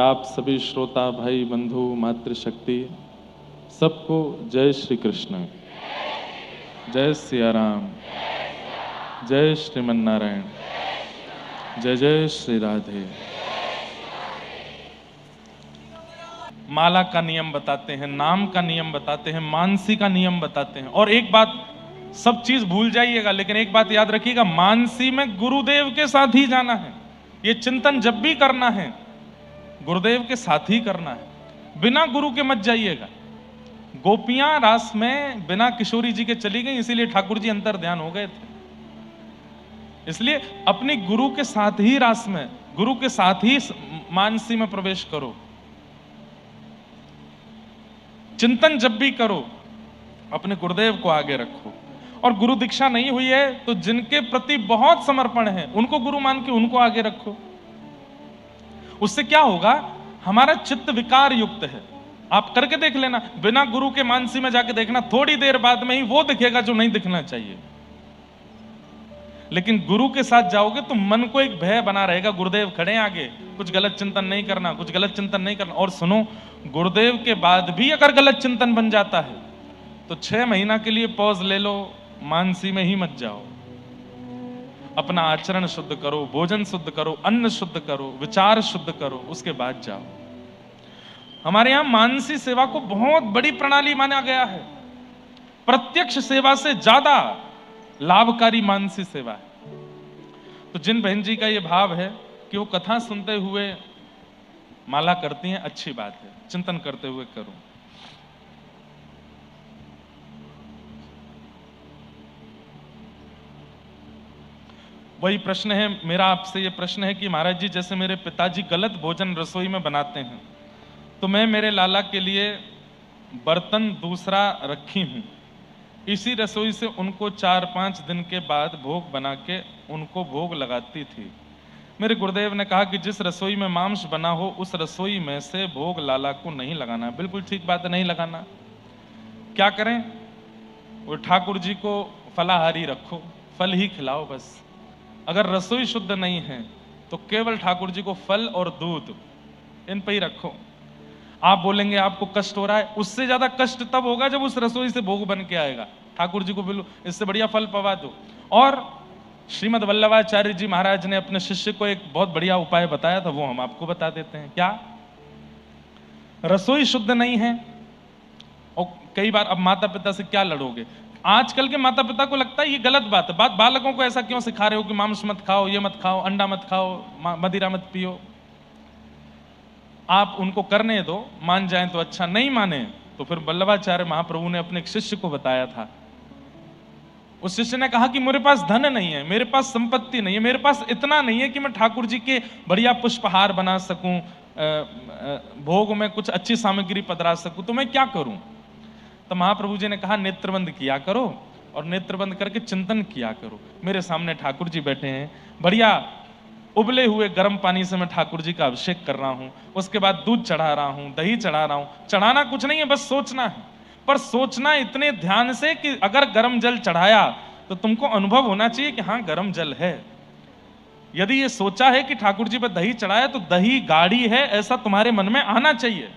आप सभी श्रोता भाई बंधु मातृशक्ति सबको जय श्री कृष्ण, जय सिया राम, जय श्रीमन नारायण, जय जय श्री राधे। माला का नियम बताते हैं, नाम का नियम बताते हैं, मानसी का नियम बताते हैं। और एक बात, सब चीज भूल जाइएगा लेकिन एक बात याद रखिएगा, मानसी में गुरुदेव के साथ ही जाना है। ये चिंतन जब भी करना है गुरुदेव के साथ ही करना है, बिना गुरु के मत जाइएगा। गोपियां रास में बिना किशोरी जी के चली गई, इसीलिए ठाकुर जी अंतर ध्यान हो गए थे। इसलिए अपनी गुरु के साथ ही रास में, गुरु के साथ ही मानसी में प्रवेश करो। चिंतन जब भी करो अपने गुरुदेव को आगे रखो। और गुरु दीक्षा नहीं हुई है तो जिनके प्रति बहुत समर्पण है उनको गुरु मान के उनको आगे रखो। उससे क्या होगा, हमारा चित्त विकार युक्त है। आप करके देख लेना, बिना गुरु के मानसी में जाके देखना, थोड़ी देर बाद में ही वो दिखेगा जो नहीं दिखना चाहिए। लेकिन गुरु के साथ जाओगे तो मन को एक भय बना रहेगा, गुरुदेव खड़े हैं आगे, कुछ गलत चिंतन नहीं करना, कुछ गलत चिंतन नहीं करना। और सुनो, गुरुदेव के बाद भी अगर गलत चिंतन बन जाता है तो 6 महीना के लिए पॉज ले लो, मानसी में ही मत जाओ। अपना आचरण शुद्ध करो, भोजन शुद्ध करो, अन्न शुद्ध करो, विचार शुद्ध करो, उसके बाद जाओ। हमारे यहां मानसी सेवा को बहुत बड़ी प्रणाली माना गया है। प्रत्यक्ष सेवा से ज्यादा लाभकारी मानसी सेवा है। तो जिन बहन जी का यह भाव है कि वो कथा सुनते हुए माला करती हैं, अच्छी बात है, चिंतन करते हुए करो। वही प्रश्न है मेरा आपसे, ये प्रश्न है कि महाराज जी, जैसे मेरे पिताजी गलत भोजन रसोई में बनाते हैं तो मैं मेरे लाला के लिए बर्तन दूसरा रखी हूं, इसी रसोई से उनको 4-5 दिन के बाद भोग बना के उनको भोग लगाती थी। मेरे गुरुदेव ने कहा कि जिस रसोई में मांस बना हो उस रसोई में से भोग लाला को नहीं लगाना। बिल्कुल ठीक बात है, नहीं लगाना। क्या करें, वो ठाकुर जी को फलाहारी रखो, फल ही खिलाओ बस। अगर रसोई शुद्ध नहीं है तो केवल ठाकुर जी को फल और दूध इन पे ही रखो। आप बोलेंगे आपको कष्ट हो रहा है, उससे ज्यादा कष्ट तब होगा जब उस रसोई से भोग बन के आएगा। ठाकुर जी को बिल्कुल इससे बढ़िया फल पवा दो। और श्रीमद वल्लभाचार्य जी महाराज ने अपने शिष्य को एक बहुत बढ़िया उपाय बताया था, वो हम आपको बता देते हैं। क्या? रसोई शुद्ध नहीं है और कई बार अब माता पिता से क्या लड़ोगे। आजकल के माता पिता को लगता है ये गलत बात है, बालकों को ऐसा क्यों सिखा रहे हो कि मांस मत खाओ, ये मत खाओ, अंडा मत खाओ, मदिरा मत पियो। आप उनको करने दो, मान जाएं तो अच्छा, नहीं माने तो फिर वल्लभाचार्य महाप्रभु ने अपने एक शिष्य को बताया था। उस शिष्य ने कहा कि मेरे पास धन नहीं है, मेरे पास संपत्ति नहीं है, मेरे पास इतना नहीं है कि मैं ठाकुर जी के बढ़िया पुष्पहार बना सकूं, भोग में कुछ अच्छी सामग्री पधरा सकूं, तो मैं क्या करूं। तो महाप्रभु जी ने कहा नेत्रबंद किया करो और नेत्रबंद करके चिंतन किया करो। मेरे सामने ठाकुर जी बैठे हैं, बढ़िया उबले हुए गर्म पानी से मैं ठाकुर जी का अभिषेक कर रहा हूं, उसके बाद दूध चढ़ा रहा हूं, दही चढ़ा रहा हूं। चढ़ाना कुछ नहीं है, बस सोचना है, पर सोचना इतने ध्यान से कि अगर गर्म जल चढ़ाया तो तुमको अनुभव होना चाहिए कि हाँ गर्म जल है। यदि ये सोचा है कि ठाकुर जी पर दही चढ़ाया तो दही गाढ़ी है, ऐसा तुम्हारे मन में आना चाहिए।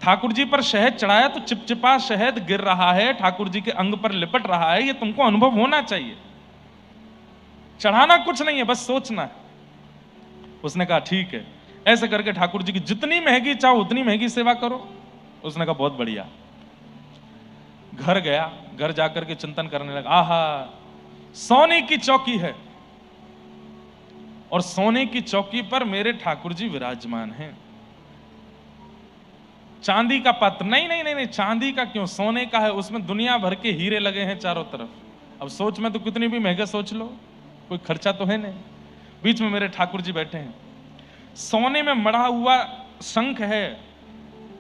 ठाकुर जी पर शहद चढ़ाया तो चिपचिपा शहद गिर रहा है, ठाकुर जी के अंग पर लिपट रहा है, ये तुमको अनुभव होना चाहिए। चढ़ाना कुछ नहीं है, बस सोचना है। उसने कहा ठीक है, ऐसे करके ठाकुर जी की जितनी महंगी चाहो उतनी महंगी सेवा करो। उसने कहा बहुत बढ़िया। घर गया, घर जाकर के चिंतन करने लगा, आहा सोने की चौकी है और सोने की चौकी पर मेरे ठाकुर जी विराजमान हैं। चांदी का पात्र नहीं, नहीं नहीं नहीं, चांदी का क्यों, सोने का है, उसमें दुनिया भर के हीरे लगे हैं चारों तरफ। अब सोच में तो कितनी भी महंगे सोच लो, कोई खर्चा तो है नहीं। बीच में मेरे ठाकुर जी बैठे हैं, सोने में मढ़ा हुआ शंख है,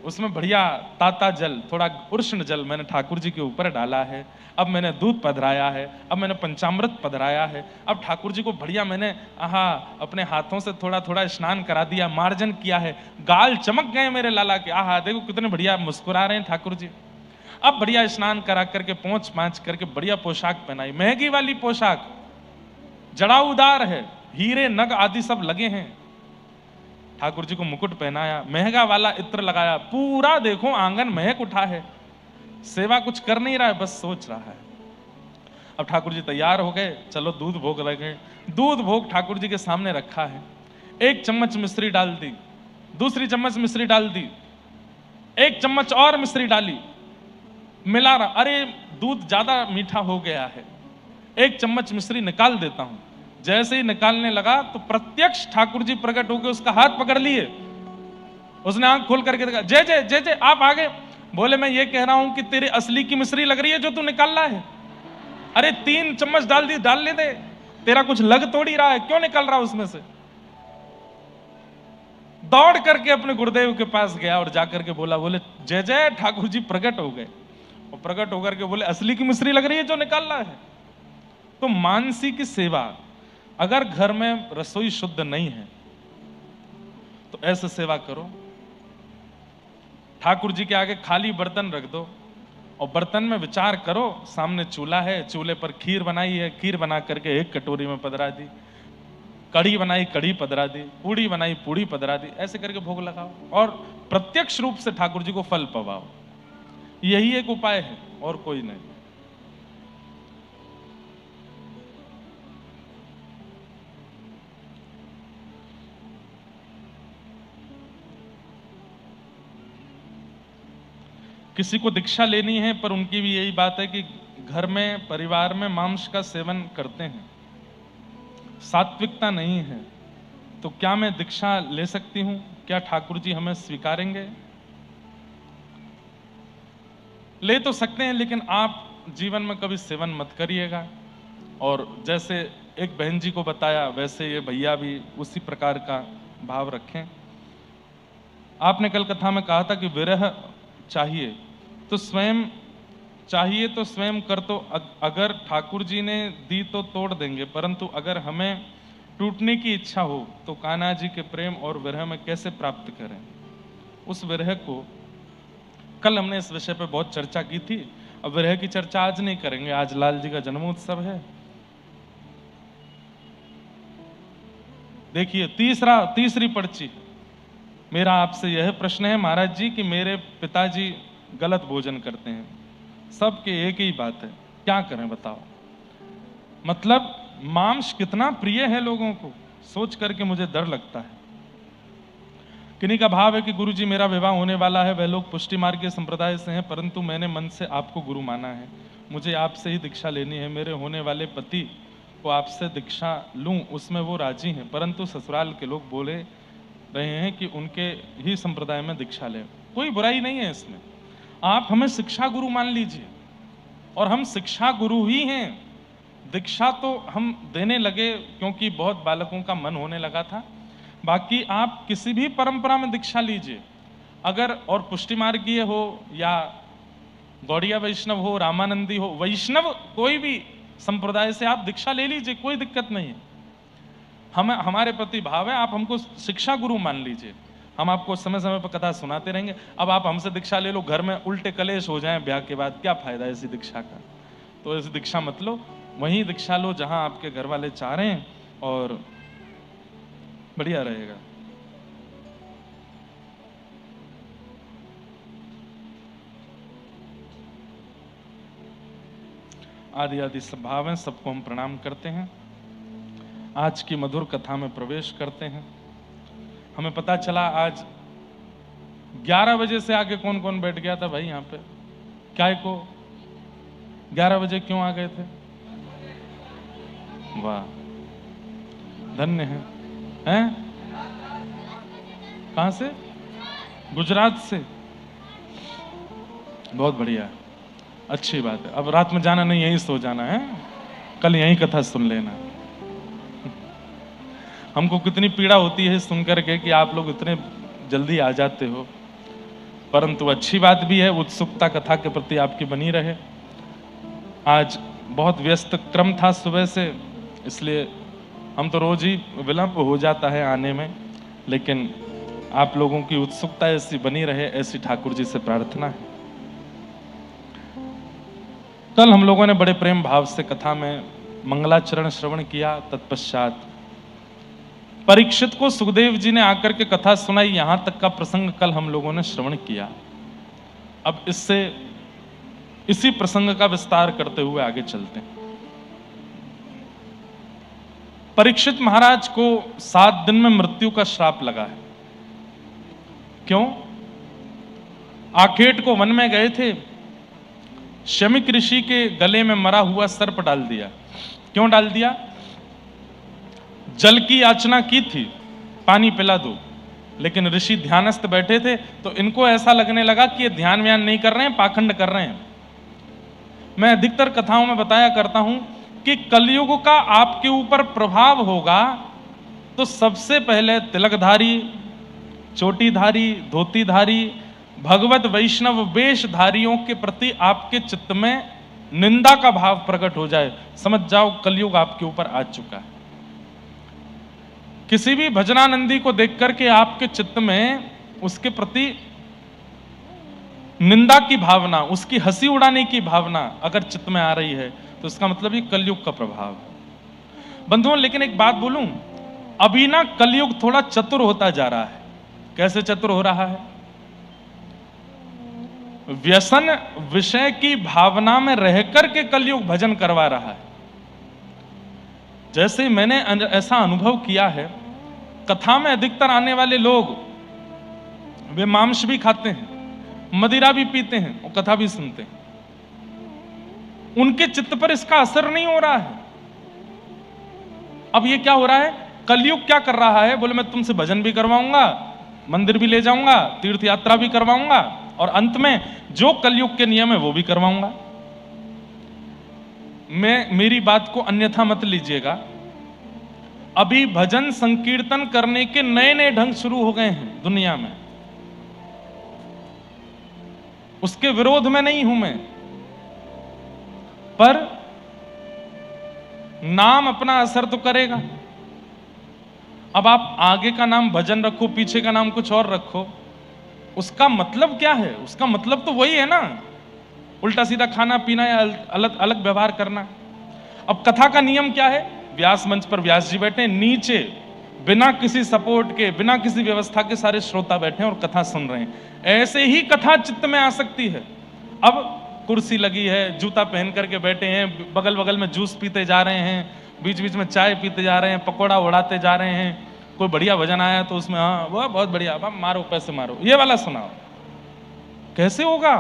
उसमें बढ़िया ताता जल, थोड़ा उष्ण जल मैंने ठाकुर जी के ऊपर डाला है। अब मैंने दूध पधराया है, अब मैंने पंचामृत पधराया है। अब ठाकुर जी को बढ़िया मैंने अपने हाथों से थोड़ा थोड़ा स्नान करा दिया, मार्जन किया है। गाल चमक गए मेरे लाला के, देखो कितने बढ़िया मुस्कुरा रहे हैं ठाकुर जी। अब बढ़िया स्नान करा करके पोंछ पांछ करके बढ़िया पोशाक पहनाई, महंगी वाली पोशाक, जड़ाऊदार है, हीरे नग आदि सब लगे हैं। ठाकुर जी को मुकुट पहनाया, महंगा वाला इत्र लगाया, पूरा देखो आंगन महक उठा है। सेवा कुछ कर नहीं रहा है, बस सोच रहा है। अब ठाकुर जी तैयार हो गए, चलो दूध भोग लगे। दूध भोग ठाकुर जी के सामने रखा है। एक चम्मच मिश्री डाल दी, दूसरी चम्मच मिश्री डाल दी, एक चम्मच और मिश्री डाली, मिला रहा, अरे दूध ज्यादा मीठा हो गया है, एक चम्मच मिश्री निकाल देता हूं। जैसे ही निकालने लगा तो प्रत्यक्ष ठाकुर जी प्रकट होकर उसका हाथ पकड़ लिए। उसने आंख खोल करके देखा, जय जय जय जय, आप आगे। बोले मैं ये कह रहा हूं कि तेरे असली की मिश्री लग रही है जो तू निकाल रहा है। अरे 3 चम्मच डाल दी, डाल ले दे, तेरा कुछ लग तोड़ ही रहा है, क्यों निकल रहा उसमें से। दौड़ करके अपने गुरुदेव के पास गया और जाकर के बोला, बोले जय जय, ठाकुर जी प्रकट हो गए। और प्रकट होकर के बोले असली की मिश्री लग रही है जो निकाल रहा है। तो मानसी की सेवा, अगर घर में रसोई शुद्ध नहीं है तो ऐसे सेवा करो। ठाकुर जी के आगे खाली बर्तन रख दो और बर्तन में विचार करो, सामने चूल्हा है, चूल्हे पर खीर बनाई है, खीर बना करके एक कटोरी में पधरा दी, कढ़ी बनाई, कढ़ी पधरा दी, पूड़ी बनाई, पूड़ी पधरा दी, ऐसे करके भोग लगाओ और प्रत्यक्ष रूप से ठाकुर जी को फल पवाओ। यही एक उपाय है और कोई नहीं। किसी को दीक्षा लेनी है पर उनकी भी यही बात है कि घर में परिवार में मांस का सेवन करते हैं, सात्विकता नहीं है, तो क्या मैं दीक्षा ले सकती हूं? क्या ठाकुर जी हमें स्वीकारेंगे? ले तो सकते हैं, लेकिन आप जीवन में कभी सेवन मत करिएगा। और जैसे एक बहन जी को बताया वैसे ये भैया भी उसी प्रकार का भाव रखें। आपने कल कथा में कहा था कि विरह चाहिए तो स्वयं कर, तो अगर ठाकुर जी ने दी तो तोड़ देंगे, परंतु अगर हमें टूटने की इच्छा हो तो कान्हा जी के प्रेम और विरह में कैसे प्राप्त करें उस विरह को। कल हमने इस विषय पे बहुत चर्चा की थी, अब विरह की चर्चा आज नहीं करेंगे, आज लाल जी का जन्मोत्सव है। देखिए तीसरी पर्ची, मेरा आपसे यह प्रश्न है महाराज जी कि मेरे पिताजी गलत भोजन करते हैं, सबके एक ही बात है, क्या करें बताओ। मतलब मांस कितना प्रिय है लोगों को, सोच करके मुझे डर लगता है। किन्हीं का भाव है कि गुरु जी मेरा विवाह होने वाला है, वह लोग पुष्टि मार्ग के संप्रदाय से हैं, परंतु मैंने मन से आपको गुरु माना है, मुझे आपसे ही दीक्षा लेनी है। मेरे होने वाले पति को आपसे दीक्षा लूं, उसमें वो राजी हैं, परंतु ससुराल के लोग बोले रहे हैं कि उनके ही संप्रदाय में दीक्षा लें। कोई बुराई नहीं है इसमें, आप हमें शिक्षा गुरु मान लीजिए और हम शिक्षा गुरु ही हैं। दीक्षा तो हम देने लगे क्योंकि बहुत बालकों का मन होने लगा था, बाकी आप किसी भी परंपरा में दीक्षा लीजिए अगर, और पुष्टि मार्गीय हो या गौड़िया वैष्णव हो, रामानंदी हो, वैष्णव कोई भी संप्रदाय से आप दीक्षा ले लीजिए, कोई दिक्कत नहीं है। हमारे प्रति भाव है, आप हमको शिक्षा गुरु मान लीजिए, हम आपको समय समय पर कथा सुनाते रहेंगे। अब आप हमसे दीक्षा ले लो, घर में उल्टे कलेश हो जाएं ब्याह के बाद, क्या फायदा ऐसी दीक्षा का। तो ऐसी दीक्षा मत लो, वहीं दीक्षा लो जहां आपके घर वाले चाह रहे हैं और बढ़िया रहेगा। आदि आदि सब भाव हैं, सबको हम प्रणाम करते हैं। आज की मधुर कथा में प्रवेश करते हैं। हमें पता चला आज 11 बजे से आके कौन कौन बैठ गया था भाई यहाँ पे, क्या को 11 बजे क्यों आ गए थे? वाह, धन्य है। हैं? कहां से? गुजरात से, बहुत बढ़िया, अच्छी बात है। अब रात में जाना नहीं, यहीं सो जाना है, कल यहीं कथा सुन लेना। हमको कितनी पीड़ा होती है सुन करके कि आप लोग इतने जल्दी आ जाते हो, परंतु अच्छी बात भी है, उत्सुकता कथा के प्रति आपकी बनी रहे। आज बहुत व्यस्त क्रम था सुबह से, इसलिए हम तो रोज ही विलंब हो जाता है आने में, लेकिन आप लोगों की उत्सुकता ऐसी बनी रहे, ऐसी ठाकुर जी से प्रार्थना है। कल हम लोगों ने बड़े प्रेम भाव से कथा में मंगलाचरण श्रवण किया, तत्पश्चात परीक्षित को सुखदेव जी ने आकर के कथा सुनाई, यहां तक का प्रसंग कल हम लोगों ने श्रवण किया। अब इसी प्रसंग का विस्तार करते हुए आगे चलते हैं। परीक्षित महाराज को 7 दिन में मृत्यु का श्राप लगा है। क्यों? आखेट को वन में गए थे, शमिक ऋषि के गले में मरा हुआ सर्प डाल दिया। क्यों डाल दिया? जल की याचना की थी, पानी पिला दो, लेकिन ऋषि ध्यानस्थ बैठे थे तो इनको ऐसा लगने लगा कि ये ध्यान व्यान नहीं कर रहे हैं, पाखंड कर रहे हैं। मैं अधिकतर कथाओं में बताया करता हूं कि कलयुग का आपके ऊपर प्रभाव होगा तो सबसे पहले तिलकधारी, चोटीधारी, धोतीधारी, भगवत वैष्णव वेशधारियों के प्रति आपके चित्त में निंदा का भाव प्रकट हो जाए, समझ जाओ कलयुग आपके ऊपर आ चुका है। किसी भी भजनानंदी को देख करके आपके चित्त में उसके प्रति निंदा की भावना, उसकी हंसी उड़ाने की भावना अगर चित्त में आ रही है तो इसका मतलब ये कलयुग का प्रभाव है। बंधुओं, लेकिन एक बात बोलूं, अभी ना कलयुग थोड़ा चतुर होता जा रहा है। कैसे चतुर हो रहा है? व्यसन विषय की भावना में रहकर के कलयुग भजन करवा रहा है। जैसे मैंने ऐसा अनुभव किया है, कथा में अधिकतर आने वाले लोग वे मांस भी खाते हैं, मदिरा भी पीते हैं और कथा भी सुनते हैं। उनके चित्त पर इसका असर नहीं हो रहा है। अब ये क्या हो रहा है? कलयुग क्या कर रहा है? बोले मैं तुमसे भजन भी करवाऊंगा, मंदिर भी ले जाऊंगा, तीर्थ यात्रा भी करवाऊंगा और अंत में जो कलयुग के नियम है वो भी करवाऊंगा। मेरी बात को अन्यथा मत लीजिएगा। अभी भजन संकीर्तन करने के नए नए ढंग शुरू हो गए हैं दुनिया में, उसके विरोध में नहीं हूं मैं, पर नाम अपना असर तो करेगा। अब आप आगे का नाम भजन रखो, पीछे का नाम कुछ और रखो, उसका मतलब क्या है? उसका मतलब तो वही है ना, उल्टा सीधा खाना पीना या अलग अलग व्यवहार करना। अब कथा का नियम क्या है? व्यास मंच पर व्यास जी बैठे, नीचे बिना किसी सपोर्ट के, बिना किसी व्यवस्था के सारे श्रोता बैठे हैं और कथा सुन रहे हैं। ऐसे ही कथा चित्त में आ सकती है। अब कुर्सी लगी है, जूता पहन करके बैठे हैं, बगल बगल में जूस पीते जा रहे हैं, बीच बीच में चाय पीते जा रहे हैं, पकौड़ा उड़ाते जा रहे हैं, कोई बढ़िया भजन आया तो उसमें हाँ वह बहुत बढ़िया, अब मारो पैसे मारो, ये वाला सुनाओ। कैसे होगा?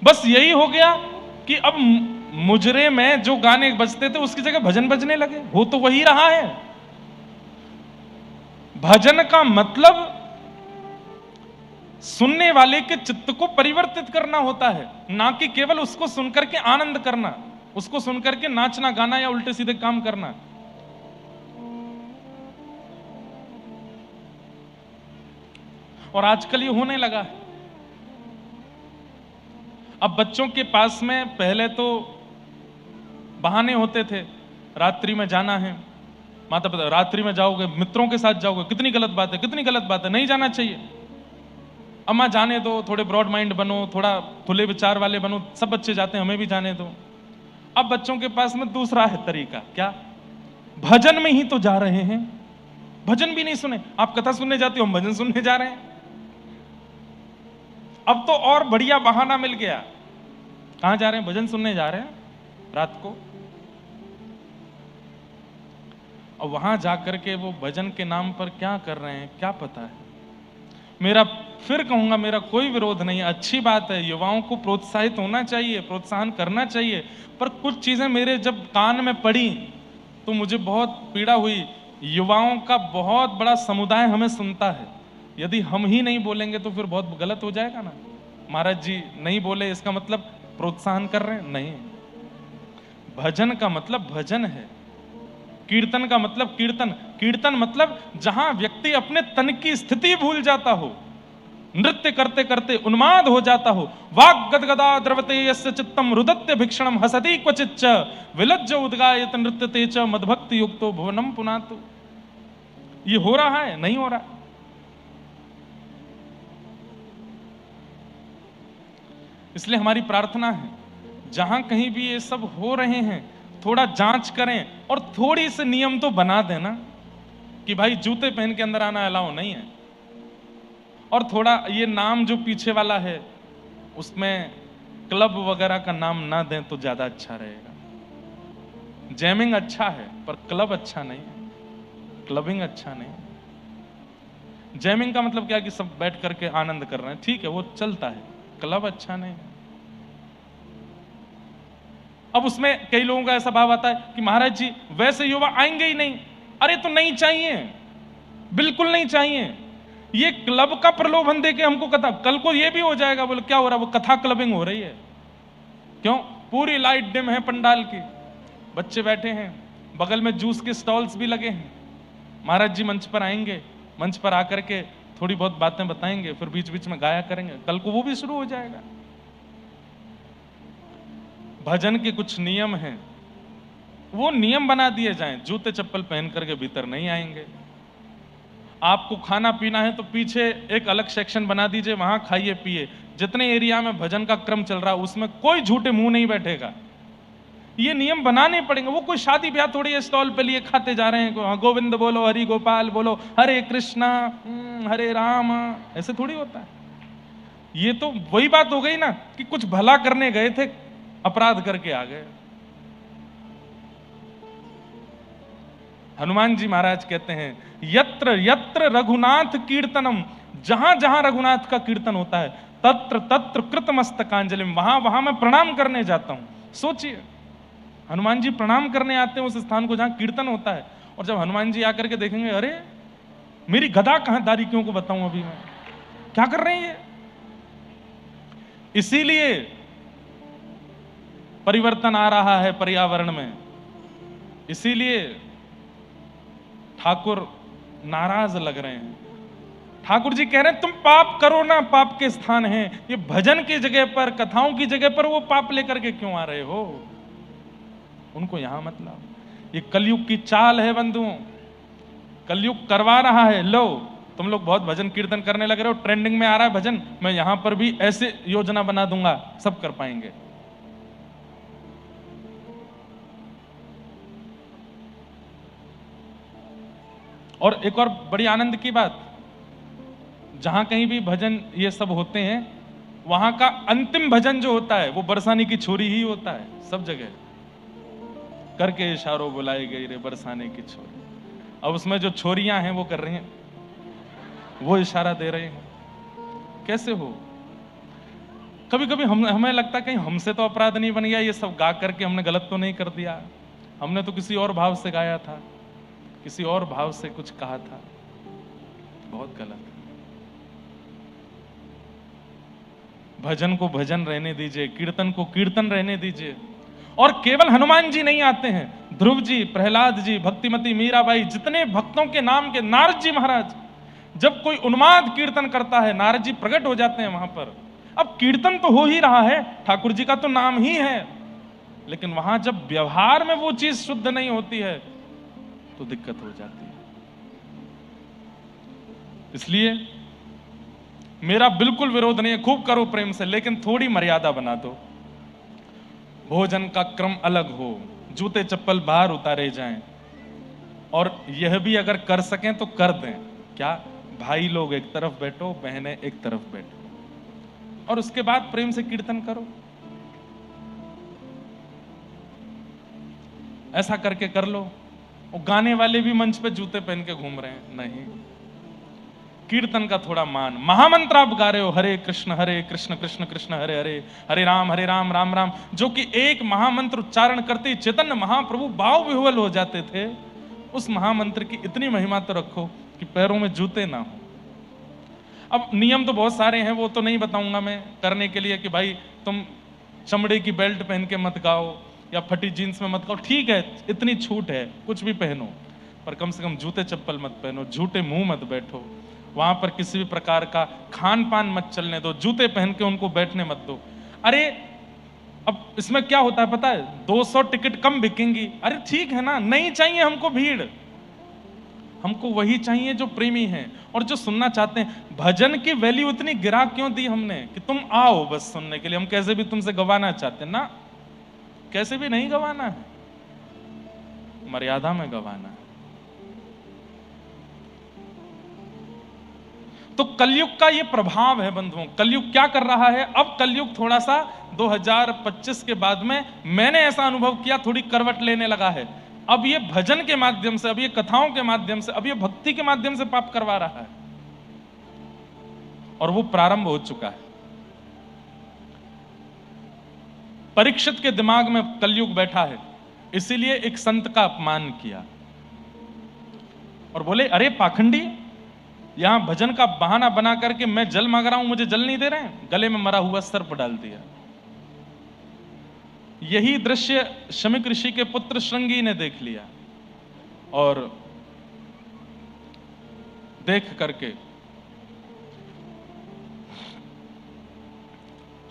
बस यही हो गया कि अब मुजरे में जो गाने बजते थे उसकी जगह भजन बजने लगे। हो तो वही रहा है। भजन का मतलब सुनने वाले के चित्त को परिवर्तित करना होता है, ना कि केवल उसको सुनकर के आनंद करना, उसको सुनकर के नाचना गाना या उल्टे सीधे काम करना। और आजकल ये होने लगा है। अब बच्चों के पास में पहले तो बहाने होते थे, रात्रि में जाना है, माता पिता रात्रि में जाओगे, मित्रों के साथ जाओगे, कितनी गलत बात है, कितनी गलत बात है, नहीं जाना चाहिए। अम्मा जाने दो, थोड़े ब्रॉड माइंड बनो, थोड़ा खुले विचार वाले बनो, सब बच्चे जाते हैं, हमें भी जाने दो। अब बच्चों के पास में दूसरा है तरीका, क्या? भजन में ही तो जा रहे हैं, भजन भी नहीं सुने। आप कथा सुनने जाते हो, हम भजन सुनने जा रहे हैं। अब तो और बढ़िया बहाना मिल गया। कहां जा रहे हैं? भजन सुनने जा रहे हैं रात को। और वहां जाकर के वो भजन के नाम पर क्या कर रहे हैं क्या पता है। मेरा फिर कहूंगा, मेरा कोई विरोध नहीं है, अच्छी बात है, युवाओं को प्रोत्साहित होना चाहिए, प्रोत्साहन करना चाहिए। पर कुछ चीजें मेरे जब कान में पड़ी तो मुझे बहुत पीड़ा हुई। युवाओं का बहुत बड़ा समुदाय हमें सुनता है, यदि हम ही नहीं बोलेंगे तो फिर बहुत गलत हो जाएगा ना। महाराज जी नहीं बोले इसका मतलब प्रोत्साहन कर रहे हैं? नहीं। भजन का मतलब भजन है, कीर्तन का मतलब कीर्तन, कीर्तन मतलब जहां व्यक्ति अपने तन की स्थिति भूल जाता हो, नृत्य करते करते उन्माद हो जाता हो। वाग गदगदा द्रवते यस्य चित्तम रुदत्य भिक्षणम हसति क्वचिच्च विलज्ज उद्गायत नृत्यते च मद्भक्ति युक्तो भुवनम पुनातु। ये हो रहा है? नहीं हो रहा। इसलिए हमारी प्रार्थना है, जहां कहीं भी ये सब हो रहे हैं थोड़ा जांच करें और थोड़ी से नियम तो बना देना कि भाई जूते पहन के अंदर आना अलाउ नहीं है। और थोड़ा ये नाम जो पीछे वाला है उसमें क्लब वगैरह का नाम ना दें तो ज्यादा अच्छा रहेगा। जैमिंग अच्छा है पर क्लब अच्छा नहीं है, क्लबिंग अच्छा नहीं है। जैमिंग का मतलब क्या कि सब बैठ करके आनंद कर रहे हैं, ठीक है वो चलता है, क्लब अच्छा नहीं है। अब उसमें कई लोगों का ऐसा भाव आता है कि महाराज जी वैसे युवा आएंगे ही नहीं। अरे तो नहीं चाहिए, बिल्कुल नहीं चाहिए। ये क्लब का प्रलोभन देके हमको कथा, कल को ये भी हो जाएगा, बोले क्या हो रहा है, वो कथा क्लबिंग हो रही है। क्यों? पूरी लाइट डिम है पंडाल की, बच्चे बैठे हैं, बगल में जूस के स्टॉल्स भी लगे हैं। महाराज जी मंच पर आएंगे, मंच पर आकर के थोड़ी बहुत बातें बताएंगे, फिर बीच बीच में गाया करेंगे, कल को वो भी शुरू हो जाएगा। भजन के कुछ नियम हैं, वो नियम बना दिए जाएं, जूते चप्पल पहन करके भीतर नहीं आएंगे। आपको खाना पीना है तो पीछे एक अलग सेक्शन बना दीजिए, वहां खाइए पिए। जितने एरिया में भजन का क्रम चल रहा है उसमें कोई झूठे मुंह नहीं बैठेगा। ये नियम बनाने पड़ेंगे। वो कोई शादी ब्याह थोड़ी स्टॉल पे लिए खाते जा रहे हैं, गोविंद बोलो, हरि गोपाल बोलो, हरे कृष्णा हरे राम, ऐसे थोड़ी होता है। ये तो वही बात हो गई ना कि कुछ भला करने गए थे, अपराध करके आ गए। हनुमान जी महाराज कहते हैं यत्र यत्र रघुनाथ कीर्तनम, जहां जहां रघुनाथ का कीर्तन होता है तत्र तत्र कृतमस्तकांजलिम, वहां वहां मैं प्रणाम करने जाता हूं। सोचिए हनुमान जी प्रणाम करने आते हैं उस स्थान को जहां कीर्तन होता है, और जब हनुमान जी आकर के देखेंगे अरे मेरी गदा कहां, दारिकियों को बताऊं अभी मैं क्या कर रहे हैं ये। इसीलिए परिवर्तन आ रहा है पर्यावरण में, इसीलिए ठाकुर नाराज लग रहे हैं। ठाकुर जी कह रहे हैं तुम पाप करो ना, पाप के स्थान है ये, भजन की जगह पर, कथाओं की जगह पर वो पाप लेकर के क्यों आ रहे हो, उनको यहां मत लाओ। ये कलयुग की चाल है बंधुओं, कलयुग करवा रहा है। लो तुम लोग बहुत भजन कीर्तन करने लग रहे हो, ट्रेंडिंग में आ रहा है भजन, मैं यहां पर भी ऐसे योजना बना दूंगा, सब कर पाएंगे। और एक और बड़ी आनंद की बात, जहां कहीं भी भजन ये सब होते हैं वहां का अंतिम भजन जो होता है वो बरसाने की छोरी ही होता है। सब जगह करके इशारों बुलाई गई रे बरसाने की छोरी। अब उसमें जो छोरियां हैं वो कर रही हैं, वो इशारा दे रहे हैं। कैसे हो? कभी कभी हमें लगता है कहीं हमसे तो अपराध नहीं बन गया, ये सब गा करके हमने गलत तो नहीं कर दिया, हमने तो किसी और भाव से गाया था, किसी और भाव से कुछ कहा था, बहुत गलत। भजन को भजन रहने दीजिए, कीर्तन को कीर्तन रहने दीजिए। और केवल हनुमान जी नहीं आते हैं, ध्रुव जी, प्रहलाद जी, भक्तिमती मीराबाई, जितने भक्तों के नाम के, नारद जी महाराज, जब कोई उन्माद कीर्तन करता है नारद जी प्रकट हो जाते हैं वहां पर। अब कीर्तन तो हो ही रहा है, ठाकुर जी का तो नाम ही है, लेकिन वहां जब व्यवहार में वो चीज शुद्ध नहीं होती है तो दिक्कत हो जाती है। इसलिए मेरा बिल्कुल विरोध नहीं है, खूब करो प्रेम से, लेकिन थोड़ी मर्यादा बना दो। भोजन का क्रम अलग हो, जूते चप्पल बाहर उतारे जाएं, और यह भी अगर कर सकें तो कर दें। क्या भाई लोग एक तरफ बैठो, बहनें एक तरफ बैठो, और उसके बाद प्रेम से कीर्तन करो। ऐसा करके कर लो। और गाने वाले भी मंच पे जूते पहन के घूम रहे हैं, नहीं, कीर्तन का थोड़ा मान। महामंत्र आप गा रहे हो, हरे कृष्ण कृष्ण कृष्ण हरे हरे, हरे राम राम राम, जो कि एक महामंत्र उच्चारण करते ही चैतन्य महाप्रभु भाव विह्वल हो जाते थे। उस महामंत्र की इतनी महिमा तो रखो कि पैरों में जूते ना हो। अब नियम तो बहुत सारे हैं, वो तो नहीं बताऊंगा मैं करने के लिए कि भाई तुम चमड़े की बेल्ट पहन के मत गाओ या फटी जीन्स में मत गाओ, ठीक है इतनी छूट है, कुछ भी पहनो, पर कम से कम जूते चप्पल मत पहनो, झूठे मुंह मत बैठो, वहां पर किसी भी प्रकार का खान पान मत चलने दो, जूते पहन के उनको बैठने मत दो। अरे अब इसमें क्या होता है पता है, 200 टिकट कम बिकेंगी, अरे ठीक है ना, नहीं चाहिए हमको भीड़, हमको वही चाहिए जो प्रेमी हैं और जो सुनना चाहते हैं। भजन की वैल्यू इतनी गिरा क्यों दी हमने कि तुम आओ बस सुनने के लिए, हम कैसे भी तुमसे गवाना चाहते हैं ना, कैसे भी नहीं गवाना है, मर्यादा में गंवाना है। तो कलयुग का ये प्रभाव है बंधुओं। कलयुग क्या कर रहा है? अब कलयुग थोड़ा सा 2025 के बाद में मैंने ऐसा अनुभव किया, थोड़ी करवट लेने लगा है। अब ये भजन के माध्यम से, अब ये कथाओं के माध्यम से, अब ये भक्ति के माध्यम से पाप करवा रहा है, और वो प्रारंभ हो चुका है। परीक्षित के दिमाग में कलयुग बैठा है, इसीलिए एक संत का अपमान किया और बोले, अरे पाखंडी, यहां भजन का बहाना बना करके मैं जल मांग रहा हूं, मुझे जल नहीं दे रहे हैं। गले में मरा हुआ सर्प डाल दिया। यही दृश्य शमीक ऋषि के पुत्र श्रृंगी ने देख लिया और देख करके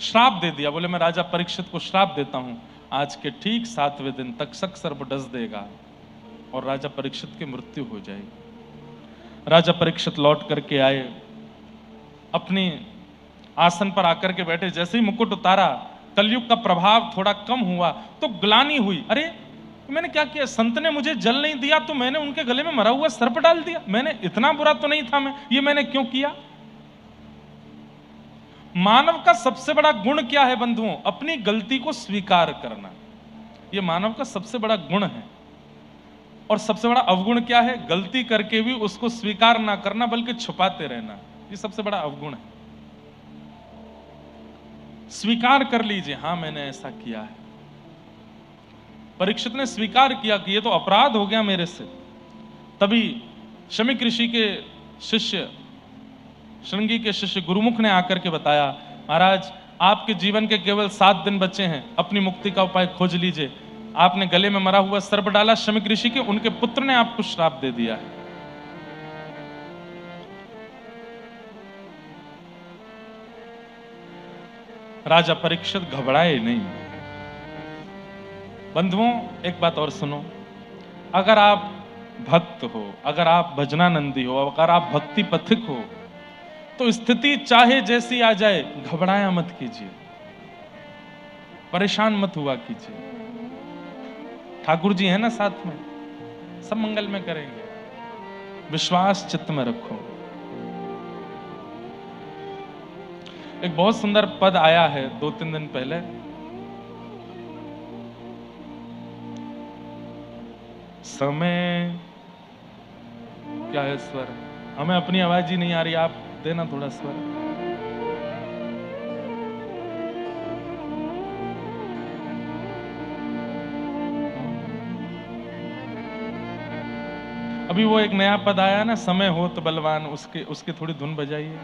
श्राप दे दिया। बोले, मैं राजा परीक्षित को श्राप देता हूं, आज के ठीक 7वें दिन तक्षक सर्प डस देगा और राजा परीक्षित की मृत्यु हो जाएगी। राजा परीक्षित लौट करके आए, अपनी आसन पर आकर के बैठे। जैसे ही मुकुट उतारा, कलयुग का प्रभाव थोड़ा कम हुआ तो ग्लानि हुई। अरे मैंने क्या किया? संत ने मुझे जल नहीं दिया तो मैंने उनके गले में मरा हुआ सर्प डाल दिया। मैंने इतना बुरा तो नहीं था, ये मैंने क्यों किया? मानव का सबसे बड़ा गुण क्या है बंधुओं? अपनी गलती को स्वीकार करना। यह मानव का सबसे बड़ा गुण है। और सबसे बड़ा अवगुण क्या है? गलती करके भी उसको स्वीकार ना करना, बल्कि छुपाते रहना। यह सबसे बड़ा अवगुण है। स्वीकार कर लीजिए, हां मैंने ऐसा किया है। परीक्षित ने स्वीकार किया कि यह तो अपराध हो गया मेरे से। तभी शमीक ऋषि के शिष्य, श्रृंगी के शिष्य गुरुमुख ने आकर के बताया, महाराज आपके जीवन के केवल 7 दिन बचे हैं, अपनी मुक्ति का उपाय खोज लीजिए। आपने गले में मरा हुआ सर्प डाला शमीक ऋषि के, उनके पुत्र ने आपको श्राप दे दिया है। राजा परीक्षित घबराए नहीं। बंधुओं एक बात और सुनो, अगर आप भक्त हो, अगर आप भजनानंदी हो, अगर आप भक्ति पथिक हो, तो स्थिति चाहे जैसी आ जाए, घबराया मत कीजिए, परेशान मत हुआ कीजिए। ठाकुर जी है ना साथ में, सब मंगल में करेंगे। विश्वास चित्त में रखो। एक बहुत सुंदर पद आया है 2-3 दिन पहले, समय क्या है स्वर, हमें अपनी आवाज ही नहीं आ रही, आप देना थोड़ा स्वर। अभी वो एक नया पद आया ना, समय हो तो बलवान, उसके थोड़ी धुन बजाइए।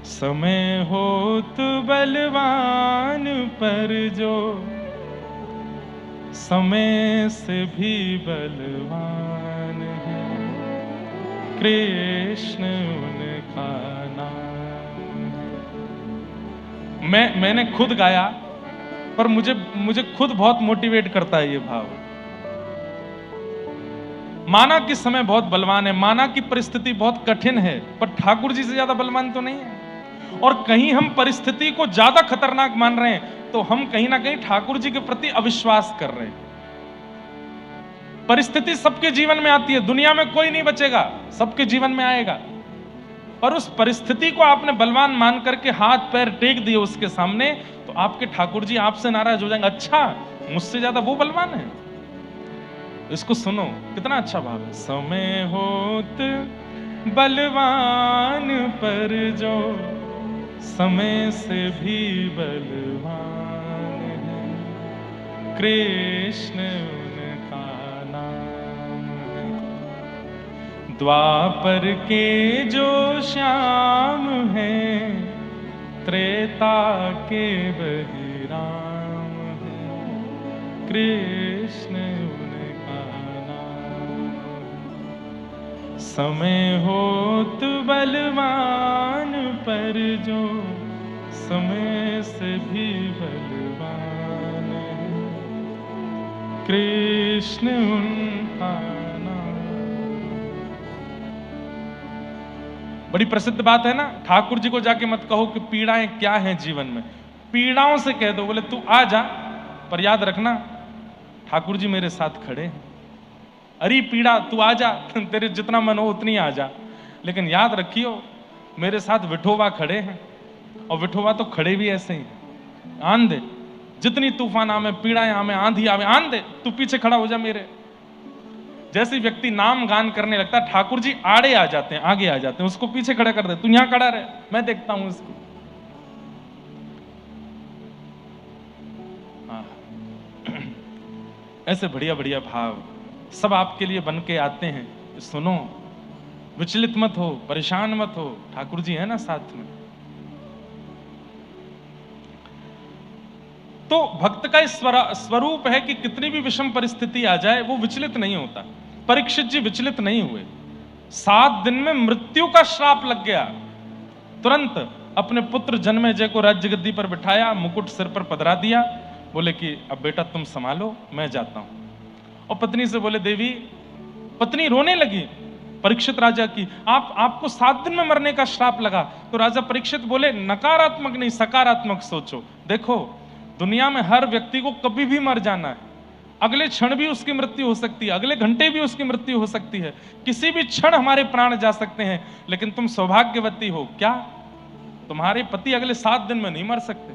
समय होत बलवान पर जो समय से भी बलवान है, कृष्ण उनका नाम। मैंने खुद गाया, पर मुझे खुद बहुत मोटिवेट करता है ये भाव। माना कि समय बहुत बलवान है, माना कि परिस्थिति बहुत कठिन है, पर ठाकुर जी से ज्यादा बलवान तो नहीं है। और कहीं हम परिस्थिति को ज्यादा खतरनाक मान रहे हैं तो हम कहीं ना कहीं ठाकुर जी के प्रति अविश्वास कर रहे हैं। परिस्थिति सबके जीवन में आती है, दुनिया में कोई नहीं बचेगा, सबके जीवन में आएगा। पर उस परिस्थिति को आपने बलवान मान करके हाथ पैर टेक दिए उसके सामने, तो आपके ठाकुर जी आपसे नाराज हो जाएंगे। अच्छा, मुझसे ज्यादा वो बलवान है। इसको सुनो, कितना अच्छा भाव है। समय होत बलवान पर जो समय से भी बलवान है, कृष्ण उनका नाम है। द्वापर के जो श्याम है, त्रेता के वही राम है, कृष्ण उनका नाम है। समय होत बलवान पर जो समय से भी बलवान है, कृष्ण उनका नाम। बड़ी प्रसिद्ध बात है ना, ठाकुर जी को जाके मत कहो कि पीड़ाएं क्या हैं जीवन में, पीड़ाओं से कह दो, बोले तू आ जा, पर याद रखना ठाकुर जी मेरे साथ खड़े हैं। अरे पीड़ा तू आ जा, तेरे जितना मन हो उतनी आ जा, लेकिन याद रखियो मेरे साथ विठोबा खड़े हैं, और विठोबा तो खड़े भी ऐसे ही। आन दे, जितनी तूफान आवे, पीड़ाएं आवे, आंधी आवे, आन दे, तू पीछे खड़ा हो जा मेरे। जैसे व्यक्ति नाम गान करने लगता है, ठाकुर जी आड़े आ जाते हैं, आगे आ जाते हैं, उसको पीछे खड़ा कर दे, तू यहां खड़ा रहे, मैं देखता हूं इसको। ऐसे बढ़िया बढ़िया भाव सब आपके लिए बन के आते हैं। सुनो, विचलित मत हो, परेशान मत हो, ठाकुर जी है ना साथ में। तो भक्त का स्वरूप है कि कितनी भी विषम परिस्थिति आ जाए वो विचलित नहीं होता। परीक्षित जी विचलित नहीं हुए। 7 दिन में मृत्यु का श्राप लग गया, तुरंत अपने पुत्र जन्मेजय को राज्य गद्दी पर बिठाया, मुकुट सिर पर पधरा दिया, बोले कि अब बेटा तुम संभालो, मैं जाता हूं। और पत्नी से बोले, देवी, पत्नी रोने लगी परीक्षित राजा की, आपको 7 दिन में मरने का श्राप लगा। तो राजा परीक्षित बोले, नकारात्मक नहीं सकारात्मक सोचो। देखो दुनिया में हर व्यक्ति को कभी भी मर जाना है, अगले क्षण भी उसकी मृत्यु हो सकती है, अगले घंटे भी उसकी मृत्यु हो सकती है, किसी भी क्षण हमारे प्राण जा सकते हैं। लेकिन तुम सौभाग्यवती हो, क्या तुम्हारे पति अगले 7 दिन में नहीं मर सकते?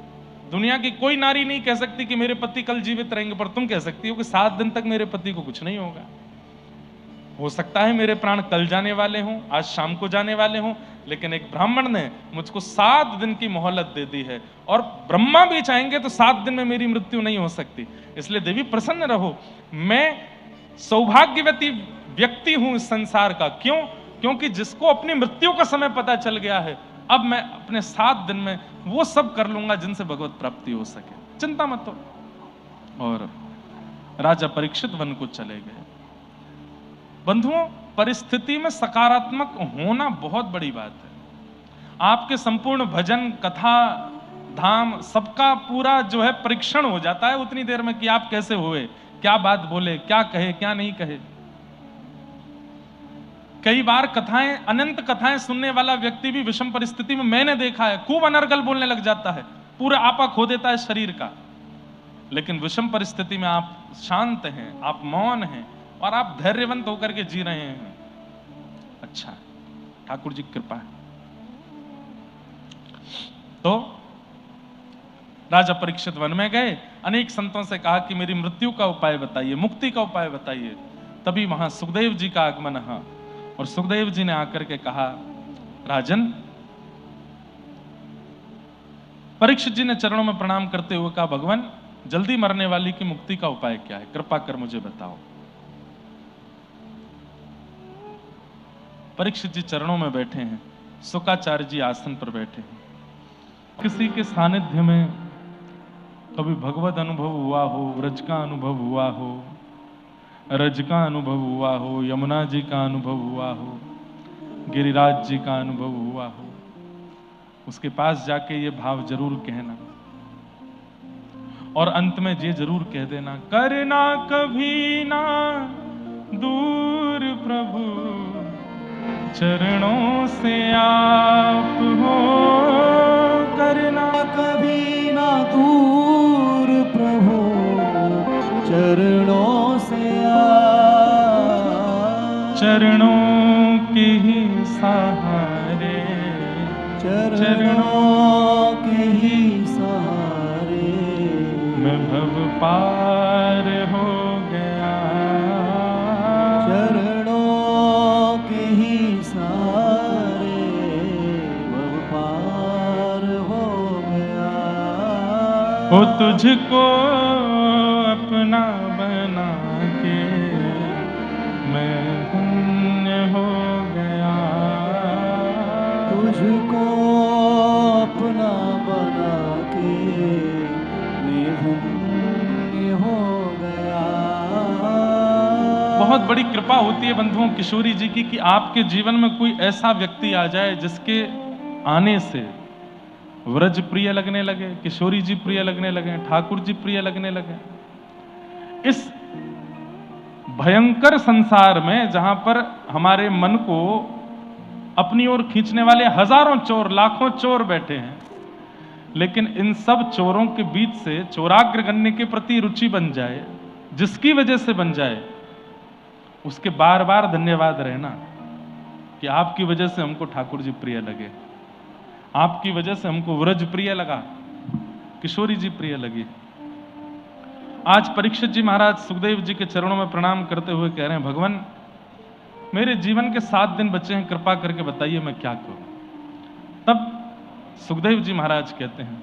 दुनिया की कोई नारी नहीं कह सकती कि मेरे पति कल जीवित रहेंगे, पर तुम कह सकती हो कि 7 दिन तक मेरे पति को कुछ नहीं होगा। हो सकता है मेरे प्राण कल जाने वाले हों, आज शाम को जाने वाले हों, लेकिन एक ब्राह्मण ने मुझको 7 दिन की मोहलत दे दी है, और ब्रह्मा भी चाहेंगे तो 7 दिन में मेरी मृत्यु नहीं हो सकती। इसलिए देवी प्रसन्न रहो, मैं सौभाग्यवती व्यक्ति हूं इस संसार का। क्यों? क्योंकि जिसको अपनी मृत्यु का समय पता चल गया है, अब मैं अपने 7 दिन में वो सब कर लूंगा जिनसे भगवत प्राप्ति हो सके, चिंता मत हो। और राजा परीक्षित वन को चले गए। बंधुओं, परिस्थिति में सकारात्मक होना बहुत बड़ी बात है। आपके संपूर्ण भजन, कथा, धाम सबका पूरा जो है परीक्षण हो जाता है उतनी देर में कि आप कैसे हुए, क्या बात बोले, क्या कहे, क्या नहीं कहे। कई बार कथाएं, अनंत कथाएं सुनने वाला व्यक्ति भी विषम परिस्थिति में, मैंने देखा है, खूब अनर्गल बोलने लग जाता है, पूरा आपा खो देता है शरीर का। लेकिन विषम परिस्थिति में आप शांत हैं, आप मौन हैं, और आप धैर्यवंत होकर के जी रहे हैं। अच्छा, ठाकुर जी की कृपा है। तो राजा परीक्षित वन में गए, अनेक संतों से कहा कि मेरी मृत्यु का उपाय बताइए, मुक्ति का उपाय बताइए। तभी वहां सुखदेव जी का आगमन है, और सुखदेव जी ने आकर के कहा, राजन, परीक्षित जी ने चरणों में प्रणाम करते हुए कहा, भगवान, जल्दी मरने वाली की मुक्ति का उपाय क्या है, कृपा कर मुझे बताओ। परीक्षित जी चरणों में बैठे हैं, शुकाचार्य जी आसन पर बैठे हैं। किसी के सानिध्य में कभी भगवत अनुभव हुआ हो, व्रज का अनुभव हुआ हो, रज का अनुभव हुआ हो, यमुना जी का अनुभव हुआ हो, गिरिराज जी का अनुभव हुआ हो, उसके पास जाके ये भाव जरूर कहना, और अंत में ये जरूर कह देना, करना कभी ना दूर प्रभु, चरणों से आप हो, करना कभी ना दूर प्रभु, चरणों से आप, चरणों के ही सहारे, चरणों के ही सहारे, मैं भव पार हो गया, चरणों के ही सहारे, भव पार हो गया। वो तुझको अपना बना के मैं धन्य हो गया, तुझको अपना बना के मैं धन्य हो गया। बहुत बड़ी कृपा होती है बंधुओं किशोरी जी की, कि आपके जीवन में कोई ऐसा व्यक्ति आ जाए जिसके आने से व्रज प्रिय लगने लगे, किशोरी जी प्रिय लगने लगे, ठाकुर जी प्रिय लगने लगे। इस भयंकर संसार में जहां पर हमारे मन को अपनी ओर खींचने वाले हजारों चोर, लाखों चोर बैठे हैं, लेकिन इन सब चोरों के बीच से चोराग्र गन्ने के प्रति रुचि बन जाए, जिसकी वजह से बन जाए, उसके बार बार धन्यवाद रहना कि आपकी वजह से हमको ठाकुर जी प्रिय लगे, आपकी वजह से हमको व्रज प्रिय लगा, किशोरी जी प्रिय लगी। आज परीक्षित जी महाराज सुखदेव जी के चरणों में प्रणाम करते हुए कह रहे हैं, भगवान मेरे जीवन के 7 दिन बचे हैं, कृपा करके बताइए मैं क्या करूं। तब सुखदेव जी महाराज कहते हैं,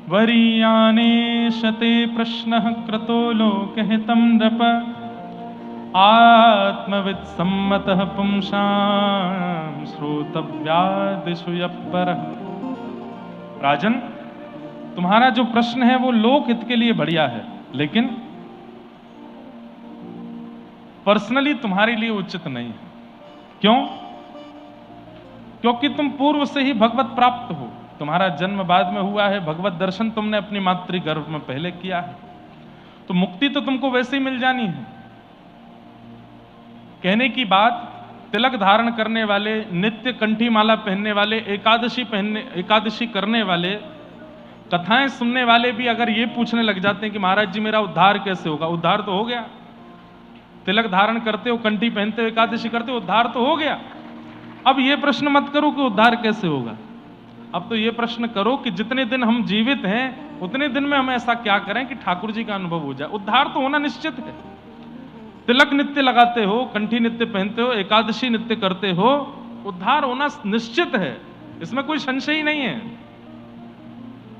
वरीयाने शते प्रश्न क्रतो लोकहितं नृप आत्मविद सम्मतः पुंसां श्रोतव्यादिषु यप्परः। राजन, तुम्हारा जो प्रश्न है वो लोक हित के लिए बढ़िया है, लेकिन पर्सनली तुम्हारे लिए उचित नहीं है। क्यों? क्योंकि तुम पूर्व से ही भगवत प्राप्त हो, तुम्हारा जन्म बाद में हुआ है, भगवत दर्शन तुमने अपनी मातृ गर्भ में पहले किया है, तो मुक्ति तो तुमको वैसे ही मिल जानी है। कहने की बात, तिलक धारण करने वाले, नित्य कंठी माला पहनने वाले, एकादशी करने वाले, कथाएं सुनने वाले भी अगर ये पूछने लग जाते हैं कि महाराज जी मेरा उद्धार कैसे होगा, उद्धार तो हो गया। तिलक धारण करते हो, कंठी पहनते हो, एकादशी करते हो, उद्धार तो हो गया। अब ये प्रश्न मत करो कि उद्धार कैसे होगा, अब तो ये प्रश्न करो कि जितने दिन हम जीवित हैं उतने दिन में हम ऐसा क्या करें कि ठाकुर जी का अनुभव हो जाए। उद्धार तो होना निश्चित है। तिलक नित्य लगाते हो, कंठी नित्य पहनते हो, एकादशी नित्य करते हो, उद्धार होना निश्चित है, इसमें कोई संशय ही नहीं है।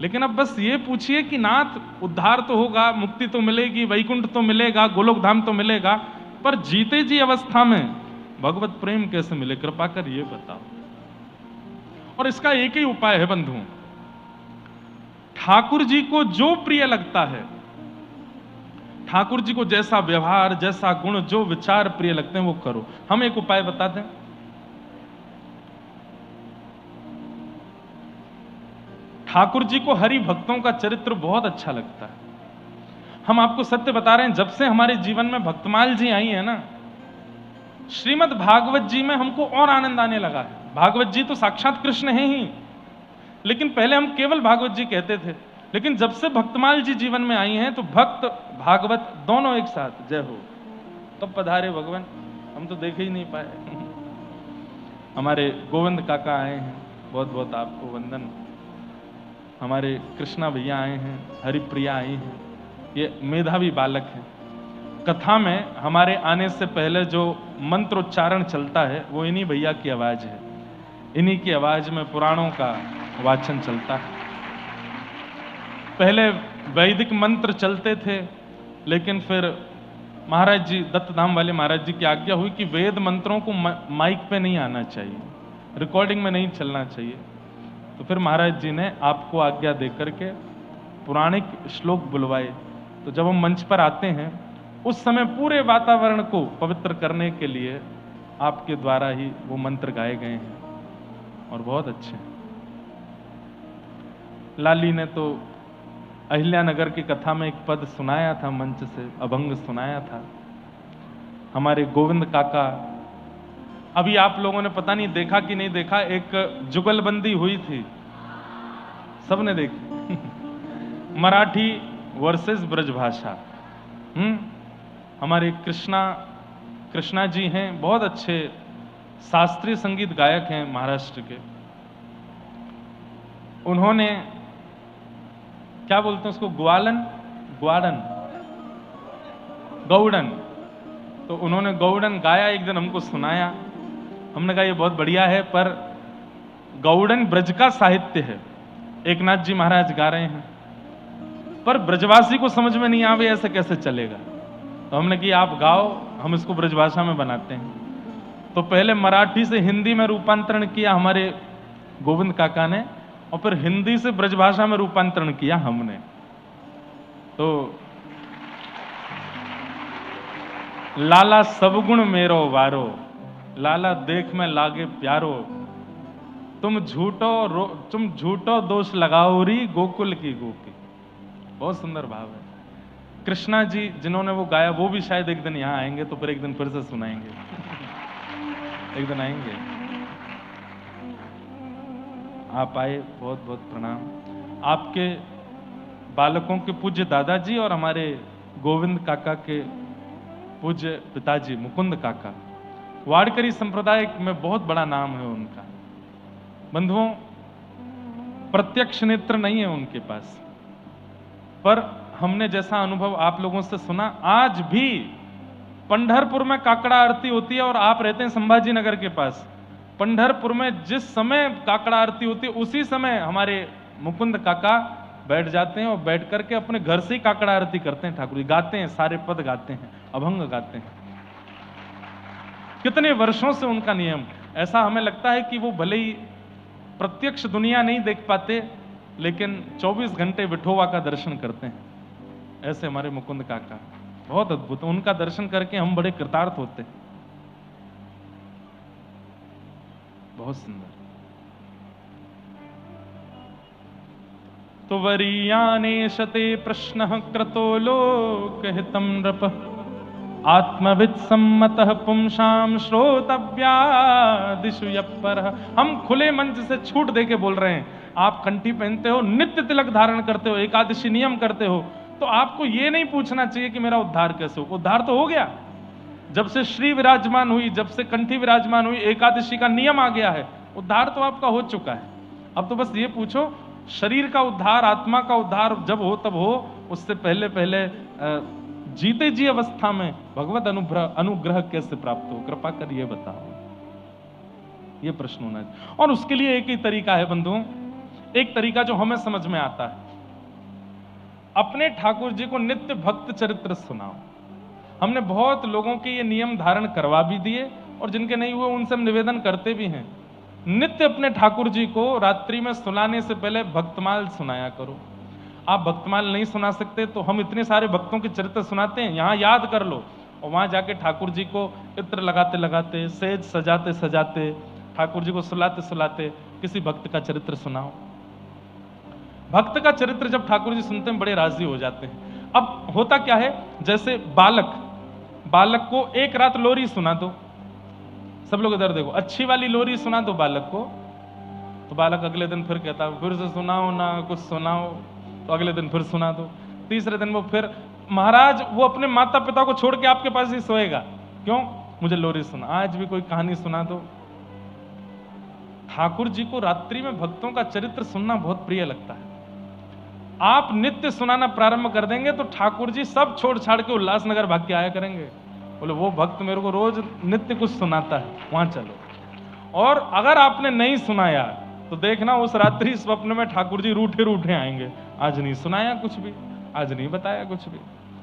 लेकिन अब बस ये पूछिए कि नाथ उद्धार तो होगा, मुक्ति तो मिलेगी, वैकुंठ तो मिलेगा, गोलोक धाम तो मिलेगा, पर जीते जी अवस्था में भगवत प्रेम कैसे मिले, कृपा कर ये बताओ। और इसका एक ही उपाय है बंधुओं, ठाकुर जी को जो प्रिय लगता है, ठाकुर जी को जैसा व्यवहार, जैसा गुण, जो विचार प्रिय लगते हैं वो करो। हम एक उपाय बता दें, ठाकुर जी को हरि भक्तों का चरित्र बहुत अच्छा लगता है। हम आपको सत्य बता रहे हैं, जब से हमारे जीवन में भक्तमाल जी आई है ना, श्रीमद् भागवत जी में हमको और आनंद आने लगा है। भागवत जी तो साक्षात कृष्ण हैं ही, लेकिन पहले हम केवल भागवत जी कहते थे, लेकिन जब से भक्तमाल जी जीवन में आई हैं तो भक्त भागवत दोनों एक साथ, जय हो। तब पधारे भगवान, हम तो देख ही नहीं पाए। हमारे गोविंद काका आए हैं, बहुत बहुत आपको वंदन। हमारे कृष्णा भैया आए हैं, हरिप्रिया आई हैं, ये मेधावी बालक हैं। कथा में हमारे आने से पहले जो मंत्रोच्चारण चलता है वो इन्हीं भैया की आवाज है, इन्हीं की आवाज में पुराणों का वाचन चलता है। पहले वैदिक मंत्र चलते थे, लेकिन फिर महाराज जी, दत्तधाम वाले महाराज जी की आज्ञा हुई कि वेद मंत्रों को माइक पे नहीं आना चाहिए, रिकॉर्डिंग में नहीं चलना चाहिए। तो फिर महाराज जी ने आपको आज्ञा देकर के पुराणिक श्लोक बुलवाए। तो जब हम मंच पर आते हैं उस समय पूरे वातावरण को पवित्र करने के लिए आपके द्वारा ही वो मंत्र गाए गए हैं और बहुत अच्छे। लाली ने तो अहिल्यानगर की कथा में एक पद सुनाया था, मंच से अभंग सुनाया था। हमारे गोविंद काका, अभी आप लोगों ने पता नहीं देखा कि नहीं देखा, एक जुगलबंदी हुई थी, सबने देखी। मराठी वर्सेस ब्रजभाषा। हमारे कृष्णा जी हैं, बहुत अच्छे शास्त्रीय संगीत गायक हैं महाराष्ट्र के। उन्होंने क्या बोलते हैं उसको, गौड़न, तो उन्होंने गौड़न गाया, एक दिन हमको सुनाया। हमने कहा ये बहुत बढ़िया है, पर गौड़न ब्रज का साहित्य है, एकनाथ जी महाराज गा रहे हैं, पर ब्रजवासी को समझ में नहीं आवे, ऐसे कैसे चलेगा। तो हमने कहा आप गाओ, हम इसको ब्रजभाषा में बनाते हैं। तो पहले मराठी से हिंदी में रूपांतरण किया हमारे गोविंद काका ने, और फिर हिंदी से ब्रजभाषा में रूपांतरण किया हमने। तो लाला सबगुण मेरो वारो, लाला देख में लागे प्यारो, तुम झूठो दोष लगाओ री गोकुल की गोपी। बहुत सुंदर भाव है। कृष्णा जी जिन्होंने वो गाया वो भी शायद एक दिन यहाँ आएंगे, तो फिर एक दिन फिर से सुनाएंगे। एक दिन आएंगे। आप आए, बहुत बहुत प्रणाम। आपके बालकों के पूज्य दादाजी और हमारे गोविंद काका के पूज्य पिताजी मुकुंद काका, वाड़करी संप्रदाय में बहुत बड़ा नाम है उनका। बंधुओं, प्रत्यक्ष नेत्र नहीं है उनके पास, पर हमने जैसा अनुभव आप लोगों से सुना, आज भी पंढरपुर में काकड़ा आरती होती है और आप रहते हैं संभाजी नगर के पास। पंढरपुर में जिस समय काकड़ा आरती होती है उसी समय हमारे मुकुंद काका बैठ जाते हैं और बैठ करके अपने घर से ही काकड़ा आरती करते हैं। ठाकुर जी गाते हैं, सारे पद गाते हैं, अभंग गाते हैं। कितने वर्षों से उनका नियम। ऐसा हमें लगता है कि वो भले ही प्रत्यक्ष दुनिया नहीं देख पाते, लेकिन 24 घंटे विठोबा का दर्शन करते हैं। ऐसे हमारे मुकुंद काका बहुत अद्भुत। उनका दर्शन करके हम बड़े कृतार्थ होते हैं। बहुत सुंदर। तो वरीयाने शते प्रश्न क्रतो लोकहितं नृप आत्मवित् सम्मतः पुंसाम श्रोतव्यादिषु यप्परः। हम खुले मंच से छूट दे के बोल रहे हैं। आप कंठी पहनते हो, नित्य तिलक धारण करते हो, एकादशी नियम करते हो, तो आपको ये नहीं पूछना चाहिए कि मेरा उद्धार कैसे हो। उद्धार तो हो गया। जब से श्री विराजमान हुई, जब से कंठी विराजमान हुई, एकादशी का नियम आ गया है, उद्धार तो आपका हो चुका है। अब तो बस ये पूछो, शरीर का उद्धार, आत्मा का उद्धार जब हो तब हो, उससे पहले पहले जीते जी अवस्था में भगवत अनुग्रह कैसे प्राप्त हो, कृपा कर ये बताओ। ये प्रश्न होना है। और उसके लिए एक ही तरीका है बंधुओं, एक तरीका जो हमें समझ में आता है। अपने ठाकुर जी को नित्य भक्त चरित्र सुनाओ। हमने बहुत लोगों के ये नियम धारण करवा भी दिए, और जिनके नहीं हुए उनसे हम निवेदन करते भी हैं। नित्य अपने ठाकुर जी को रात्रि में सुनाने से पहले भक्तमाल सुनाया करो। आप भक्तमाल नहीं सुना सकते तो हम इतने सारे भक्तों के चरित्र सुनाते हैं, यहाँ याद कर लो, और वहां जाके ठाकुर जी को इत्र लगाते लगाते, सेज सजाते सजाते, ठाकुर जी को सुलाते सुलाते किसी भक्त का चरित्र सुनाओ। भक्त का चरित्र जब ठाकुर जी सुनते हैं बड़े राजी हो जाते हैं। अब होता क्या है, जैसे बालक को एक रात लोरी सुना दो। सब लोग इधर देखो, अच्छी वाली लोरी सुना दो बालक को, तो बालक अगले दिन फिर कहता है फिर से सुनाओ ना, कुछ सुनाओ, तो अगले दिन फिर सुना दो। तीसरे दिन वो फिर, महाराज वो अपने माता पिता को छोड़ के आपके पास ही सोएगा, क्यों? मुझे लोरी सुना, आज भी कोई कहानी सुना दो। ठाकुर जी को रात्रि में भक्तों का चरित्र सुनना बहुत प्रिय लगता है। आप नित्य सुनाना प्रारंभ कर देंगे तो ठाकुर जी सब छोड़ छाड़ के उल्लासनगर भाग के आया करेंगे। बोले वो भक्त मेरे को रोज नित्य कुछ सुनाता है, वहां चलो। और अगर आपने नहीं सुनाया तो देखना उस रात्रि स्वप्न में ठाकुर जी रूठे रूठे आएंगे, आज नहीं सुनाया कुछ भी, आज नहीं बताया कुछ भी।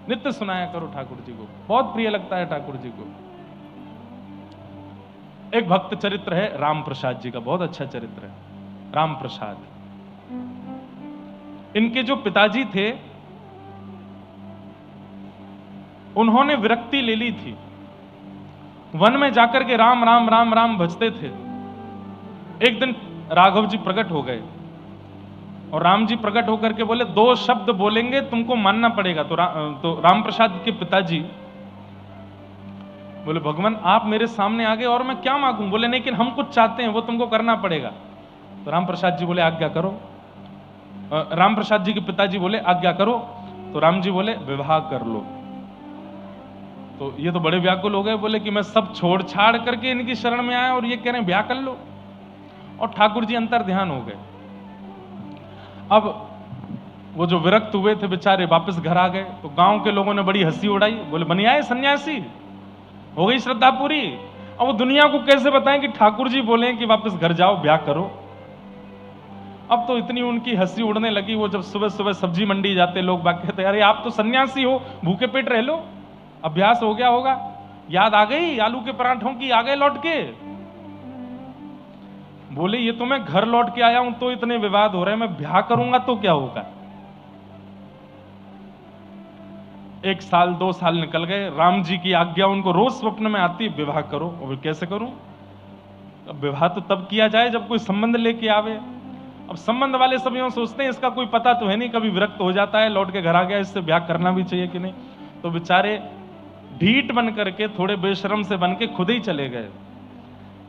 नित्य सुनाया करो ठाकुर जी को, बहुत प्रिय लगता है ठाकुर जी को। एक भक्त चरित्र है राम प्रसाद जी का, बहुत अच्छा चरित्र है राम प्रसाद। इनके जो पिताजी थे उन्होंने विरक्ति ले ली थी, वन में जाकर के राम राम राम राम भजते थे। एक दिन राघव जी प्रकट हो गए और राम जी प्रकट होकर के बोले, दो शब्द बोलेंगे तुमको मानना पड़ेगा। तो राम प्रसाद के पिताजी बोले, भगवान आप मेरे सामने आ गए और मैं क्या मांगूं? बोले लेकिन हम कुछ चाहते हैं, वो तुमको करना पड़ेगा। तो राम प्रसाद जी बोले आज्ञा करो। राम प्रसाद जी के पिताजी बोले आज्ञा करो। तो राम जी बोले विवाह कर लो। तो ये तो बड़े व्याकुल हो गए, बोले कि मैं सब छोड़ छाड़ करके इनकी शरण में आया और ये कह रहे हैं ब्याह कर लो। और ठाकुर जी अंतर ध्यान हो गए। अब वो जो विरक्त हुए थे बेचारे वापस घर आ गए, तो गांव के लोगों ने बड़ी हंसी उड़ाई, बोले बन आए सन्यासी, हो गई श्रद्धा पूरी। अब वो दुनिया को कैसे बताएं कि ठाकुर जी बोले कि वापस घर जाओ ब्याह करो। अब तो इतनी उनकी हंसी उड़ने लगी, वो जब सुबह सुबह सब्जी मंडी जाते लोग बाकी कहते अरे आप तो सन्यासी हो, भूखे पेट रह लो, अभ्यास हो गया होगा, याद आ गई आलू के पराठों की, आ गए लौट के। बोले ये तो मैं घर लौट के आया हूं तो इतने विवाद हो रहे हैं, मैं ब्याह करूंगा तो क्या होगा। 1 साल 2 साल निकल गए, राम जी की आज्ञा उनको रोज स्वप्न में आती, विवाह करो। और कैसे करूं? अब विवाह तो तब किया जाए जब कोई संबंध लेके आवे। अब संबंध वाले सब यूं सोचते हैं इसका कोई पता तो है नहीं, कभी विरक्त हो जाता है, लौट के घर आ गया, इससे ब्याह करना भी चाहिए कि नहीं। तो बेचारे ढीठ बन करके, थोड़े बेशरम से बन के खुद ही चले गए।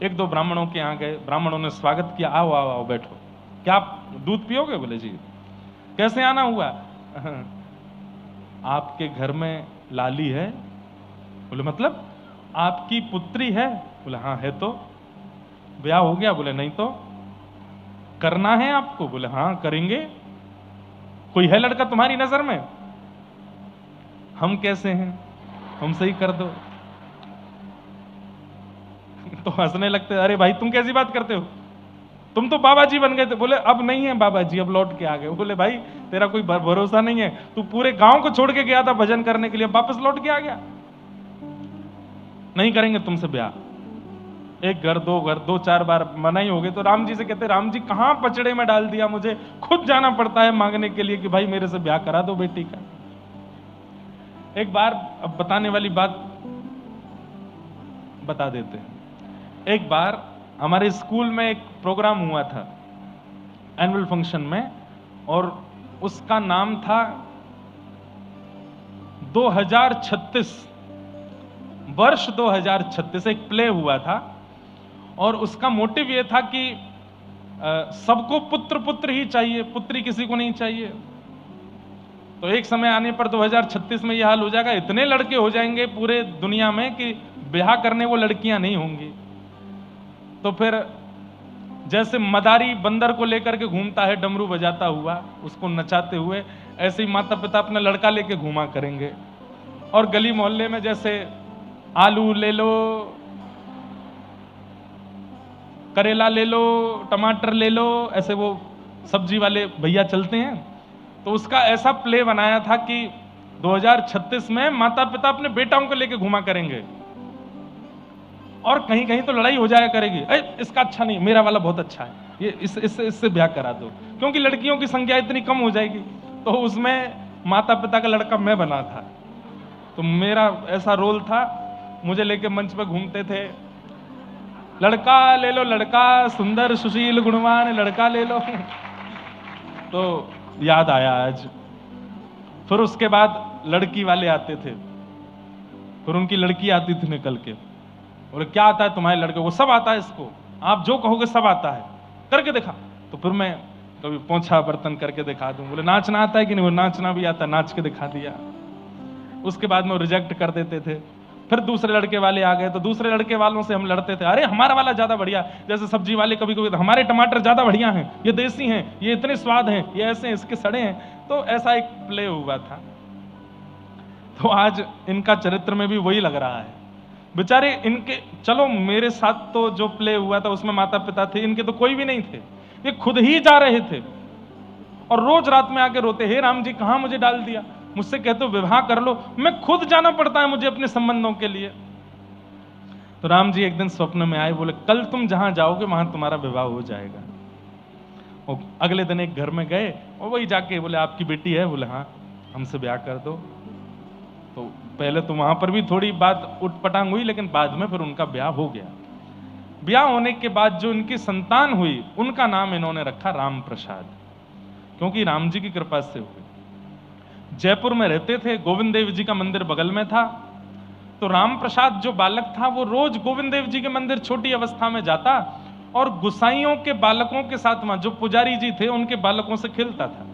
एक दो ब्राह्मणों के यहाँ गए, ब्राह्मणों ने स्वागत किया, आओ आओ आओ बैठो, क्या आप दूध पियोगे? बोले जी। कैसे आना हुआ? आपके घर में लाली है? बोले मतलब आपकी पुत्री है? बोले हाँ है। तो ब्याह हो गया? बोले नहीं। तो करना है आपको? बोले हाँ करेंगे। कोई है लड़का तुम्हारी नजर में? हम कैसे हैं, हमसे ही कर दो। तो हंसने लगते, अरे भाई तुम कैसी बात करते हो, तुम तो बाबा जी बन गए थे। बोले अब नहीं है बाबा जी, अब लौट के आ गए। बोले भाई तेरा कोई भरोसा नहीं है, तू पूरे गांव को छोड़ के गया था भजन करने के लिए, वापस लौट के आ गया। नहीं करेंगे तुमसे ब्याह। एक घर, दो चार बार मना ही हो गए। तो राम जी से कहते, राम जी कहां पचड़े में डाल दिया, मुझे खुद जाना पड़ता है मांगने के लिए कि भाई मेरे से ब्याह करा दो बेटी का। एक बार, अब बताने वाली बात बता देते हैं। एक बार हमारे स्कूल में एक प्रोग्राम हुआ था एनुअल फंक्शन में, और उसका नाम था 2036, वर्ष 2036 एक प्ले हुआ था। और उसका मोटिव यह था कि सबको पुत्र पुत्र ही चाहिए, पुत्री किसी को नहीं चाहिए। तो एक समय आने पर 2036 में यह हाल हो जाएगा, इतने लड़के हो जाएंगे पूरे दुनिया में कि ब्याह करने वो लड़कियां नहीं होंगी। तो फिर जैसे मदारी बंदर को लेकर के घूमता है डमरू बजाता हुआ, उसको नचाते हुए, ऐसे ही माता पिता अपना लड़का लेके घूमा करेंगे। और गली मोहल्ले में जैसे आलू ले लो, करेला ले लो, टमाटर ले लो, ऐसे वो सब्जी वाले भैया चलते हैं। तो उसका ऐसा प्ले बनाया था कि 2036 में माता पिता अपने बेटाओं को लेके घुमा करेंगे, और कहीं कहीं तो लड़ाई हो जाया करेगी, इसका अच्छा नहीं, मेरा वाला बहुत अच्छा है, ये इससे ब्याह करा दो, क्योंकि लड़कियों की संख्या इतनी कम हो जाएगी। तो उसमें माता पिता का लड़का मैं बना था, तो मेरा ऐसा रोल था, मुझे लेके मंच पे घूमते थे, लड़का ले लो लड़का, सुंदर सुशील गुणवान लड़का ले लो। तो याद आया आज। फिर उसके बाद लड़की वाले आते थे, फिर उनकी लड़की आती थी निकल के, बोले क्या आता है तुम्हारे लड़के को? सब आता है इसको, आप जो कहोगे सब आता है, करके दिखा। तो फिर मैं कभी पोंछा बर्तन करके दिखा दूं। बोले नाचना आता है कि नहीं? वो नाचना भी आता, नाच के दिखा दिया। उसके बाद में रिजेक्ट कर देते थे। फिर दूसरे लड़के वाले आ गए, तो दूसरे लड़के वालों से हम लड़ते थे, अरे हमारा वाला ज्यादा बढ़िया। जैसे सब्जी वाले कभी कभी, हमारे टमाटर ज्यादा बढ़िया हैं, ये देसी हैं, ये इतने स्वाद हैं, ये ऐसे हैं, इसके सड़े हैं। तो ऐसा एक प्ले हुआ था। तो आज इनका चरित्र में भी वही लग रहा है। बेचारे इनके, चलो मेरे साथ तो जो प्ले हुआ था उसमें माता पिता थे, इनके तो कोई भी नहीं थे, ये खुद ही जा रहे थे और रोज रात में आके रोते, हे राम जी कहां मुझे डाल दिया, मुझसे कहते हो विवाह कर लो, मैं खुद जाना पड़ता है मुझे अपने संबंधों के लिए। तो राम जी एक दिन स्वप्न में आए, बोले कल तुम जहां जाओगे वहां तुम्हारा विवाह हो जाएगा। और अगले दिन एक घर में गए और वही जाके बोले आपकी बेटी है? बोले हाँ, हमसे ब्याह कर दो। तो पहले तो वहां पर भी थोड़ी बात उटपटांग हुई, लेकिन बाद में फिर उनका ब्याह हो गया। ब्याह होने के बाद जो इनकी संतान हुई उनका नाम इन्होंने रखा राम प्रसाद, क्योंकि राम जी की कृपा से हुई। जयपुर में रहते थे, गोविंद देव जी का मंदिर बगल में था। तो राम प्रसाद जो बालक था वो रोज गोविंद देव जी के मंदिर छोटी अवस्था में जाता और गुसाइयों के बालकों के साथ, जो पुजारी जी थे उनके बालकों से खेलता था।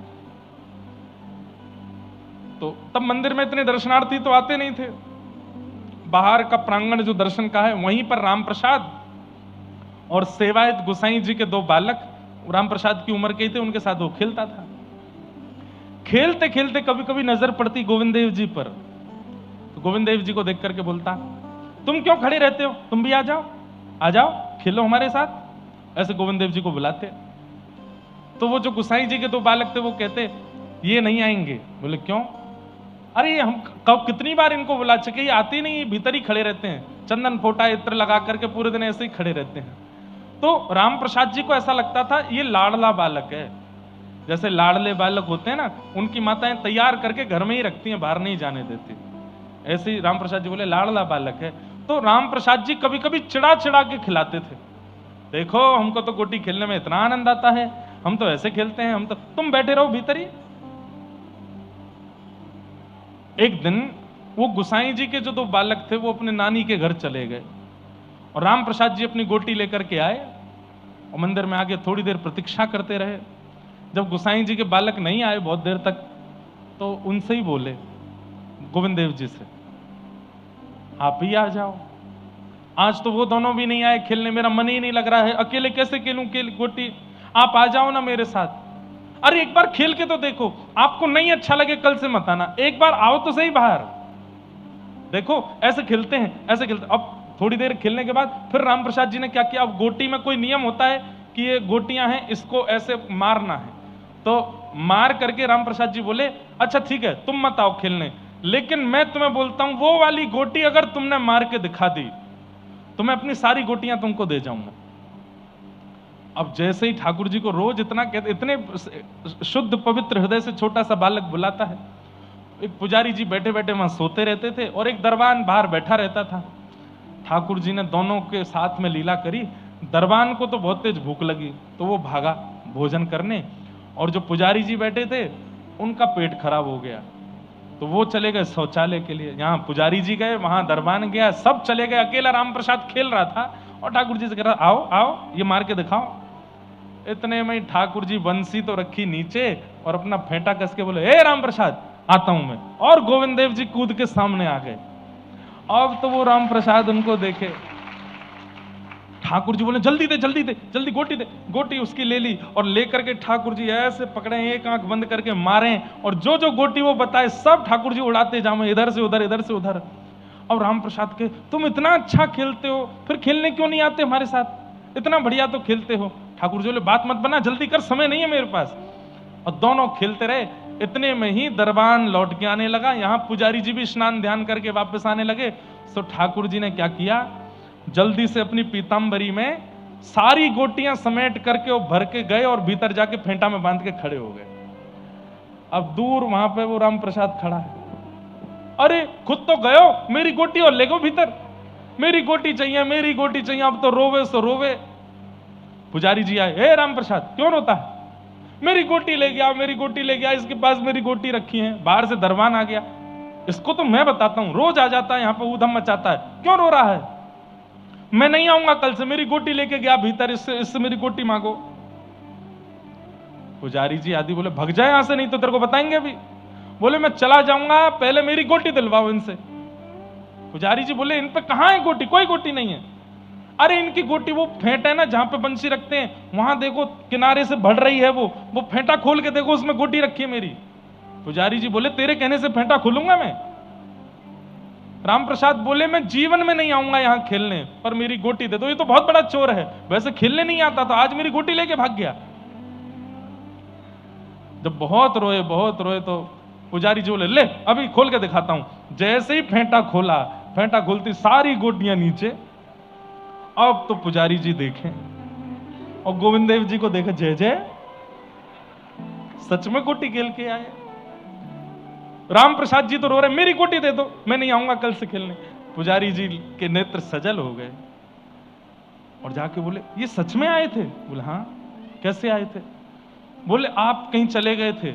तो तब मंदिर में इतने दर्शनार्थी तो आते नहीं थे, बाहर का प्रांगण जो दर्शन का है वहीं पर राम प्रसाद और सेवायत गुसाई जी के दो बालक, राम प्रसाद की उम्र के थे, उनके साथ वो खेलता था। खेलते खेलते कभी कभी नजर पड़ती गोविंद देव जी पर, तो गोविंद देव जी को देख करके बोलता, तुम क्यों खड़े रहते हो, तुम भी आ जाओ, आ जाओ खेलो हमारे साथ। ऐसे गोविंद देव जी को बुलाते। तो वो जो गुसाई जी के दो बालक थे वो कहते ये नहीं आएंगे। बोले क्यों? अरे हम कब कितनी बार इनको बुला चुके, ये आते नहीं, भीतर ही खड़े रहते हैं, चंदन फोटा इत्र लगा करके पूरे दिन ऐसे ही खड़े रहते हैं। तो राम प्रसाद जी को ऐसा लगता था ये लाडला बालक है, जैसे लाडले बालक होते हैं ना, उनकी माताएं तैयार करके घर में ही रखती हैं, बाहर नहीं जाने देती। ऐसे ही राम प्रसाद जी बोले लाडला बालक है। तो राम प्रसाद जी कभी कभी चिढ़ा चिढ़ा के खिलाते थे, देखो हमको तो गोटी खेलने में इतना आनंद आता है, हम तो ऐसे खेलते हैं, हम तो, तुम बैठे रहो भीतर ही। एक दिन वो गुसाई जी के जो दो बालक थे वो अपने नानी के घर चले गए और राम प्रसाद जी अपनी गोटी लेकर के आए और मंदिर में आके थोड़ी देर प्रतीक्षा करते रहे। जब गुसाई जी के बालक नहीं आए बहुत देर तक, तो उनसे ही बोले, गोविंद देव जी से, आप ही आ जाओ, आज तो वो दोनों भी नहीं आए खेलने, मेरा मन ही नहीं लग रहा है, अकेले कैसे खेलूं गोटी, आप आ जाओ ना मेरे साथ। अरे एक बार खेल के तो देखो, आपको नहीं अच्छा लगे कल से मत आना, एक बार आओ तो सही बाहर, देखो ऐसे खेलते हैं, ऐसे खेलते। अब थोड़ी देर खेलने के बाद फिर राम प्रसाद जी ने क्या किया, अब गोटी में कोई नियम होता है कि ये गोटियां हैं, इसको ऐसे मारना है, तो मार करके राम प्रसाद जी बोले, अच्छा ठीक है तुम मत आओ खेलने, लेकिन मैं तुम्हें बोलता हूं वो वाली गोटी अगर तुमने मार के दिखा दी तो मैं अपनी सारी गोटियां तुमको दे जाऊंगा। अब जैसे ही ठाकुर जी को रोज इतना कहते, इतने शुद्ध पवित्र हृदय से छोटा सा बालक बुलाता है, एक पुजारी जी बैठे बैठे वहां सोते रहते थे और एक दरबान बाहर बैठा रहता था। ठाकुर जी ने दोनों के साथ में लीला करी, दरबान को तो बहुत तेज भूख लगी तो वो भागा भोजन करने, और जो पुजारी जी बैठे थे उनका पेट खराब हो गया तो वो चले गए शौचालय के लिए। यहाँ पुजारी जी गए, वहां दरबान गया, सब चले गए, अकेला राम प्रसाद खेल रहा था और ठाकुर जी से कह रहा, आओ आओ ये मार के दिखाओ। इतने में ठाकुर जी बंसी तो रखी नीचे और अपना फेंटा कस के बोले, हे राम प्रसाद आता हूं मैं, और गोविंद देव जी कूद के सामने आ गए। अब तो वो राम प्रसाद उनको देखे, ठाकुर जी बोले जल्दी दे जल्दी दे, जल्दी गोटी दे, गोटी उसकी ले ली और लेकर के ठाकुर जी ऐसे पकड़े, एक आंख बंद करके मारे और जो जो गोटी वो बताए सब ठाकुर जी उड़ाते जामे, इधर से उधर इधर से उधर। और राम प्रसाद के, तुम इतना अच्छा खेलते हो फिर खेलने क्यों नहीं आते हमारे साथ, इतना बढ़िया तो खेलते हो। ठाकुर जी बोले बात मत बना, जल्दी कर, समय नहीं है मेरे पास। और दोनों खेलते रहे, इतने में ही दरबान लौट के आने लगा, यहाँ पुजारी जी भी स्नान ध्यान करके वापस आने लगे। तो ठाकुर जी ने क्या किया, जल्दी से अपनी पीतांबरी में सारी गोटियां समेट करके वो भर के गए और भीतर जाके फेंटा में बांध के खड़े हो गए। अब दूर वहां पे वो राम प्रसाद खड़ा है, अरे खुद तो गयो, मेरी गोटी और ले गो भीतर, मेरी गोटी चाहिए, मेरी गोटी चाहिए, अब तो रोवे सो रोवे। पुजारी जी आए, हे राम प्रसाद क्यों रोता है, मेरी गोटी ले गया, मेरी गोटी ले गया, इसके पास मेरी गोटी रखी है। बाहर से दरबान आ गया, इसको तो मैं बताता हूं, रोज आ जाता है यहाँ पे ऊधम मचाता है, क्यों रो रहा है, मैं नहीं आऊंगा कल से, मेरी गोटी लेके गया भीतर, इससे मेरी गोटी मांगो। पुजारी जी आदि बोले भग जाए यहां से, नहीं तो तेरे को बताएंगे अभी। बोले मैं चला जाऊंगा, पहले मेरी गोटी दिलवाओ इनसे। पुजारी जी बोले इन पे कहां है गोटी, कोई गोटी नहीं है। अरे इनकी गोटी वो फेंट है ना जहां पे बंसी रखते हैं, वहां देखो किनारे से बढ़ रही है, वो फेंटा खोल के देखो, उसमें गोटी रखी है मेरी। पुजारी जी बोले तेरे कहने से फेंटा खोलूंगा मैं। राम प्रसाद बोले मैं जीवन में नहीं आऊंगा यहां खेलने, पर मेरी गोटी दे दो, ये तो बहुत बड़ा चोर है, वैसे खेलने नहीं आता तो आज मेरी गोटी लेके भाग गया। जब बहुत रोए तो पुजारी जी बोले ले अभी खोल के दिखाता हूं। जैसे ही फेंटा खोला, फेंटा खोलती सारी गोटियां नीचे। अब तो पुजारी जी देखें और गोविंद देव जी को देखे, जय जय सच में गोटी खेल के आए। राम प्रसाद जी तो रो रहे, मेरी गोटी दे दो, मैं नहीं आऊंगा कल से खेलने। पुजारी जी के नेत्र सजल हो गए और जाके बोले ये सच में आए थे। बोले हाँ, कैसे आए थे। बोले आप कहीं चले गए थे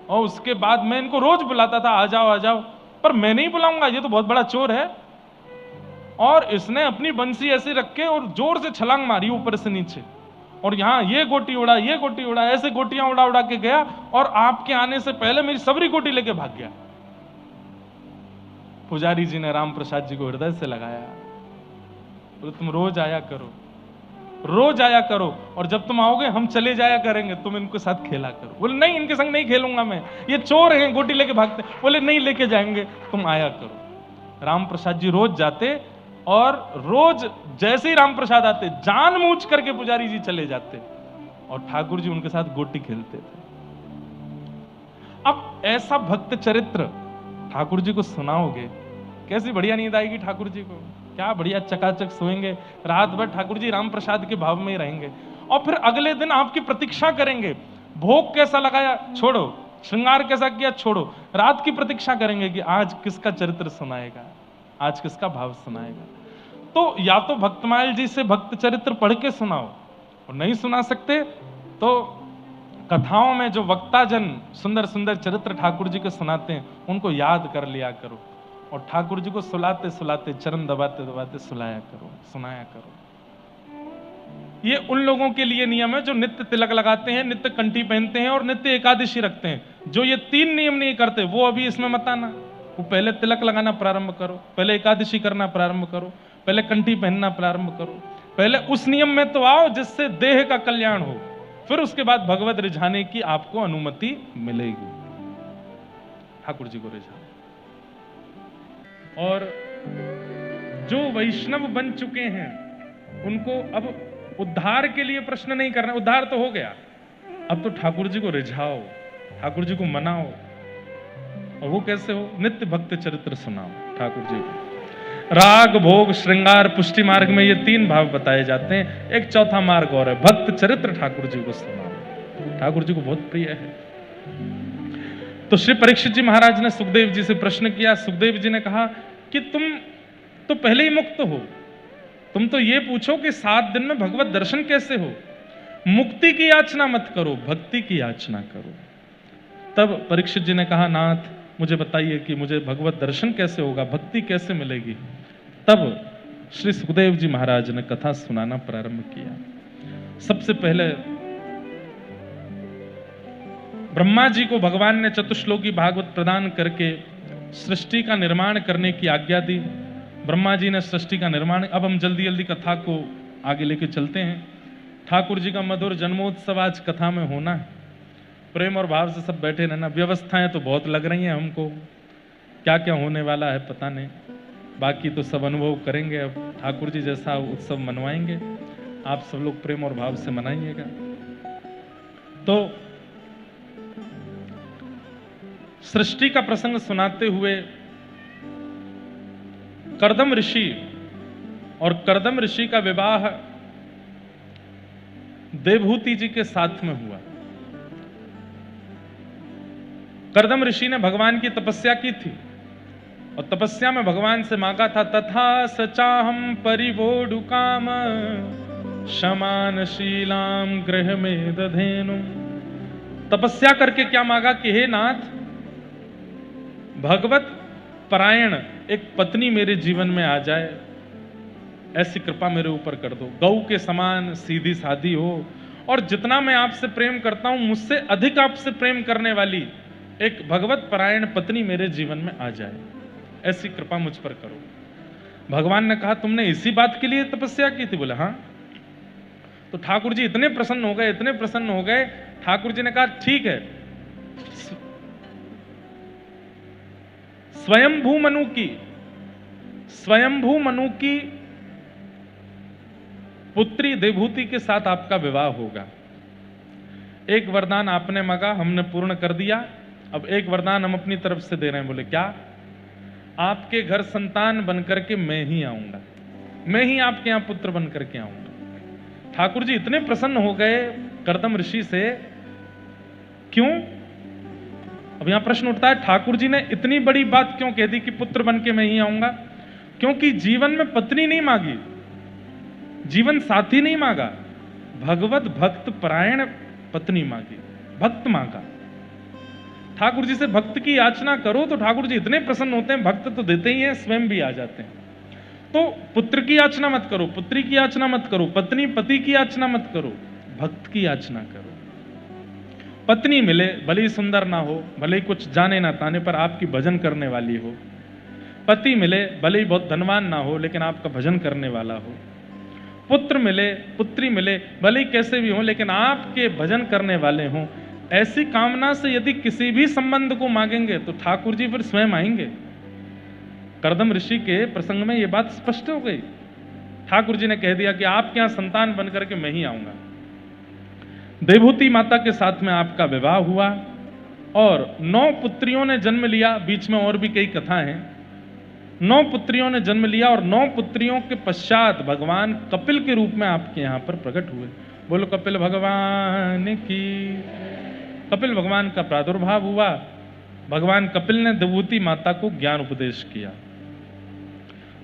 और उसके बाद मैं इनको रोज बुलाता था, आ जाओ, पर मैं नहीं बुलाऊंगा, ये तो बहुत बड़ा चोर है। और इसने अपनी बंसी ऐसे रख के और जोर से छलांग मारी ऊपर से नीचे, और यहां ये गोटी उड़ा, ऐसे गोटियां उड़ा के गया और आपके आने से पहले मेरी सबरी गोटी लेके भाग गया। पुजारी जी ने राम प्रसाद जी को हृदय से लगाया, बोले तुम रोज आया करो, और जब तुम आओगे हम चले जाया करेंगे, तुम इनके साथ खेला करो। बोले नहीं, इनके संग नहीं खेलूंगा मैं, ये चोर हैं, गोटी लेके भागते। बोले नहीं लेके जाएंगे, तुम आया करो। राम प्रसाद जी रोज जाते और रोज जैसे ही राम प्रसाद आते जानबूझ करके पुजारी जी चले जाते और ठाकुर जी उनके साथ गोटी खेलते थे। अब ऐसा भक्त चरित्र ठाकुर जी को सुनाओगे, कैसी बढ़िया नींद आएगी ठाकुर जी को, क्या बढ़िया चकाचक सोएंगे, रात भर ठाकुर जी राम प्रसाद के भाव में ही रहेंगे। और फिर अगले दिन आपकी प्रतीक्षा करेंगे, भोग कैसा लगाया छोड़ो, श्रृंगार कैसा किया छोड़ो, रात की प्रतीक्षा करेंगे कि आज किसका चरित्र सुनाएगा, आज किसका भाव सुनाएगा। तो या तो भक्तमाल जी से भक्त चरित्र पढ़ के सुनाओ, और नहीं सुना सकते तो कथाओं में जो वक्ता जन सुंदर सुंदर चरित्र ठाकुर जी के सुनाते हैं, उनको याद कर लिया करो और ठाकुर जी को सुलाते सुलाते, चरण दबाते दबाते सुनाया करो। ये उन लोगों के लिए नियम है जो नित्य तिलक लगाते हैं, नित्य कंठी पहनते हैं और नित्य एकादशी रखते हैं। जो ये 3 नियम नहीं करते वो अभी इसमें मत आना। वो पहले तिलक लगाना प्रारंभ करो, पहले एकादशी करना प्रारंभ करो, पहले कंठी पहनना प्रारंभ करो, पहले उस नियम में तो आओ जिससे देह का कल्याण हो, फिर उसके बाद भगवत रिझाने की आपको अनुमति मिलेगी। ठाकुर जी को रिझाओ। और जो वैष्णव बन चुके हैं उनको अब उद्धार के लिए प्रश्न नहीं करना, उद्धार तो हो गया, अब तो ठाकुर जी को रिझाओ, ठाकुर जी को मनाओ। और वो कैसे हो? नित्य भक्त चरित्र सुनाओ ठाकुर जी को। राग भोग श्रृंगार पुष्टि मार्ग में ये 3 भाव बताए जाते हैं। एक चौथा मार्ग और है, भक्त चरित्र ठाकुर जी को सुनाओ। ठाकुर जी को बहुत प्रिय है। तो श्री परीक्षित जी महाराज ने सुखदेव जी से प्रश्न किया। सुखदेव जी ने कहा कि तुम तो पहले ही मुक्त हो, तुम तो ये पूछो कि 7 दिन में भगवत दर्शन कैसे हो। मुक्ति की याचना मत करो, भक्ति की याचना करो। तब परीक्षित जी ने कहा, नाथ मुझे बताइए कि मुझे भगवत दर्शन कैसे होगा, भक्ति कैसे मिलेगी। तब श्री सुखदेव जी महाराज ने कथा सुनाना प्रारंभ किया। सबसे पहले ब्रह्मा जी को भगवान ने चतुश्लोकी भागवत प्रदान करके सृष्टि का निर्माण करने की आज्ञा दी। ब्रह्मा जी ने सृष्टि का निर्माण, अब हम जल्दी जल्दी कथा को आगे लेके चलते हैं। ठाकुर जी का मधुर जन्मोत्सव आज कथा में होना है। प्रेम और भाव से सब बैठे रहना। व्यवस्थाएं तो बहुत लग रही हैं हमको, क्या क्या होने वाला है पता नहीं, बाकी तो सब अनुभव करेंगे। अब ठाकुर जी जैसा उत्सव मनवाएंगे, आप सब लोग प्रेम और भाव से मनाइएगा। तो सृष्टि का प्रसंग सुनाते हुए कर्दम ऋषि और कर्दम ऋषि का विवाह देवहूति जी के साथ में हुआ। कर्दम ऋषि ने भगवान की तपस्या की थी और तपस्या में भगवान से मांगा था, तथा सचाहम परिवोडु काम शमानशीलाम गृह में दधेनु। तपस्या करके क्या मांगा कि हे नाथ, भगवत परायण एक पत्नी मेरे जीवन में आ जाए, ऐसी कृपा मेरे ऊपर कर दो। गौ के समान सीधी सादी हो और जितना मैं आपसे प्रेम करता हूं मुझसे अधिक आपसे प्रेम करने वाली एक भगवत परायण पत्नी मेरे जीवन में आ जाए, ऐसी कृपा मुझ पर करो। भगवान ने कहा, तुमने इसी बात के लिए तपस्या की थी? बोले हाँ। तो ठाकुर जी इतने प्रसन्न हो गए, इतने प्रसन्न हो गए। ठाकुर जी ने कहा, ठीक है, स्वयंभू मनु की पुत्री देवहूति के साथ आपका विवाह होगा। एक वरदान आपने मांगा, हमने पूर्ण कर दिया। अब एक वरदान हम अपनी तरफ से दे रहे हैं। बोले क्या? आपके घर संतान बनकर के मैं ही आऊंगा, मैं ही आपके यहां पुत्र बनकर के आऊंगा। ठाकुर जी इतने प्रसन्न हो गए कर्दम ऋषि से। क्यों? अब यहां प्रश्न उठता है, ठाकुर जी ने इतनी बड़ी बात क्यों कह दी कि पुत्र बन के मैं ही आऊंगा? क्योंकि जीवन में पत्नी नहीं मांगी, जीवन साथी नहीं मांगा, भगवत भक्त परायण पत्नी मांगी, भक्त मांगा। ठाकुर जी से भक्त की याचना करो तो ठाकुर जी इतने प्रसन्न होते हैं, भक्त तो देते ही हैं, स्वयं भी आ जाते हैं। तो पुत्र की याचना मत करो, पुत्री की याचना मत करो, पत्नी पति की याचना मत करो, भक्त की याचना करो। पत्नी मिले, भले ही सुंदर ना हो, भले ही कुछ जाने ना ताने पर आपकी भजन करने वाली हो। पति मिले, भले ही बहुत धनवान ना हो लेकिन आपका भजन करने वाला हो। पुत्र मिले, पुत्री मिले, भले ही कैसे भी हो लेकिन आपके भजन करने वाले हों। ऐसी कामना से यदि किसी भी संबंध को मांगेंगे तो ठाकुर जी फिर स्वयं आएंगे। कर्दम ऋषि के प्रसंग में यह बात स्पष्ट हो गई। ठाकुर जी ने कह दिया कि आपके यहां संतान बनकर के मैं ही आऊंगा। देवहूति माता के साथ में आपका विवाह हुआ और 9 पुत्रियों ने जन्म लिया। बीच में और भी कई कथा हैं। 9 पुत्रियों ने जन्म लिया और 9 पुत्रियों के पश्चात भगवान कपिल के रूप में आपके यहां पर प्रकट हुए। बोलो कपिल भगवान की। कपिल भगवान का प्रादुर्भाव हुआ। भगवान कपिल ने देवहूति माता को ज्ञान उपदेश किया।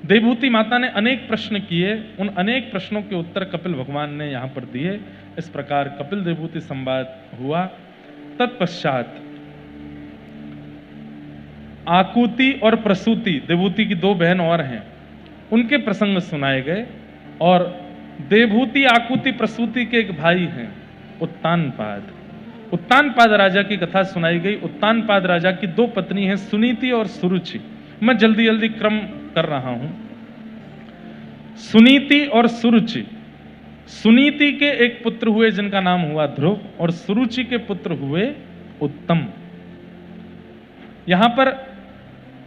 देवहूति माता ने अनेक प्रश्न किए, उन अनेक प्रश्नों के उत्तर कपिल भगवान ने यहां पर दिए। इस प्रकार कपिल देवहूति संवाद हुआ। तत्पश्चात आकुति और प्रसूति, देवहूति की दो बहन और हैं, उनके प्रसंग सुनाए गए। और देवहूति, आकुति, प्रसूति के एक भाई हैं उत्तानपाद। उत्तानपाद राजा की कथा सुनाई गई। उत्तानपाद राजा की दो पत्नी हैं, सुनीति और सुरुचि। मैं जल्दी जल्दी क्रम कर रहा हूं। सुनीति और सुरुचि। सुनीति के एक पुत्र हुए जिनका नाम हुआ ध्रुव, और सुरुचि के पुत्र हुए उत्तम। यहां पर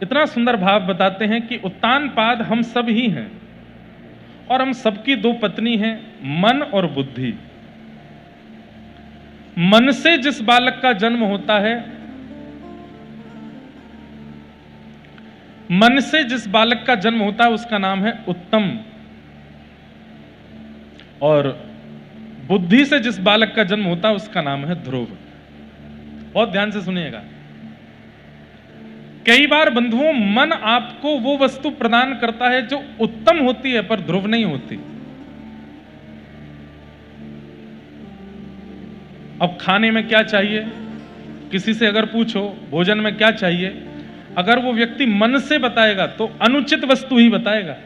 इतना सुंदर भाव बताते हैं कि उत्तानपाद हम सब ही हैं, और हम सबकी दो पत्नी हैं, मन और बुद्धि। मन से जिस बालक का जन्म होता है, मन से जिस बालक का जन्म होता है उसका नाम है उत्तम, और बुद्धि से जिस बालक का जन्म होता है उसका नाम है ध्रुव। बहुत ध्यान से सुनिएगा। कई बार बंधुओं, मन आपको वो वस्तु प्रदान करता है जो उत्तम होती है पर ध्रुव नहीं होती। अब खाने में क्या चाहिए, किसी से अगर पूछो भोजन में क्या चाहिए, अगर वो व्यक्ति मन से बताएगा तो अनुचित वस्तु ही बताएगा।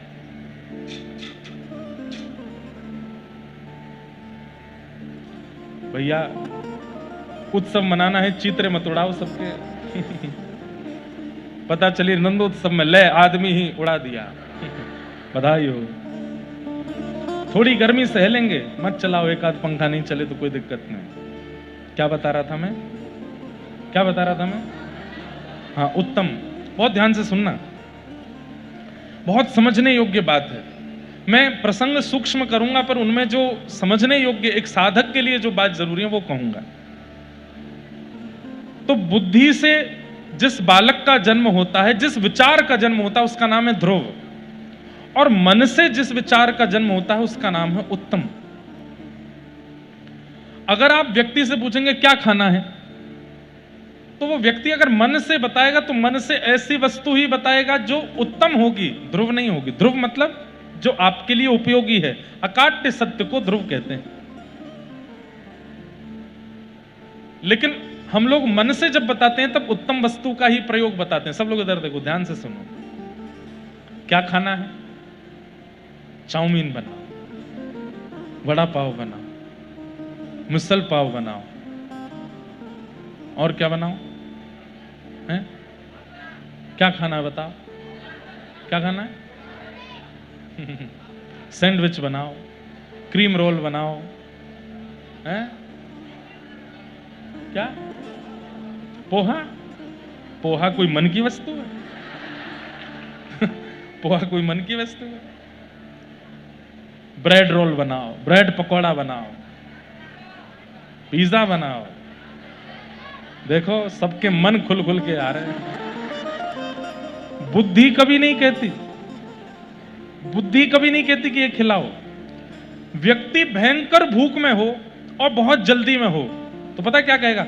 भैया उत्सव मनाना है, चित्र मत उड़ाओ सबके। पता चली नंदोत्सव में ले आदमी ही उड़ा दिया। बधाई हो। थोड़ी गर्मी सह लेंगे, मत चलाओ, एक आध पंखा नहीं चले तो कोई दिक्कत नहीं। क्या बता रहा था मैं, क्या बता रहा था मैं? हाँ, उत्तम। बहुत ध्यान से सुनना, बहुत समझने योग्य बात है। मैं प्रसंग सूक्ष्म करूंगा, पर उनमें जो समझने योग्य एक साधक के लिए जो बात जरूरी है वो कहूंगा। तो बुद्धि से जिस बालक का जन्म होता है, जिस विचार का जन्म होता है उसका नाम है ध्रुव, और मन से जिस विचार का जन्म होता है उसका नाम है उत्तम। अगर आप व्यक्ति से पूछेंगे क्या खाना है, तो वो व्यक्ति अगर मन से बताएगा तो मन से ऐसी वस्तु ही बताएगा जो उत्तम होगी, ध्रुव नहीं होगी। ध्रुव मतलब जो आपके लिए उपयोगी है। अकाट्य सत्य को ध्रुव कहते हैं। लेकिन हम लोग मन से जब बताते हैं तब उत्तम वस्तु का ही प्रयोग बताते हैं। सब लोग इधर देखो, ध्यान से सुनो। क्या खाना है? चाउमीन बनाओ, वड़ा पाव बनाओ, मिसल पाव बनाओ, और क्या बनाओ? हैं? क्या खाना है बताओ? क्या खाना है? सैंडविच बनाओ, क्रीम रोल बनाओ, हैं? क्या? पोहा? पोहा कोई मन की वस्तु है? पोहा कोई मन की वस्तु है? ब्रेड रोल बनाओ, ब्रेड पकौड़ा बनाओ, पिज्जा बनाओ। देखो सबके मन खुल खुल के आ रहे हैं। बुद्धि कभी नहीं कहती, बुद्धि कभी नहीं कहती कि ये खिलाओ। व्यक्ति भयंकर भूख में हो और बहुत जल्दी में हो तो पता क्या कहेगा?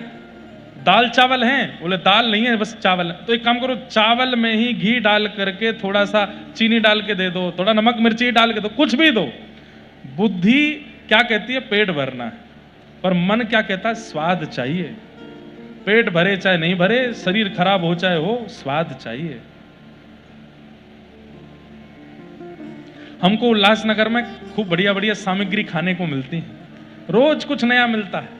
दाल चावल हैं? बोले दाल नहीं है, बस चावल है। तो एक काम करो, चावल में ही घी डाल करके थोड़ा सा चीनी डाल के दे दो, थोड़ा नमक मिर्ची डाल के दो, कुछ भी दो। बुद्धि क्या कहती है? पेट भरना है। पर मन क्या कहता है? स्वाद चाहिए। पेट भरे चाहे नहीं भरे, शरीर खराब हो चाहे हो, स्वाद चाहिए। हमको उल्लासनगर में खूब बढ़िया बढ़िया सामग्री खाने को मिलती है, रोज कुछ नया मिलता है।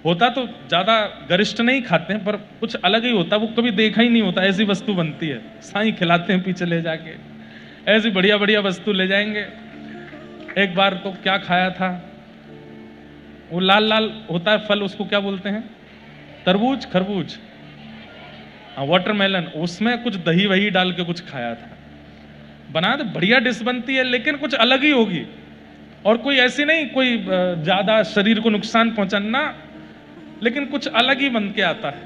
होता तो ज्यादा गरिष्ठ नहीं खाते हैं, पर कुछ अलग ही होता है, वो कभी देखा ही नहीं होता। ऐसी वस्तु बनती है, साईं खिलाते हैं पीछे ले जाके, ऐसी बढ़िया बढ़िया वस्तु ले जाएंगे। एक बार तो क्या खाया था, वो लाल लाल होता है फल, उसको क्या बोलते हैं? तरबूज, खरबूज, हाँ वाटरमेलन। उसमें कुछ दही वही डाल के कुछ खाया था। बना तो बढ़िया डिश बनती है, लेकिन कुछ अलग ही होगी। और कोई ऐसी नहीं कोई ज्यादा शरीर को नुकसान पहुंचाना, लेकिन कुछ अलग ही बन के आता है।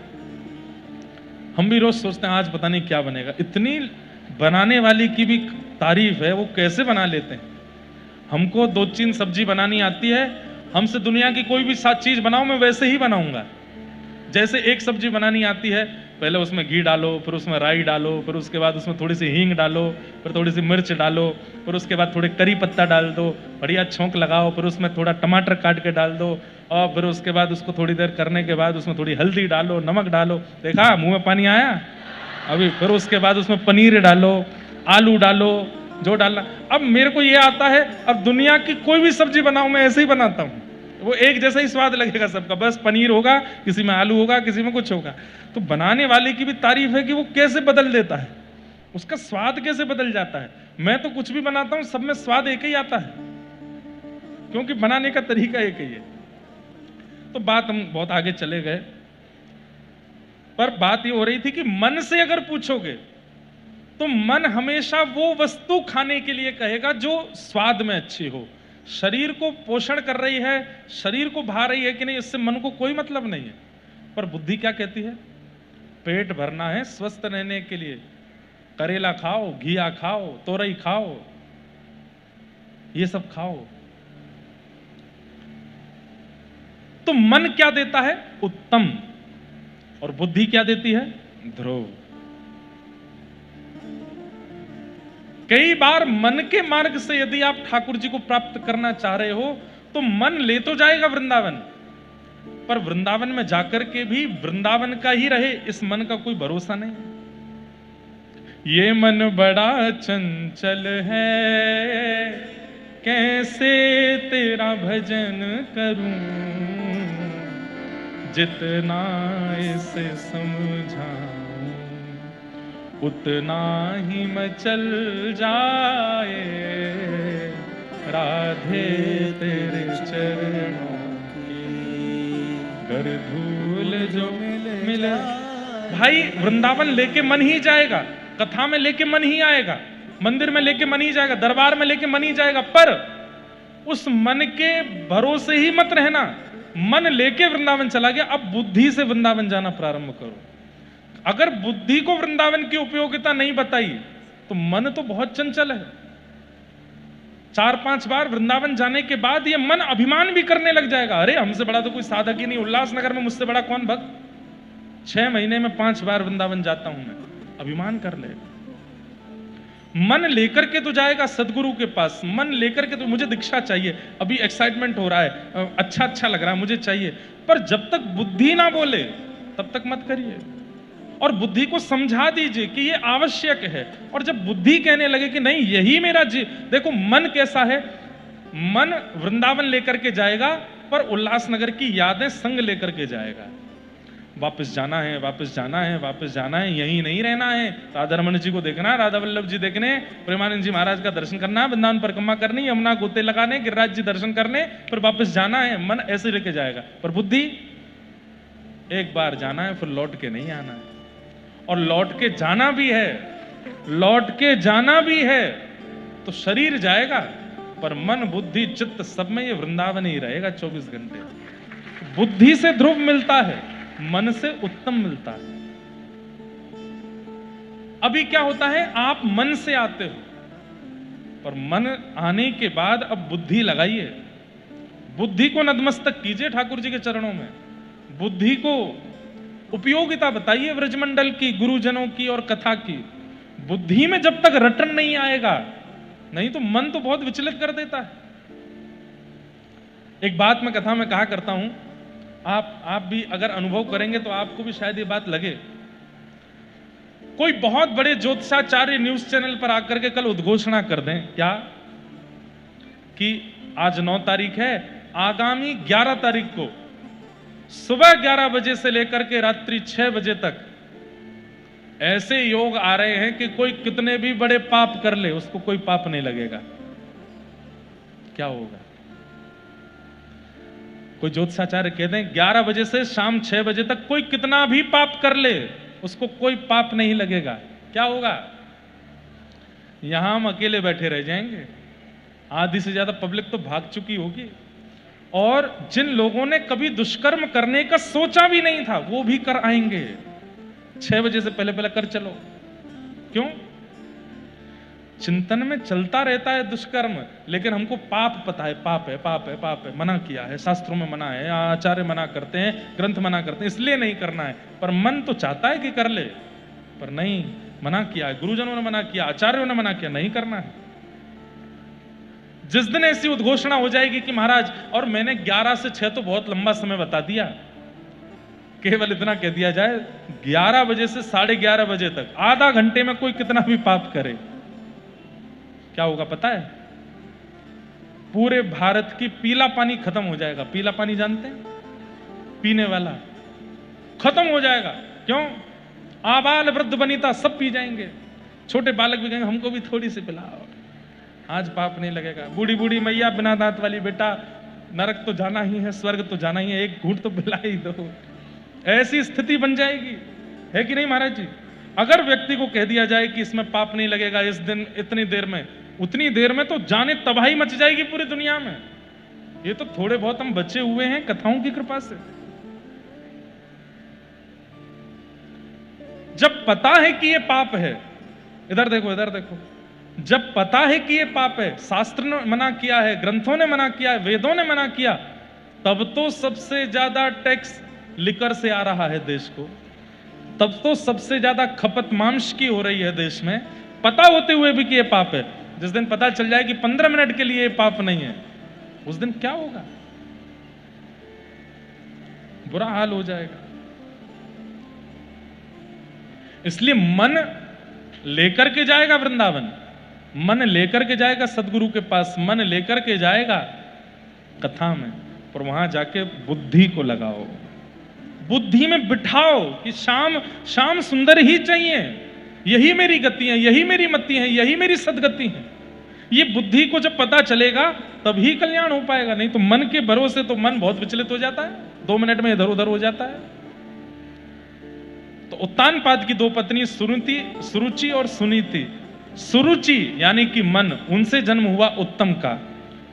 हम भी रोज सोचते हैं आज पता नहीं क्या बनेगा। इतनी बनाने वाली की भी तारीफ है, वो कैसे बना लेते हैं। हमको 2-3 सब्जी बनानी आती है, हमसे दुनिया की कोई भी 7 चीज बनाओ, मैं वैसे ही बनाऊंगा। जैसे एक सब्जी बनानी आती है, पहले उसमें घी डालो, फिर उसमें राई डालो, फिर उसके बाद उसमें थोड़ी सी हींग डालो, फिर थोड़ी सी मिर्च डालो, फिर उसके बाद थोड़े करी पत्ता डाल दो, बढ़िया छौंक लगाओ, फिर उसमें थोड़ा टमाटर काट के डाल दो, और फिर उसके बाद उसको थोड़ी देर करने के बाद उसमें थोड़ी हल्दी डालो, नमक डालो। देखा मुंह में पानी आया अभी। फिर उसके बाद उसमें पनीर डालो, आलू डालो, जो डालना। अब मेरे को ये आता है, अब दुनिया की कोई भी सब्जी बनाऊं मैं ऐसे ही बनाता हूं, वो एक जैसा ही स्वाद लगेगा सबका। बस पनीर होगा, किसी में आलू होगा, किसी में कुछ होगा। तो बनाने वाले की भी तारीफ है कि वो कैसे बदल देता है, उसका स्वाद कैसे बदल जाता है। मैं तो कुछ भी बनाता हूं, सब में स्वाद एक ही आता है, क्योंकि बनाने का तरीका एक ही है। तो बात हम बहुत आगे चले गए, पर बात ये हो रही थी कि मन से अगर पूछोगे तो मन हमेशा वो वस्तु खाने के लिए कहेगा जो स्वाद में अच्छी हो। शरीर को पोषण कर रही है, शरीर को भा रही है कि नहीं, इससे मन को कोई मतलब नहीं है। पर बुद्धि क्या कहती है? पेट भरना है स्वस्थ रहने के लिए, करेला खाओ, घिया खाओ, तोरई खाओ, ये सब खाओ। तो मन क्या देता है? उत्तम। और बुद्धि क्या देती है? ध्रुव। कई बार मन के मार्ग से यदि आप ठाकुर जी को प्राप्त करना चाह रहे हो तो मन ले तो जाएगा वृंदावन, पर वृंदावन में जाकर के भी वृंदावन का ही रहे, इस मन का कोई भरोसा नहीं। ये मन बड़ा चंचल है, कैसे तेरा भजन करूं, जितना इसे समझाऊं उतना ही मचल जाए, राधे तेरे चरणों की कर धूल जो मिले। भाई वृंदावन लेके मन ही जाएगा, कथा में लेके मन ही आएगा, मंदिर में लेके मन ही जाएगा, दरबार में लेके मन ही जाएगा, पर उस मन के भरोसे ही मत रहना। मन लेके वृंदावन चला गया, अब बुद्धि से वृंदावन जाना प्रारंभ करो। अगर बुद्धि को वृंदावन की उपयोगिता नहीं बताई तो मन तो बहुत चंचल है। 4-5 बार वृंदावन जाने के बाद ये मन अभिमान भी करने लग जाएगा, अरे हमसे बड़ा तो कोई साधक ही नहीं, उल्लासनगर में मुझसे बड़ा कौन भक्त। 6 महीने में 5 बार वृंदावन जाता हूं मैं, अभिमान कर ले। मन लेकर के तो जाएगा सदगुरु के पास, मन लेकर के तो मुझे दीक्षा चाहिए, अभी एक्साइटमेंट हो रहा है, अच्छा लग रहा है, मुझे चाहिए। पर जब तक बुद्धि ना बोले तब तक मत करिए, और बुद्धि को समझा दीजिए कि ये आवश्यक है। और जब बुद्धि कहने लगे कि नहीं यही मेरा देखो मन कैसा है, मन वृंदावन लेकर के जाएगा पर उल्लासनगर की यादें संग लेकर के जाएगा। वापस जाना है, वापस जाना है, वापस जाना है, यहीं नहीं रहना है। राधारमण जी को देखना, राधा वल्लभ जी देखने, प्रेमानंद जी महाराज का दर्शन करना, वृंदावन परिक्रमा करनी, यमुना गोते लगाने, गिरिराज जी दर्शन करने, फिर वापस जाना है। मन ऐसे लेके जाएगा, पर बुद्धि एक बार जाना है, फिर लौट के नहीं आना है। और लौट के जाना भी है, लौट के जाना भी है तो शरीर जाएगा, पर मन बुद्धि चित्त सब में ये वृंदावन ही रहेगा 24 घंटे। बुद्धि से ध्रुव मिलता है, मन से उत्तम मिलता है। अभी क्या होता है, आप मन से आते हो, पर मन आने के बाद अब बुद्धि लगाइए, बुद्धि को नतमस्तक कीजिए ठाकुर जी के चरणों में, बुद्धि को उपयोगिता बताइए व्रजमंडल की, गुरुजनों की और कथा की। बुद्धि में जब तक रटन नहीं आएगा, नहीं तो मन तो बहुत विचलित कर देता है। एक बात मैं कथा में कहा करता हूं, आप भी अगर अनुभव करेंगे तो आपको भी शायद ये बात लगे। कोई बहुत बड़े ज्योतिषाचार्य न्यूज चैनल पर आकर के कल उद्घोषणा कर दें क्या कि आज 9 तारीख है, आगामी 11 तारीख को सुबह 11 बजे से लेकर के रात्रि 6 बजे तक ऐसे योग आ रहे हैं कि कोई कितने भी बड़े पाप कर ले उसको कोई पाप नहीं लगेगा। क्या होगा? कोई ज्योतिषाचार्य कह दें 11 बजे से शाम 6 बजे तक कोई कितना भी पाप कर ले उसको कोई पाप नहीं लगेगा, क्या होगा? यहां हम अकेले बैठे रह जाएंगे, आधी से ज्यादा पब्लिक तो भाग चुकी होगी, और जिन लोगों ने कभी दुष्कर्म करने का सोचा भी नहीं था वो भी कर आएंगे। 6 बजे से पहले पहले कर चलो। क्यों? चिंतन में चलता रहता है दुष्कर्म, लेकिन हमको पाप पता है, पाप है, पाप है, पाप है, मना किया है, शास्त्रों में मना है, आचार्य मना करते हैं, ग्रंथ मना करते हैं, इसलिए नहीं करना है। पर मन तो चाहता है कि कर ले, पर नहीं, मना किया है, गुरुजनों ने मना किया, आचार्यों ने मना किया, नहीं करना है। जिस दिन ऐसी उद्घोषणा हो जाएगी कि महाराज, और मैंने 11 से 6 तो बहुत लंबा समय बता दिया, केवल इतना कह दिया जाए 11 बजे से 11:30 बजे तक आधा घंटे में कोई कितना भी पाप करे, क्या होगा पता है? पूरे भारत की पीला पानी खत्म हो जाएगा। पीला पानी जानते हैं? पीने वाला खत्म हो जाएगा। क्यों? आबाल वृद्ध वनिता सब पी जाएंगे, छोटे बालक भी कहेंगे हमको भी थोड़ी सी पिलाओ, आज पाप नहीं लगेगा। बूढ़ी बूढ़ी मैया बिना दांत वाली, बेटा नरक तो जाना ही है, स्वर्ग तो जाना ही है, एक घूंट तो पिला ही दो। ऐसी स्थिति बन जाएगी, है कि नहीं महाराज जी? अगर व्यक्ति को कह दिया जाए कि इसमें पाप नहीं लगेगा, इस दिन इतनी देर में, उतनी देर में तो जाने तबाही मच जाएगी पूरी दुनिया में। ये तो थोड़े बहुत हम बचे हुए हैं कथाओं की कृपा से। जब पता है कि ये पाप है, इधर देखो, इधर देखो, जब पता है कि ये पाप है, शास्त्र ने मना किया है, ग्रंथों ने मना किया है, वेदों ने मना किया, तब तो सबसे ज्यादा टैक्स लिकर से आ रहा है देश को, तब तो सबसे ज्यादा खपत मांस की हो रही है देश में, पता होते हुए भी कि ये पाप है। जिस दिन पता चल जाए कि 15 मिनट के लिए ये पाप नहीं है, उस दिन क्या होगा? बुरा हाल हो जाएगा। इसलिए मन लेकर के जाएगा वृंदावन, मन लेकर के जाएगा सदगुरु के पास, मन लेकर के जाएगा कथा में, पर वहां जाके बुद्धि को लगाओ, बुद्धि में बिठाओ कि शाम शाम सुंदर ही चाहिए, यही मेरी गति है, यही मेरी मति है, यही मेरी सदगति है। ये बुद्धि को जब पता चलेगा तभी कल्याण हो पाएगा। नहीं तो मन के भरोसे तो मन बहुत विचलित हो जाता है, 2 मिनट में इधर उधर हो जाता है। तो उत्तानपाद की 2 पत्नी सुरुचि और सुनीति। सुरुचि यानी कि मन, उनसे जन्म हुआ उत्तम का,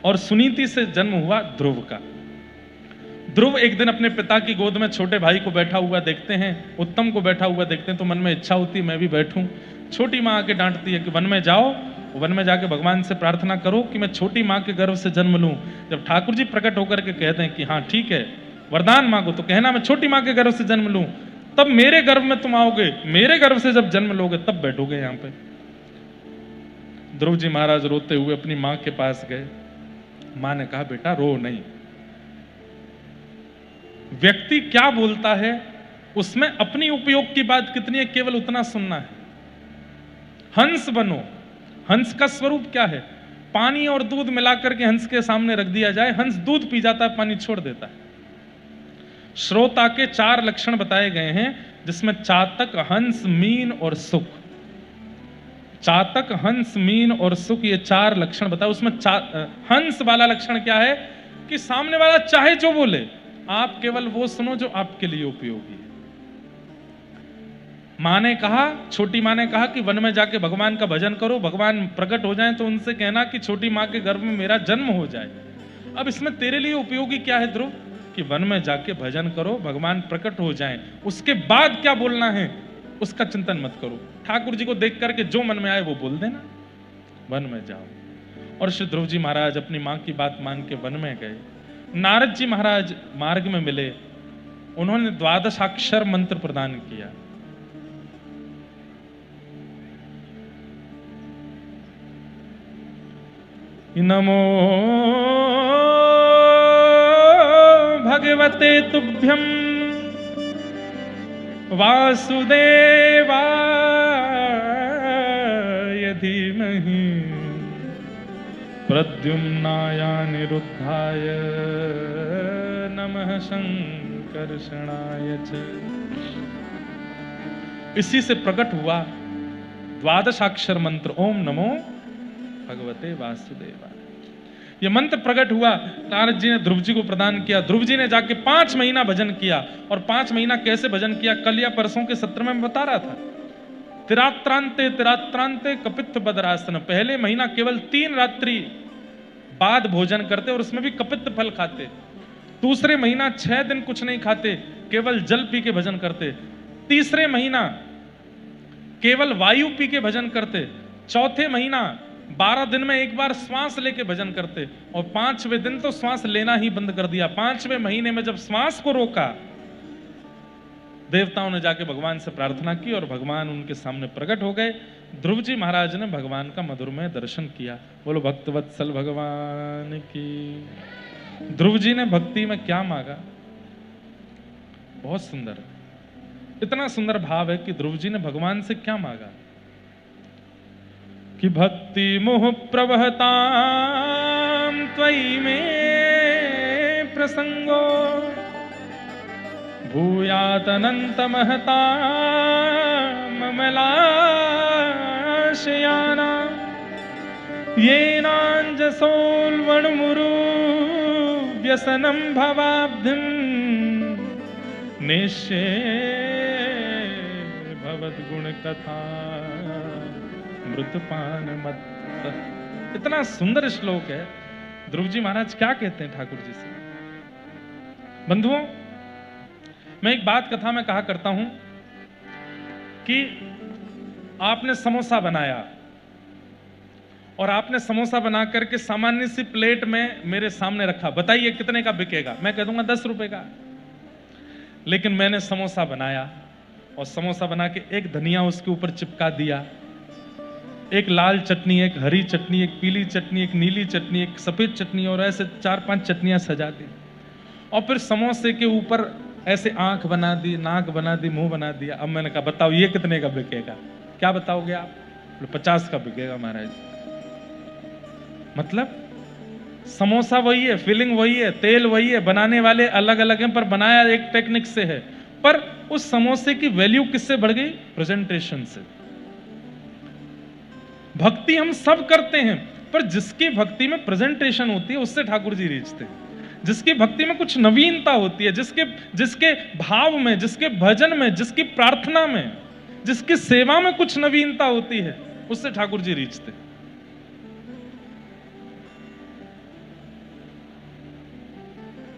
और सुनीति से जन्म हुआ ध्रुव का। ध्रुव एक दिन अपने पिता की गोद में छोटे भाई को बैठा हुआ देखते हैं, उत्तम को बैठा हुआ देखते हैं, तो मन में इच्छा होती है मैं भी बैठूं। छोटी माँ आके डांटती है कि वन में जाओ, वन में जाके भगवान से प्रार्थना करो कि मैं छोटी माँ के गर्भ से जन्म लूं। जब ठाकुर जी प्रकट होकर के कहते हैं कि हाँ ठीक है, वरदान मांगो, तो कहना मैं छोटी माँ के गर्भ से जन्म लूं, तब मेरे गर्भ में तुम आओगे, मेरे गर्भ से जब जन्म लोगे तब बैठोगे यहां पे। ध्रुव जी महाराज रोते हुए अपनी माँ के पास गए। माँ ने कहा बेटा रो नहीं, व्यक्ति क्या बोलता है उसमें अपनी उपयोग की बात कितनी है केवल उतना सुनना है। हंस बनो, हंस का स्वरूप क्या है? पानी और दूध मिलाकर के हंस के सामने रख दिया जाए, हंस दूध पी जाता है, पानी छोड़ देता है। श्रोता के 4 लक्षण बताए गए हैं, जिसमें चातक, हंस, मीन और सुख। चातक, हंस, मीन और सुख, ये 4 लक्षण बताए। उसमें हंस वाला लक्षण क्या है कि सामने वाला चाहे जो बोले, आप केवल वो सुनो जो आपके लिए उपयोगी है। मां ने कहा, छोटी मां ने कहा कि वन में जाके भगवान का भजन करो, भगवान प्रकट हो जाए तो उनसे कहना कि छोटी मां के गर्भ में मेरा जन्म हो जाए। अब इसमें तेरे लिए उपयोगी क्या है ध्रुव? कि वन में जाके भजन करो, भगवान प्रकट हो जाएं, उसके बाद क्या बोलना है उसका चिंतन मत करो। ठाकुर जी को देख करके जो मन में आए वो बोल देना, वन में जाओ। और श्री ध्रुव जी महाराज अपनी मां की बात मान के वन में गए। नारद जी महाराज मार्ग में मिले, उन्होंने 12 मंत्र प्रदान किया। नमो भगवते तुभ्यं वासुदेवाय धीमहि प्रद्युम्नाय निरुद्धाय नमः संकर्षणाय च। इसी से प्रकट हुआ 12 मंत्र, ओम नमो भगवते वासुदेवाय। ये मंत्र प्रकट हुआ, नारद जी ने ध्रुव जी को प्रदान किया। ध्रुव जी ने जाके 5 महीना भजन किया। और 5 महीना कैसे भजन किया, कल या परसों के सत्र में बता रहा था। तिरात्रांते तिरात्रांते कपित्थ बदरासन। पहले महीना केवल 3 रात्रि बाद भोजन करते और उसमें भी कपित्थ फल खाते। दूसरे महीना 6 दिन कुछ नहीं खाते, केवल जल पी के भजन करते। तीसरे महीना केवल वायु पी के भजन करते। चौथे महीना 12 दिन में एक बार श्वास लेके भजन करते, और 5वें दिन तो श्वास लेना ही बंद कर दिया। 5वें महीने में जब श्वास को रोका, देवताओं ने जाके भगवान से प्रार्थना की और भगवान उनके सामने प्रकट हो गए। ध्रुव जी महाराज ने भगवान का मधुरमय दर्शन किया। बोलो भक्तवत्सल भगवान की। ध्रुव जी ने भक्ति में क्या मांगा? बहुत सुंदर, इतना सुंदर भाव है कि ध्रुव जी ने भगवान से क्या मांगा कि भक्ति मोह प्रवहताम त्वयि में प्रसंगो भूयात अनंत महता ममलाशयाना येनांजसोल्वणमुरु व्यसनं भवाब्धिं निश्चे भवद्गुण कथा मृतपान मत। इतना सुंदर श्लोक है। ध्रुव जी महाराज क्या कहते हैं ठाकुर जी से? बंधुओं, मैं एक बात कथा में कहा करता हूं कि आपने समोसा बनाया और आपने समोसा बना करके सामान्य सी प्लेट में मेरे सामने रखा, बताइए कितने का बिकेगा? मैं कह दूंगा 10 रुपए का। लेकिन मैंने समोसा बनाया और समोसा बना के एक धनिया उसके ऊपर चिपका दिया, एक लाल चटनी, एक हरी चटनी, एक पीली चटनी, एक नीली चटनी, एक सफेद चटनी, और ऐसे 4-5 चटनियां सजा दी, और फिर समोसे के ऊपर ऐसे आंख बना दी, नाक बना दी, मुंह बना दिया। अब मैंने कहा बताओ ये कितने का बिकेगा? क्या बताओगे आप? 50 का बिकेगा महाराज। मतलब समोसा वही है, फिलिंग वही है, तेल वही है, बनाने वाले अलग अलग हैं, पर बनाया एक टेक्निक से है। पर उस समोसे की वैल्यू किससे बढ़ गई? प्रेजेंटेशन से। भक्ति हम सब करते हैं, पर जिसकी भक्ति में प्रेजेंटेशन होती है उससे ठाकुर जी रीझते हैं। जिसकी भक्ति में कुछ नवीनता होती है, जिसके भाव में, जिसके भजन में, जिसकी प्रार्थना में, जिसकी सेवा में कुछ नवीनता होती है, उससे ठाकुर जी रीझते हैं।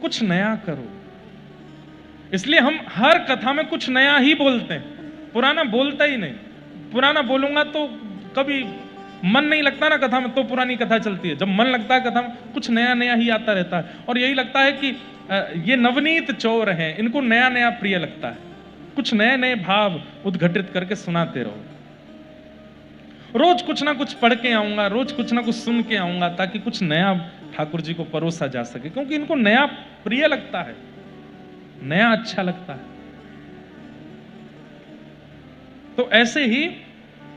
कुछ नया करो। इसलिए हम हर कथा में कुछ नया ही बोलते हैं, पुराना बोलता ही नहीं। पुराना बोलूंगा तो कभी मन नहीं लगता ना कथा में, तो पुरानी कथा चलती है। जब मन लगता है कथा में, कुछ नया नया ही आता रहता है, और यही लगता है कि ये नवनीत चोर हैं, इनको नया नया प्रिय लगता है। कुछ नए नए भाव उद्घटित करके सुनाते रहो। रोज कुछ ना कुछ पढ़ के आऊंगा, रोज कुछ ना कुछ सुन के आऊंगा, ताकि कुछ नया ठाकुर जी को परोसा जा सके, क्योंकि इनको नया प्रिय लगता है, नया अच्छा लगता है। तो ऐसे ही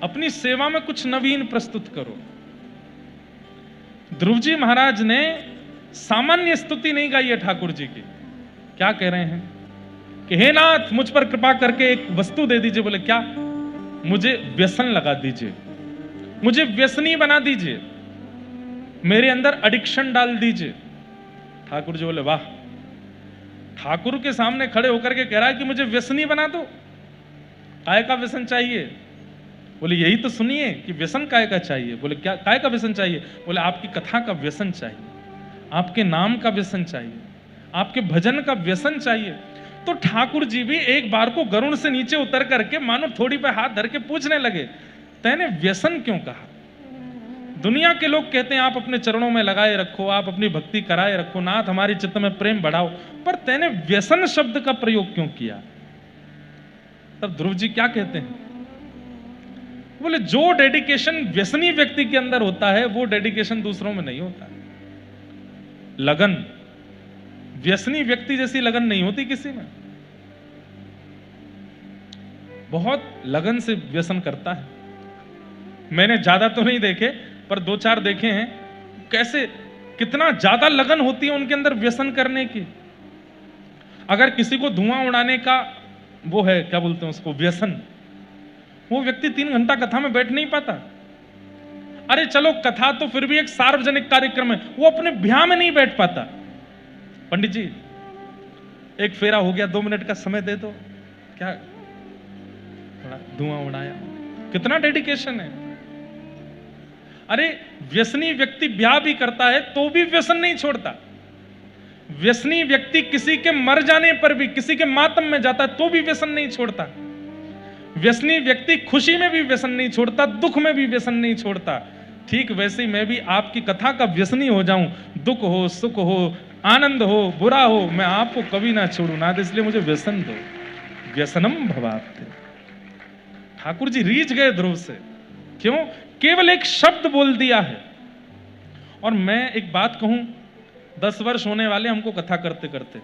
अपनी सेवा में कुछ नवीन प्रस्तुत करो। ध्रुव जी महाराज ने सामान्य स्तुति नहीं गाई है ठाकुर जी की। क्या कह रहे हैं कि हे नाथ, मुझ पर कृपा करके एक वस्तु दे दीजिए। बोले क्या? मुझे व्यसन लगा दीजिए, मुझे व्यसनी बना दीजिए, मेरे अंदर एडिक्शन डाल दीजिए। ठाकुर जी बोले वाह। ठाकुर के सामने खड़े होकर के कह रहा है कि मुझे व्यसनी बना दो। काय का व्यसन चाहिए? बोले यही तो सुनिए कि व्यसन काय का चाहिए। बोले क्या काय का व्यसन चाहिए? बोले आपकी कथा का व्यसन चाहिए, आपके नाम का व्यसन चाहिए, आपके भजन का व्यसन चाहिए। तो ठाकुर जी भी एक बार को गरुड़ से नीचे उतर करके मानो थोड़ी पे हाथ धर के पूछने लगे, तैने व्यसन क्यों कहा? दुनिया के लोग कहते हैं आप अपने चरणों में लगाए रखो, आप अपनी भक्ति कराए रखो, नाथ हमारी चित्त में प्रेम बढ़ाओ, पर तैने व्यसन शब्द का प्रयोग क्यों किया? तब ध्रुव जी क्या कहते हैं? बोले जो डेडिकेशन व्यसनी व्यक्ति के अंदर होता है, वो डेडिकेशन दूसरों में नहीं होता। लगन व्यसनी व्यक्ति जैसी लगन नहीं होती किसी में। बहुत लगन से व्यसन करता है। मैंने ज्यादा तो नहीं देखे, पर 2-4 देखे हैं, कैसे कितना ज्यादा लगन होती है उनके अंदर व्यसन करने की। अगर किसी को धुआं उड़ाने का वो है, क्या बोलते हैं उसको, व्यसन, वो व्यक्ति 3 घंटा कथा में बैठ नहीं पाता। अरे चलो कथा तो फिर भी एक सार्वजनिक कार्यक्रम है, वो अपने ब्याह में नहीं बैठ पाता। पंडित जी एक फेरा हो गया, 2 मिनट का समय दे दो, क्या थोड़ा धुआं उड़ाया, कितना डेडिकेशन है। अरे व्यसनी व्यक्ति ब्याह भी करता है तो भी व्यसन नहीं छोड़ता। व्यसनी व्यक्ति किसी के मर जाने पर भी, किसी के मातम में जाता है तो भी व्यसन नहीं छोड़ता। व्यसनी व्यक्ति खुशी में भी व्यसन नहीं छोड़ता, दुख में भी व्यसन नहीं छोड़ता। ठीक वैसे ही मैं भी आपकी कथा का व्यसनी हो जाऊं, दुख हो, सुख हो, आनंद हो, बुरा हो, मैं आपको कभी ना छोड़ू नाथ, इसलिए मुझे व्यसन दो। व्यसनम भवाप्ते। ठाकुर जी रीझ गए ध्रुव से। क्यों? केवल एक शब्द बोल दिया है। और मैं एक बात कहूं, 10 वर्ष होने वाले हमको कथा करते करते।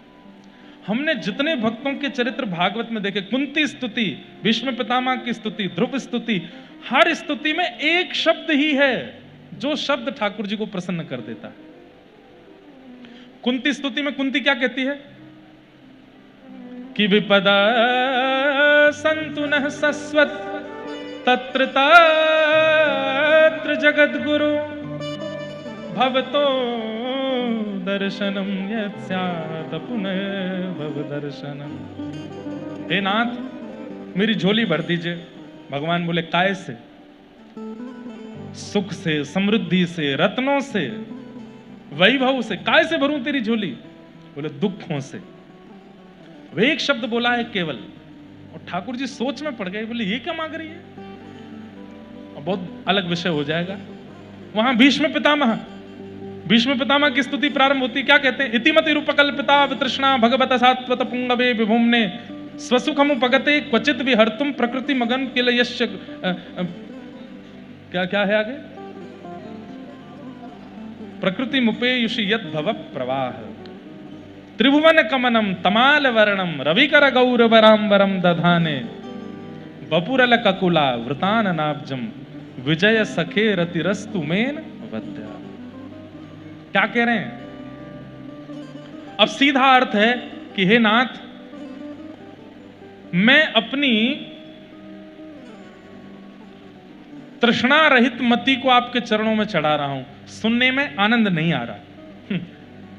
हमने जितने भक्तों के चरित्र भागवत में देखे, कुंती स्तुति, भीष्म पितामह की स्तुति, ध्रुव स्तुति, हर स्तुति में एक शब्द ही है जो शब्द ठाकुर जी को प्रसन्न कर देता है। कुंती स्तुति में कुंती क्या कहती है कि विपदा संतु नः सस्वत तत्र तत्र जगद गुरु भवतो दर्शनम यत् स्यात् पुनः भव दर्शनम। हे नाथ, मेरी झोली भर दीजिए। भगवान बोले काय से? सुख से, समृद्धि से, रत्नों से, वैभव से। काय से भरूं तेरी झोली? बोले दुखों से। वे एक शब्द बोला है केवल, और ठाकुर जी सोच में पड़ गए, बोले ये क्या मांग रही है? और बहुत अलग विषय हो जाएगा। वहां भीष्म पितामह की स्तुति प्रारंभ होती, क्या कहते हैं? इतिमति रूपकल्पिता वितृष्णा भगवत सात्वत पुंगवे विभुम्ने स्वसुखम उपगते क्वचित विहर्तुम प्रकृति मगन किल यश्य। क्या क्या है आगे? प्रकृति मुपेयुषि यद भव प्रवाह त्रिभुवन कमनम तमाल वर्णम रविकर गौरवरांबरम दधाने बपुरल ककुला वृतान नाब्जम विजय सखे रतिरस्तु मेन वद्या। क्या कह रहे हैं? अब सीधा अर्थ है कि हे नाथ, मैं अपनी तृष्णा रहित मति को आपके चरणों में चढ़ा रहा हूं, सुनने में आनंद नहीं आ रहा।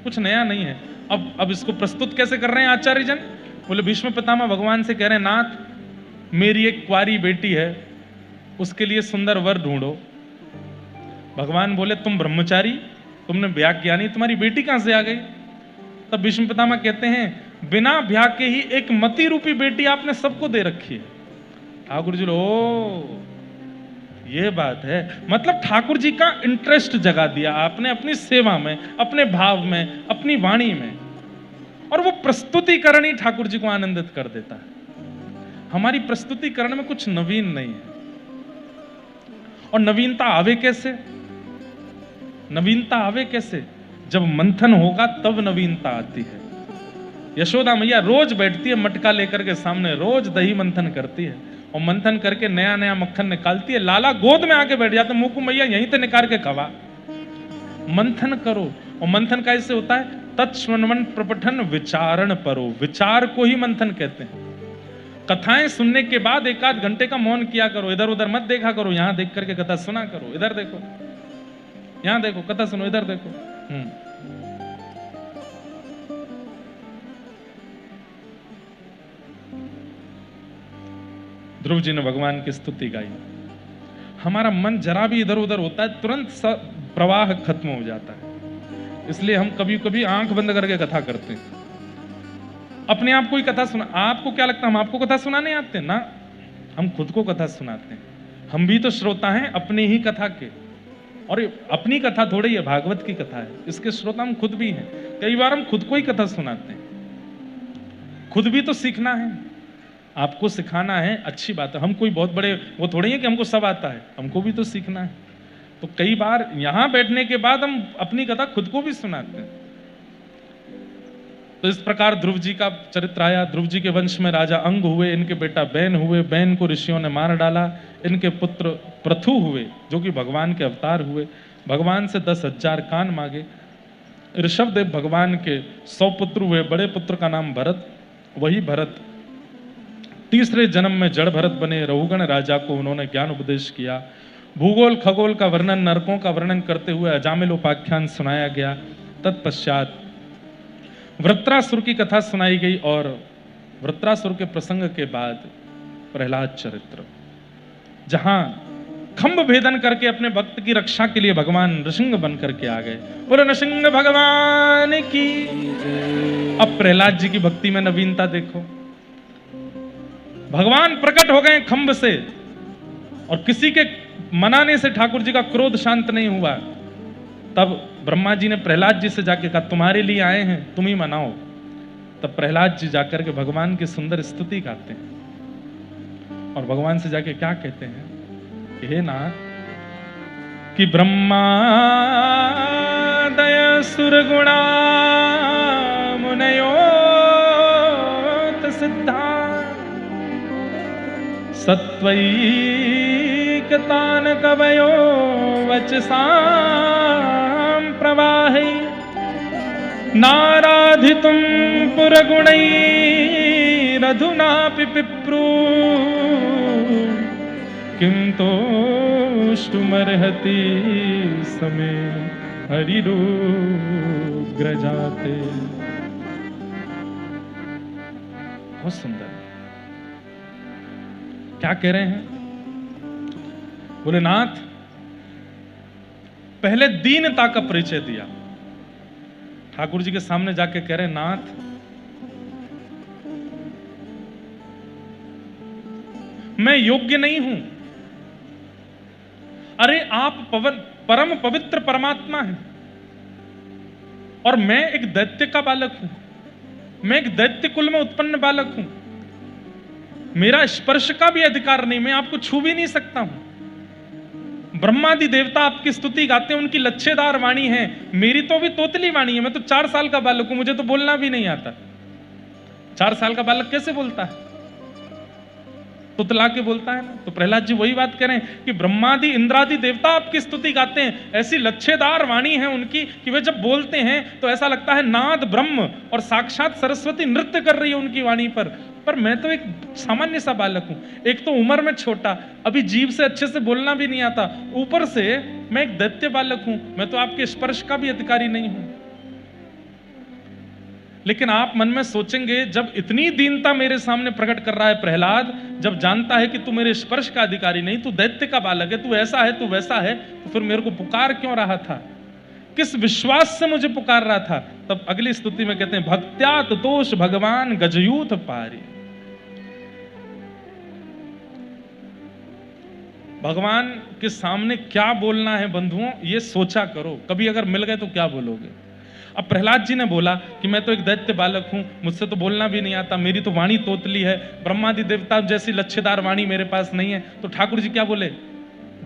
कुछ नया नहीं है। अब इसको प्रस्तुत कैसे कर रहे हैं आचार्य जन? बोले भीष्म पितामह भगवान से कह रहे हैं, नाथ मेरी एक कुंवारी बेटी है, उसके लिए सुंदर वर ढूंढो। भगवान बोले तुम ब्रह्मचारी, तुमने ब्याह किया नहीं, तुम्हारी बेटी कहां से आ गई? तब भीष्म पितामह कहते हैं, बिना ब्याह के ही एक मति रूपी बेटी आपने सबको दे रखी है। ठाकुर जी, ओ ये बात है। मतलब ठाकुर जी का इंटरेस्ट जगा दिया आपने अपनी सेवा में, अपने भाव में, अपनी वाणी में, और वो प्रस्तुतिकरण ही ठाकुर जी को आनंदित कर देता है। हमारी प्रस्तुतिकरण में कुछ नवीन नहीं है। और नवीनता आवे कैसे? नवीनता आवे कैसे? जब मंथन होगा तब नवीनता आती है। यशोदा मैया रोज बैठती है मटका लेकर के सामने, रोज दही मंथन करती है, और मंथन करके नया नया मक्खन निकालती है। लाला गोद में आके बैठ जाते, मुंह को मैया यहीं से निकाल के खवा। मंथन करो। और मंथन कैसे होता है? तत्स्वनवन प्रपठन विचारण परो। विचार को ही मंथन कहते हैं। कथाएं सुनने के बाद 1-8 घंटे का मौन किया करो, इधर उधर मत देखा करो, यहां देख करके कथा सुना करो। इधर देखो, यहां देखो, कथा सुनो, इधर देखो। ध्रुव जी ने भगवान की स्तुति गाई। हमारा मन जरा भी इधर उधर होता है, तुरंत प्रवाह खत्म हो जाता है। इसलिए हम कभी कभी आंख बंद करके कथा करते हैं। अपने आप कोई कथा सुना, आपको क्या लगता है हम आपको कथा सुनाने आते ना? हम खुद को कथा सुनाते हैं। हम भी तो श्रोता हैं अपनी ही कथा के। और अपनी कथा थोड़ी है, भागवत की कथा है, इसके श्रोता हम खुद भी हैं। कई बार हम खुद को ही कथा सुनाते हैं। खुद भी तो सीखना है, आपको सिखाना है, अच्छी बात है। हम कोई बहुत बड़े वो थोड़ी है कि हमको सब आता है, हमको भी तो सीखना है। तो कई बार यहां बैठने के बाद हम अपनी कथा खुद को भी सुनाते हैं। तो इस प्रकार ध्रुव जी का चरित्र आया। ध्रुव जी के वंश में राजा अंग हुए, इनके बेटा बैन हुए, बैन को ऋषियों ने मार डाला। इनके पुत्र प्रथु हुए जो कि भगवान के अवतार हुए। भगवान से 10,000 कान मांगे। ऋषभदेव भगवान के 100 पुत्र हुए। बड़े पुत्र का नाम भरत, वही भरत तीसरे जन्म में जड़ भरत बने। रहुगण राजा को उन्होंने ज्ञान उपदेश किया। भूगोल खगोल का वर्णन, नरकों का वर्णन करते हुए अजामिल उपाख्यान सुनाया गया। तत्पश्चात वृत्रासुर की कथा सुनाई गई, और वृत्रासुर के प्रसंग के बाद प्रहलाद चरित्र, जहां खंभ भेदन करके अपने भक्त की रक्षा के लिए भगवान नृसिंह बन करके आ गए। बोलो नृसिंह भगवान की। अब प्रहलाद जी की भक्ति में नवीनता देखो। भगवान प्रकट हो गए खंभ से, और किसी के मनाने से ठाकुर जी का क्रोध शांत नहीं हुआ। तब ब्रह्मा जी ने प्रहलाद जी से जाके कहा, तुम्हारे लिए आए हैं, तुम ही मनाओ। तब प्रहलाद जी जाकर के भगवान की सुंदर स्तुति गाते हैं, और भगवान से जाके क्या कहते हैं, हे नाथ, कि ब्रह्मादय सुरगुणा मुनयोत सिद्धा सत्वैकतान कवयो वचसां प्रवाहे नाराधितुं पुरगुणैरधुनापि पिप्रू किं तोष्टुमर्हति समे हरिरुग्रजाते। बहुत सुंदर। क्या कह रहे हैं? बोले नाथ, पहले दीनता का परिचय दिया। ठाकुर जी के सामने जाके कह रहे, नाथ मैं योग्य नहीं हूं। अरे आप परम पवित्र परमात्मा हैं, और मैं एक दैत्य का बालक हूं। मैं एक दैत्य कुल में उत्पन्न बालक हूं। मेरा स्पर्श का भी अधिकार नहीं, मैं आपको छू भी नहीं सकता हूं। ब्रह्मादि देवता आपकी स्तुति गाते हैं, उनकी लच्छेदार वाणी है, मेरी तो भी तोतली वाणी है। मैं तो 4 साल का बालक हूं, मुझे तो बोलना भी नहीं आता। 4 साल का बालक कैसे बोलता है? तुतला के बोलता है ना। तो प्रहलाद जी वही बात कह रहे हैं कि ब्रह्मादि इंद्रादि देवता आपकी स्तुति गाते हैं, ऐसी लच्छेदार वाणी है उनकी कि वे जब बोलते हैं तो ऐसा लगता है नाद ब्रह्म और साक्षात सरस्वती नृत्य कर रही है उनकी वाणी पर मैं तो एक सामान्य सा बालक हूं। एक तो उम्र में छोटा, अभी जीभ से अच्छे से बोलना भी नहीं आता, ऊपर से मैं एक दैत्य बालक हूं। मैं तो आपके स्पर्श का भी अधिकारी नहीं हूं। लेकिन आप मन में सोचेंगे, जब इतनी दीनता मेरे सामने प्रकट कर रहा है प्रहलाद, जब जानता है कि तू मेरे स्पर्श का अधिकारी नहीं, तू दैत्य का बालक है, तू ऐसा है, तू वैसा है, तो फिर मेरे को पुकार क्यों रहा था? किस विश्वास से मुझे पुकार रहा था? तब अगली स्तुति में कहते हैं, भक्त्या ततोष भगवान गजयूथ पारी। भगवान के सामने क्या बोलना है बंधुओं, ये सोचा करो। कभी अगर मिल गए तो क्या बोलोगे? अब प्रहलाद जी ने बोला कि मैं तो एक दैत्य बालक हूं, मुझसे तो बोलना भी नहीं आता, मेरी तो वाणी तोतली है, ब्रह्मादि देवता जैसी लच्छेदार वाणी मेरे पास नहीं है। तो ठाकुर जी क्या बोले,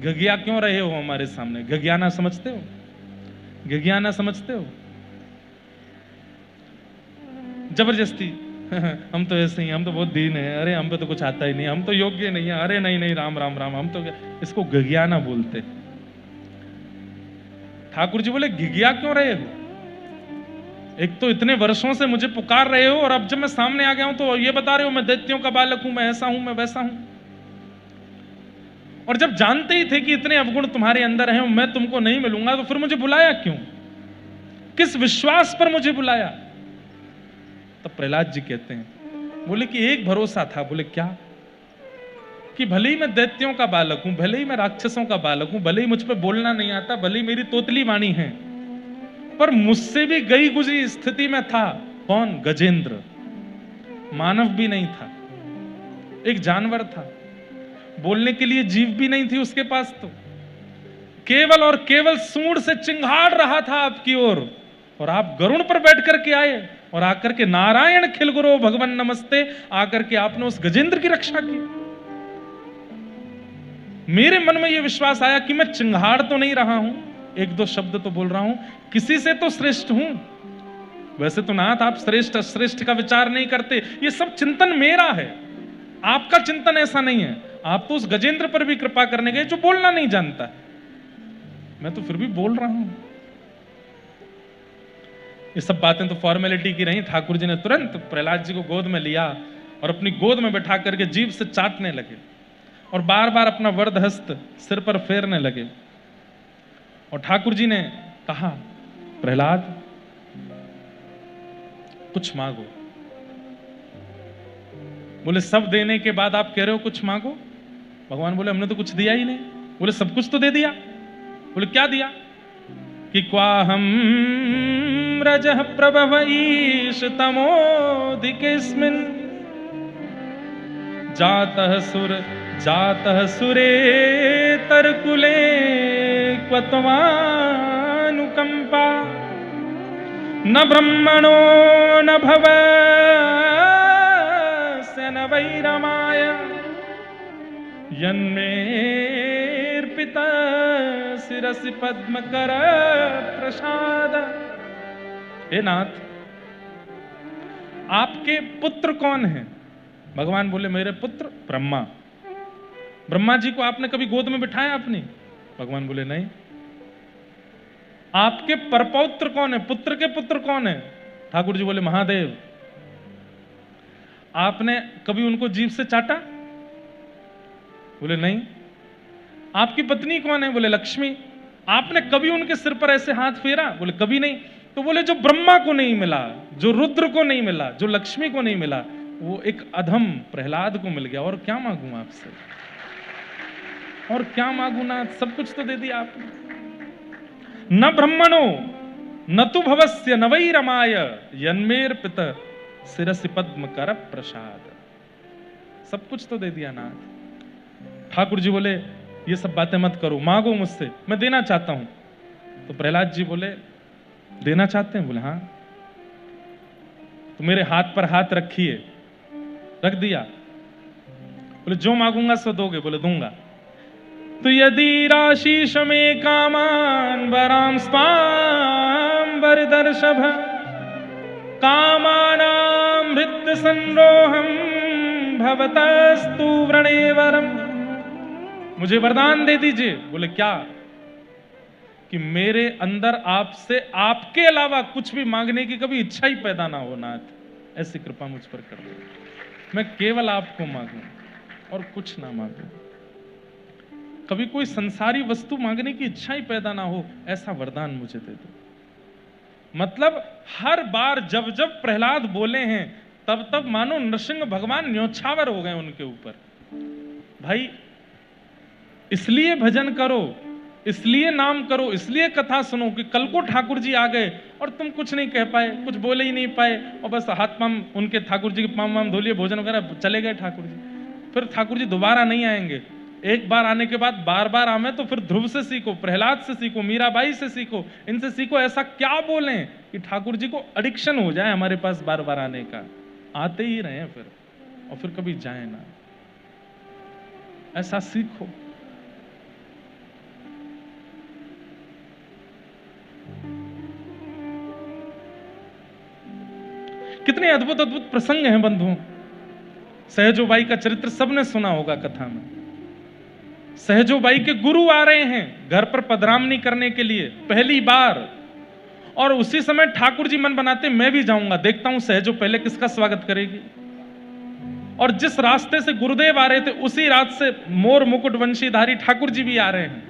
घगिया क्यों रहे हो हमारे सामने? घगियाना समझते हो? घगियाना समझते हो? जबरदस्ती हम तो ऐसे ही, हम तो बहुत दीन है, अरे हम पे तो कुछ आता ही नहीं, हम तो योग्य नहीं है, अरे नहीं नहीं राम राम राम, हम तो क्या, इसको घगियाना बोलते। ठाकुर जी बोले घिघिया क्यों रहे हो? एक तो इतने वर्षों से मुझे पुकार रहे हो, और अब जब मैं सामने आ गया हूं तो ये बता रहे हो मैं दैत्यों का बालक हूं, मैं ऐसा हूं, मैं वैसा हूं। और जब जानते ही थे कि इतने अवगुण तुम्हारे अंदर हैं, मैं तुमको नहीं मिलूंगा, तो फिर मुझे बुलाया क्यों? किस विश्वास पर मुझे बुलाया? तब प्रहलाद जी कहते हैं, बोले कि एक भरोसा था। बोले क्या? कि भले ही मैं दैत्यों का बालक हूं, भले ही मैं राक्षसों का बालक हूं, भले ही मुझ पर बोलना नहीं आता, भले ही मेरी तोतली वाणी है, पर मुझसे भी गई गुजरी स्थिति में था। कौन? गजेंद्र। मानव भी नहीं था, एक जानवर था, बोलने के लिए जीभ भी नहीं थी उसके पास, तो केवल और केवल सूंड से चिंगाड़ रहा था आपकी ओर, और आप गरुड़ पर बैठ करके आए, और आकर के नारायण खिल गुरो भगवान नमस्ते आकर के आपने उस गजेंद्र की रक्षा की। मेरे मन में यह विश्वास आया कि मैं चिंगाड़ तो नहीं रहा हूं, एक दो शब्द तो बोल रहा हूं, किसी से तो श्रेष्ठ हूं। वैसे तो नाथ आप श्रेष्ठ अश्रेष्ठ का विचार नहीं करते, ये सब चिंतन मेरा है, आपका चिंतन ऐसा नहीं है। आप तो उस गजेंद्र पर भी कृपा करने गए जो बोलना नहीं जानता, मैं तो फिर भी बोल रहा हूं। ये सब बातें तो फॉर्मेलिटी की रही। ठाकुर जी ने तुरंत प्रहलाद जी को गोद में लिया और अपनी गोद में बैठा करके जीभ से चाटने लगे, और बार बार अपना वरद हस्त सिर पर फेरने लगे। और ठाकुर जी ने कहा, प्रहलाद कुछ मांगो। बोले सब देने के बाद आप कह रहे हो कुछ मांगो? भगवान बोले हमने तो कुछ दिया ही नहीं। बोले सब कुछ तो दे दिया। बोले क्या दिया? कि क्वाहम रजः प्रभव ईश तमोधिकेस्मिन् जातः सुरे तरकुले क्वत्वानुकंपा न ब्रह्मणो न भवस्य न वैरमाय यन्मेर्पिता शिरसि पद्मकर प्रसाद। हे नाथ, आपके पुत्र कौन हैं? भगवान बोले मेरे पुत्र ब्रह्मा। ब्रह्मा जी को आपने कभी गोद में बिठाया अपनी? भगवान बोले नहीं। आपके परपौत्र कौन है? पुत्र के पुत्र कौन है? ठाकुर जी बोले महादेव। आपने कभी उनको जीभ से चाटा? बोले नहीं। आपकी पत्नी कौन है? बोले लक्ष्मी। आपने कभी उनके सिर पर ऐसे हाथ फेरा? बोले कभी नहीं। तो बोले जो ब्रह्मा को नहीं मिला, जो रुद्र को नहीं मिला, जो लक्ष्मी को नहीं मिला, वो एक अधम प्रहलाद को मिल गया। और क्या मांगू आपसे? और क्या मांगू नाथ? सब कुछ तो दे दिया आपने। न ब्रह्मणो न तु भवस्य न वै रमाय यन्मेर पित शिरसि पद्म कर प्रसाद। सब कुछ तो दे दिया नाथ। ठाकुर जी बोले ये सब बातें मत करो, मांगो मुझसे, मैं देना चाहता हूं। तो प्रहलाद जी बोले देना चाहते हैं? बोले हाँ। तो मेरे हाथ पर हाथ रखिए। रख दिया। बोले जो मांगूंगा सो दोगे? बोले दूंगा। तो यदि राशीष में कामान वराम स्वाम वरदर्शभ कामानां हृद संरोहम भवतस्तु व्रणेवरम। मुझे वरदान दे दीजिए। बोले क्या? कि मेरे अंदर आपसे आपके अलावा कुछ भी मांगने की कभी इच्छा ही पैदा ना हो नाथ। ऐसी कृपा मुझ पर कर दो। मैं केवल आपको मांगूं और कुछ ना मांगूं। कभी कोई संसारी वस्तु मांगने की इच्छा ही पैदा ना हो, ऐसा वरदान मुझे दे दो। मतलब हर बार जब जब प्रहलाद बोले हैं तब तब मानो नृसिंह भगवान न्योछावर हो गए उनके ऊपर। भाई इसलिए भजन करो, इसलिए नाम करो, इसलिए कथा सुनो कि कल को ठाकुर जी आ गए और तुम कुछ नहीं कह पाए, कुछ बोले ही नहीं पाए, और बस हाथ पाम उनके ठाकुर जी के पाम वाम धोलिए, भोजन वगैरह, चले गए ठाकुर जी। फिर ठाकुर जी दोबारा नहीं आएंगे। एक बार आने के बाद बार बार आवे तो फिर ध्रुव से सीखो, प्रहलाद से सीखो, मीराबाई से सीखो, इनसे सीखो ऐसा क्या बोलें कि ठाकुर जी को एडिक्शन हो जाए हमारे पास बार बार आने का। आते ही रहे फिर, और फिर कभी जाए ना। ऐसा सीखो। कितने अद्भुत अद्भुत प्रसंग हैं बंधुओं। सहजोबाई का चरित्र सबने सुना होगा कथा में। सहजोबाई के गुरु आ रहे हैं घर पर पधरामनी करने के लिए पहली बार, और उसी समय ठाकुर जी मन बनाते मैं भी जाऊंगा, देखता हूं सहजो पहले किसका स्वागत करेगी। और जिस रास्ते से गुरुदेव आ रहे थे उसी रात से मोर मुकुट वंशीधारी ठाकुर जी भी आ रहे हैं,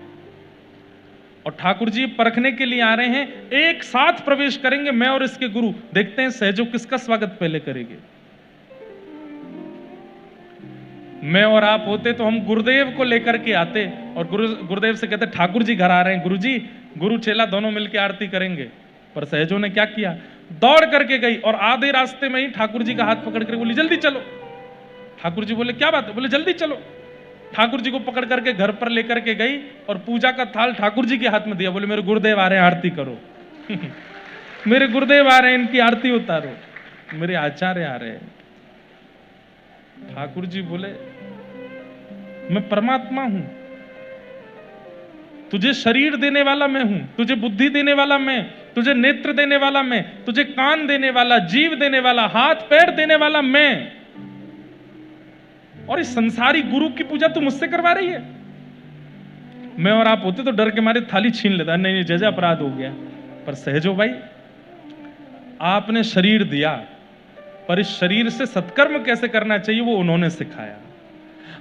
और ठाकुर जी परखने के लिए आ रहे हैं। एक साथ प्रवेश करेंगे मैं और इसके गुरु, देखते हैं सहजो किसका स्वागत पहले करेंगे। मैं और आप होते तो हम गुरुदेव को लेकर के आते और गुरुदेव से कहते ठाकुर जी घर आ रहे हैं, गुरुजी, गुरु चेला दोनों मिलकर आरती करेंगे। पर सहजो ने क्या किया? दौड़ करके गई और आधे रास्ते में ही ठाकुर जी का हाथ पकड़ कर बोली जल्दी चलो। ठाकुर जी बोले क्या बात है? बोले जल्दी चलो। ठाकुर जी को पकड़ करके घर पर लेकर के गई और पूजा का थाल ठाकुर जी के हाथ में दिया। बोले मेरे गुरुदेव आ रहे हैं, आरती करो। मेरे गुरुदेव आ रहे हैं, इनकी आरती उतारो, मेरे आचार्य आ रहे हैं। ठाकुर जी बोले मैं परमात्मा हूं, तुझे शरीर देने वाला मैं हूं, तुझे बुद्धि देने वाला मैं, तुझे नेत्र देने वाला मैं, तुझे कान देने वाला, जीव देने वाला, हाथ पैर देने वाला मैं, और इस संसारी गुरु की पूजा तू मुझसे करवा रही है। मैं और आप होते तो डर के मारे थाली छीन लेता, नहीं जैसे अपराध हो गया। पर सहजो भाई आपने शरीर दिया, पर इस शरीर से सत्कर्म कैसे करना चाहिए वो उन्होंने सिखाया।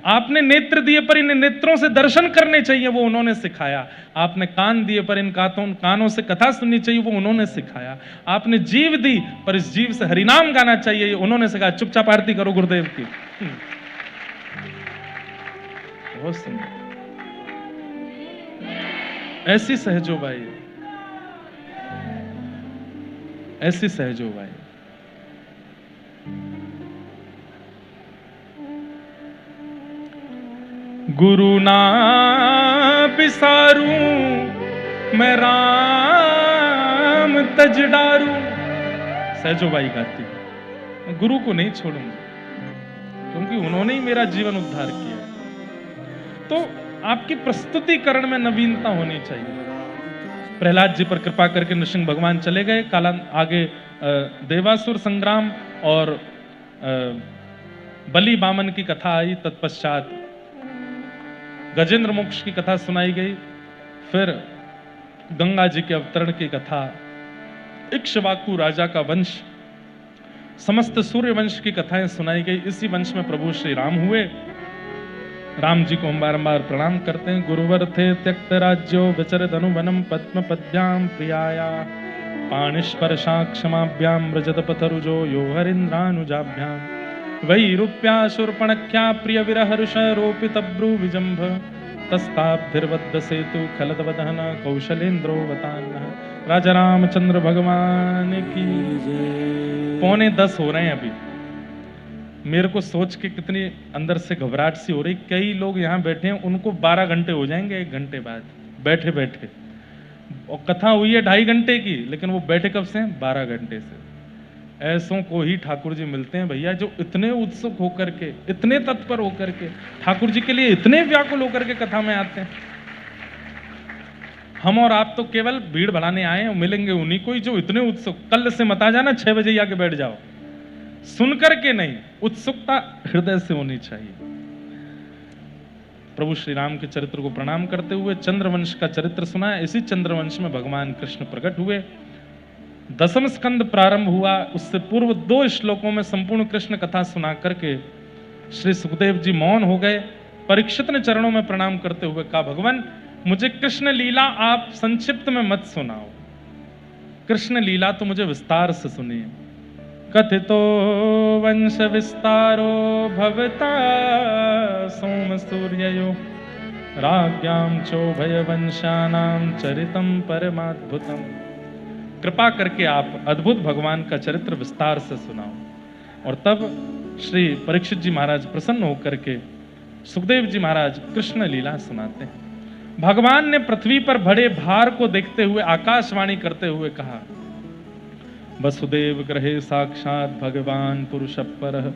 आपने नेत्र दिए पर इन नेत्रों से दर्शन करने चाहिए वो उन्होंने सिखाया। आपने कान दिए पर इन कानों से कथा सुननी चाहिए वो उन्होंने सिखाया। आपने जीव दी पर इस जीव से हरिनाम गाना चाहिए ये उन्होंने सिखाया। चुपचाप आरती करो गुरुदेव की। बहुत सुंदर। ऐसी सहजो भाई, ऐसी सहजो भाई। गुरु ना बिसारूं मैं राम तज डारूं। सहजोबाई गाती है, मैं गुरु को नहीं छोड़ूंगा क्योंकि उन्होंने ही मेरा जीवन उद्धार किया। तो आपकी प्रस्तुतिकरण में नवीनता होनी चाहिए। प्रहलाद जी पर कृपा करके नृसिंह भगवान चले गए। आगे देवासुर संग्राम और बलि बामन की कथा आई। तत्पश्चात गजेंद्र मोक्ष की कथा सुनाई गई। फिर गंगा जी के अवतरण की कथा, इक्ष्वाकु राजा का वंश, समस्त सूर्य वंश की कथाएं सुनाई गई। इसी वंश में प्रभु श्री राम हुए। राम जी को हम बारंबार प्रणाम करते हैं। गुरुवर थे त्यक्त राज्यो विचरत अनुवनम पद्म पद्याम प्रियाया पाणिस्पर्शा क्षमाभ्याम व्रजत पथरुजो यो हरिन्द्रानुजाभ्याम वै रूप्या शूर्पणख्या प्रिय विरहर्ष रोपित ब्रू विजंभ तस्ताब्धिर्वद्ध सेतु खलदवदहन कौशलेन्द्रो वतान्नः। राजा रामचंद्र भगवान की जय। 9:45 हो रहे हैं अभी। मेरे को सोच के कितनी अंदर से घबराहट सी हो रही। कई लोग यहाँ बैठे हैं, उनको 12 घंटे हो जाएंगे 1 घंटे बाद बैठे बैठे, और कथा हुई है 2.5 घंटे की, लेकिन वो बैठे कब से? 12 घंटे से। ऐसों को ही ठाकुर जी मिलते हैं भैया, जो इतने उत्सुक होकर के, इतने तत्पर होकर के, ठाकुर जी के लिए इतने व्याकुल होकर के कथा में आते हैं। हम और आप तो केवल भीड़ बढ़ाने आए हैं, मिलेंगे उन्हीं को ही जो इतने उत्सुक। कल से मत आ जाना 6 बजे आके बैठ जाओ, सुनकर के नहीं, उत्सुकता हृदय से होनी चाहिए। प्रभु श्री राम के चरित्र को प्रणाम करते हुए चंद्रवंश का चरित्र सुना। इसी चंद्रवंश में भगवान कृष्ण प्रकट हुए। 10वां स्कंद प्रारंभ हुआ। उससे पूर्व 2 श्लोकों में संपूर्ण कृष्ण कथा सुना करके श्री सुखदेव जी मौन हो गए। परीक्षित ने चरणों में प्रणाम करते हुए कहा, भगवान मुझे कृष्ण लीला आप संक्षिप्त में मत सुनाओ, कृष्ण लीला तो मुझे विस्तार से सुनिए। कथितो वंश विस्तारो भवता सोम सूर्ययो राज्ञां चोभय वंशानां चरितम परमाद्भुतम। कृपा करके आप अद्भुत भगवान का चरित्र विस्तार से सुनाओ। और तब श्री परीक्षित जी महाराज प्रसन्न होकर के सुखदेव जी महाराज कृष्ण लीला सुनाते हैं। भगवान ने पृथ्वी पर बड़े भार को देखते हुए आकाशवाणी करते हुए कहा, वसुदेव गृहे साक्षात भगवान पुरुष परः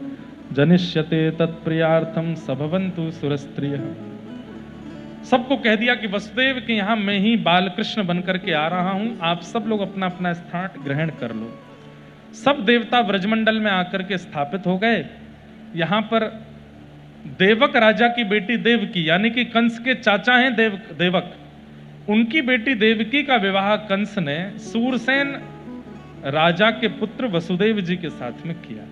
जनिष्यते तत्प्रियार्थम सभवन्तु सुरस्त्रियः। सबको कह दिया कि वसुदेव के यहां मैं ही बाल कृष्ण बनकर के आ रहा हूं, आप सब लोग अपना अपना स्थान ग्रहण कर लो। सब देवता ब्रजमंडल में आकर के स्थापित हो गए। यहां पर देवक राजा की बेटी देवकी, यानी कि कंस के चाचा हैं देवक, उनकी बेटी देवकी का विवाह कंस ने सूरसेन राजा के पुत्र वसुदेव जी के साथ में किया।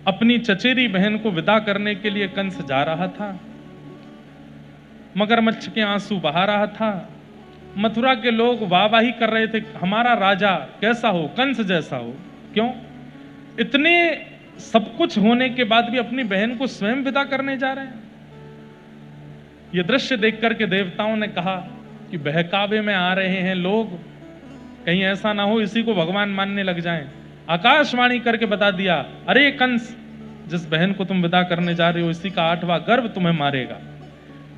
अपनी चचेरी बहन को विदा करने के लिए कंस जा रहा था, मगरमच्छ के आंसू बहा रहा था। मथुरा के लोग वाहवाही कर रहे थे, हमारा राजा कैसा हो, कंस जैसा हो। क्यों? इतने सब कुछ होने के बाद भी अपनी बहन को स्वयं विदा करने जा रहे हैं। यह दृश्य देख करके देवताओं ने कहा कि बहकावे में आ रहे हैं लोग, कहीं ऐसा ना हो इसी को भगवान मानने लग जाएं। आकाशवाणी करके बता दिया, अरे कंस, जिस बहन को तुम विदा करने जा रहे हो इसी का 8वां गर्भ तुम्हें मारेगा।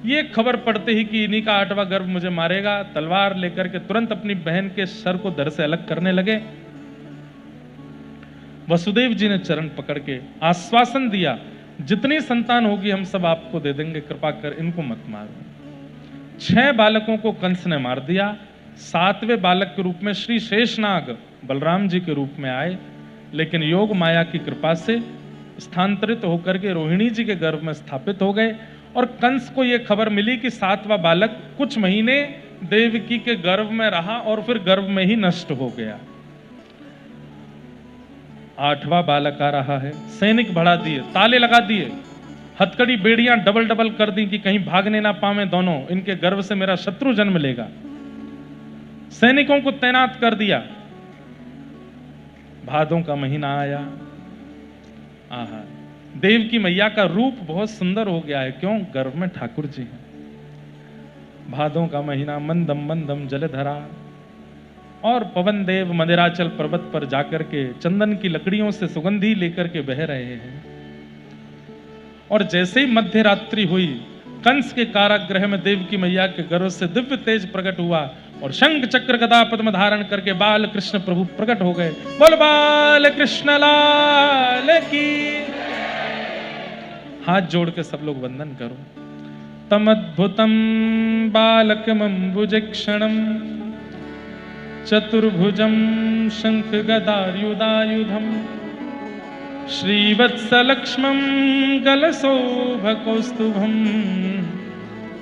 ये खबर पड़ते ही कि इन्हीं का 8वां गर्भ मुझे मारेगा, तलवार लेकर के तुरंत अपनी बहन के सर को धड़ से अलग करने लगे। वसुदेव जी ने चरण पकड़ के आश्वासन दिया, जितनी संतान होगी हम सब आपको दे देंगे, कृपा कर इनको मत मारो। 6 बालकों को कंस ने मार दिया। 7वें बालक के रूप में श्री शेषनाग बलराम जी के रूप में आए, लेकिन योग माया की कृपा से स्थानांतरित होकर के रोहिणी जी के गर्भ में स्थापित हो गए। और कंस को यह खबर मिली कि 7वां बालक कुछ महीने देवकी के गर्भ में रहा और फिर गर्भ में ही नष्ट हो गया। 8वां बालक आ रहा है। सैनिक बढ़ा दिए, ताले लगा दिए, हथकड़ी बेड़ियां डबल डबल कर दी कि कहीं भागने ना पावे दोनों, इनके गर्भ से मेरा शत्रु जन्म लेगा। सैनिकों को तैनात कर दिया। भादों का महीना आया। आहा, देव की मैया का रूप बहुत सुंदर हो गया है। क्यों? गर्भ में ठाकुर जी हैं। भादों का महीना, मंदम मंदम जलधरा, और पवन देव मंदिराचल पर्वत पर जाकर के चंदन की लकड़ियों से सुगंधी लेकर के बह रहे हैं। और जैसे ही मध्य रात्रि हुई, कंस के कारागृह में देवकी मैया के गर्भ से दिव्य तेज प्रकट हुआ और शंख चक्र गदा पद्म धारण करके बाल कृष्ण प्रभु प्रकट हो गए। बोल बाल कृष्ण लाल की। हाथ जोड़ के सब लोग वंदन करो। तमद्भुतम बालकमंबुजक्षणम चतुर्भुजम शंख गदायुधायुधम श्रीवत्सलक्ष्मं कलशोभकौस्तुभम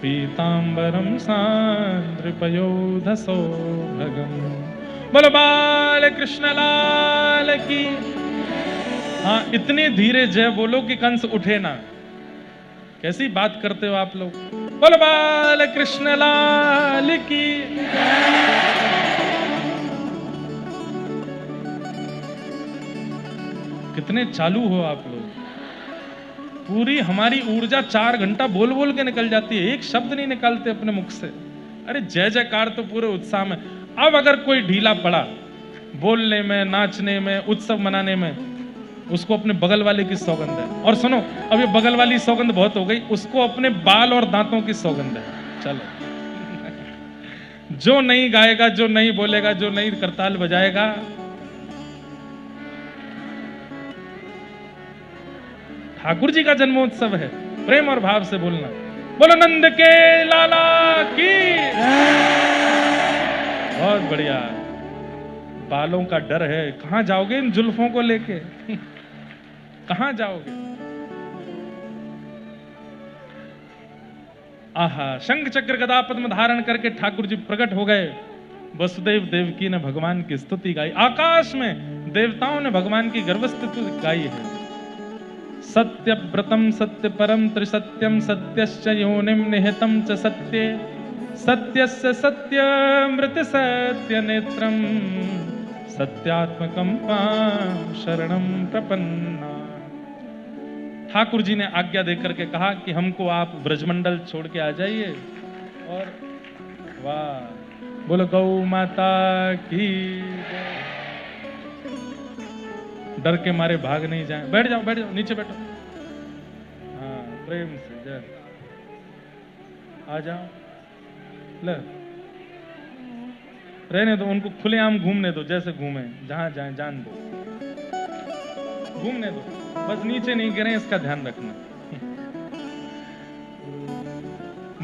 पीतांबरम सांद्रपयोधसौभगम। बोलो बाल कृष्ण लाल की। हाँ, इतने धीरे जय बोलो कि कंस उठे ना। कैसी बात करते हो आप लोग। बोलो बाल कृष्ण लाल की। कितने चालू हो आप लोग। पूरी हमारी ऊर्जा 4 घंटा बोल बोल के निकल जाती है, एक शब्द नहीं निकालते अपने मुख से। अरे जय जयकार तो पूरे उत्साह में। अब अगर कोई ढीला पड़ा बोलने में, नाचने में, उत्सव मनाने में, उसको अपने बगल वाले की सौगंध है। और सुनो, अब ये बगल वाली सौगंध बहुत हो गई, उसको अपने बाल और दांतों की सौगंध है। चलो जो नहीं गाएगा, जो नहीं बोलेगा, जो नहीं करताल बजाएगा, ठाकुर जी का जन्मोत्सव है। प्रेम और भाव से बोलना। बोलो नंद के लाला की। बहुत बढ़िया। बालों का डर है, कहां जाओगे इन जुल्फों को लेके। कहां जाओगे। आहा, शंख चक्र गदा पद्म धारण करके ठाकुर जी प्रकट हो गए। वसुदेव देवकी ने भगवान की स्तुति गाई। आकाश में देवताओं ने भगवान की गर्वस्तुति गाई है। सत्यव्रतम सत्य परम त्रिसत्यम सत्यश्च योनिम निहितम च सत्ये सत्यस्य सत्यमृत सत्य नेत्रम सत्यात्मकम पां शरणम प्रपन्ना। ठाकुर जी ने आज्ञा देकर के कहा कि हमको आप ब्रजमंडल छोड़ के आ जाइए। और वाह, बोलो गौ माता की। डर के मारे भाग नहीं जाए। बैठ जाओ, बैठ जाओ, नीचे बैठो। हाँ, प्रेम से जय। आ जाओ। ले रहने दो उनको, खुलेआम घूमने दो, जैसे घूमे, जहां जाए जान दो, घूमने दो, बस नीचे नहीं गिरे, इसका ध्यान रखना।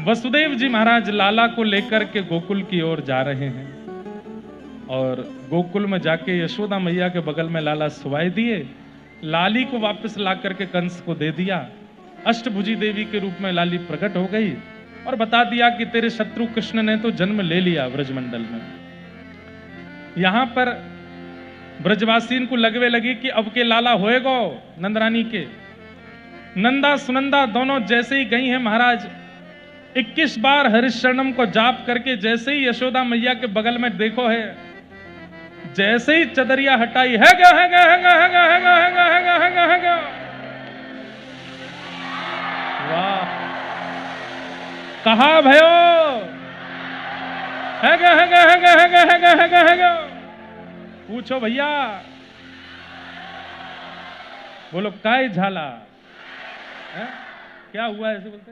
वसुदेव जी महाराज लाला को लेकर के गोकुल की ओर जा रहे हैं और गोकुल में जाके यशोदा मैया के बगल में लाला सुवाई दिए। लाली को वापस ला करके कंस को दे दिया। अष्टभुजी देवी के रूप में लाली प्रकट हो गई और बता दिया कि तेरे शत्रु कृष्ण ने तो जन्म ले लिया ब्रजमंडल में। यहां पर ब्रजवासीन को लगवे लगी कि अब के लाला होएगो नंदरानी के। नंदा सुनंदा दोनों जैसे ही गई हैं महाराज, 21 बार हरिशरणम को जाप करके जैसे ही यशोदा मैया के बगल में देखो है, जैसे ही चदरिया हटाई है गा है गा है गा है गा है गा है गा है गा है गा है गा। वाह, कहा भयो है गा है गा है गा है गा है गा है गा है गा। पूछो भैया, बोलो काय झाला है? क्या हुआ ऐसे बोलते?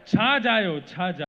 छा जायो, छा जाओ।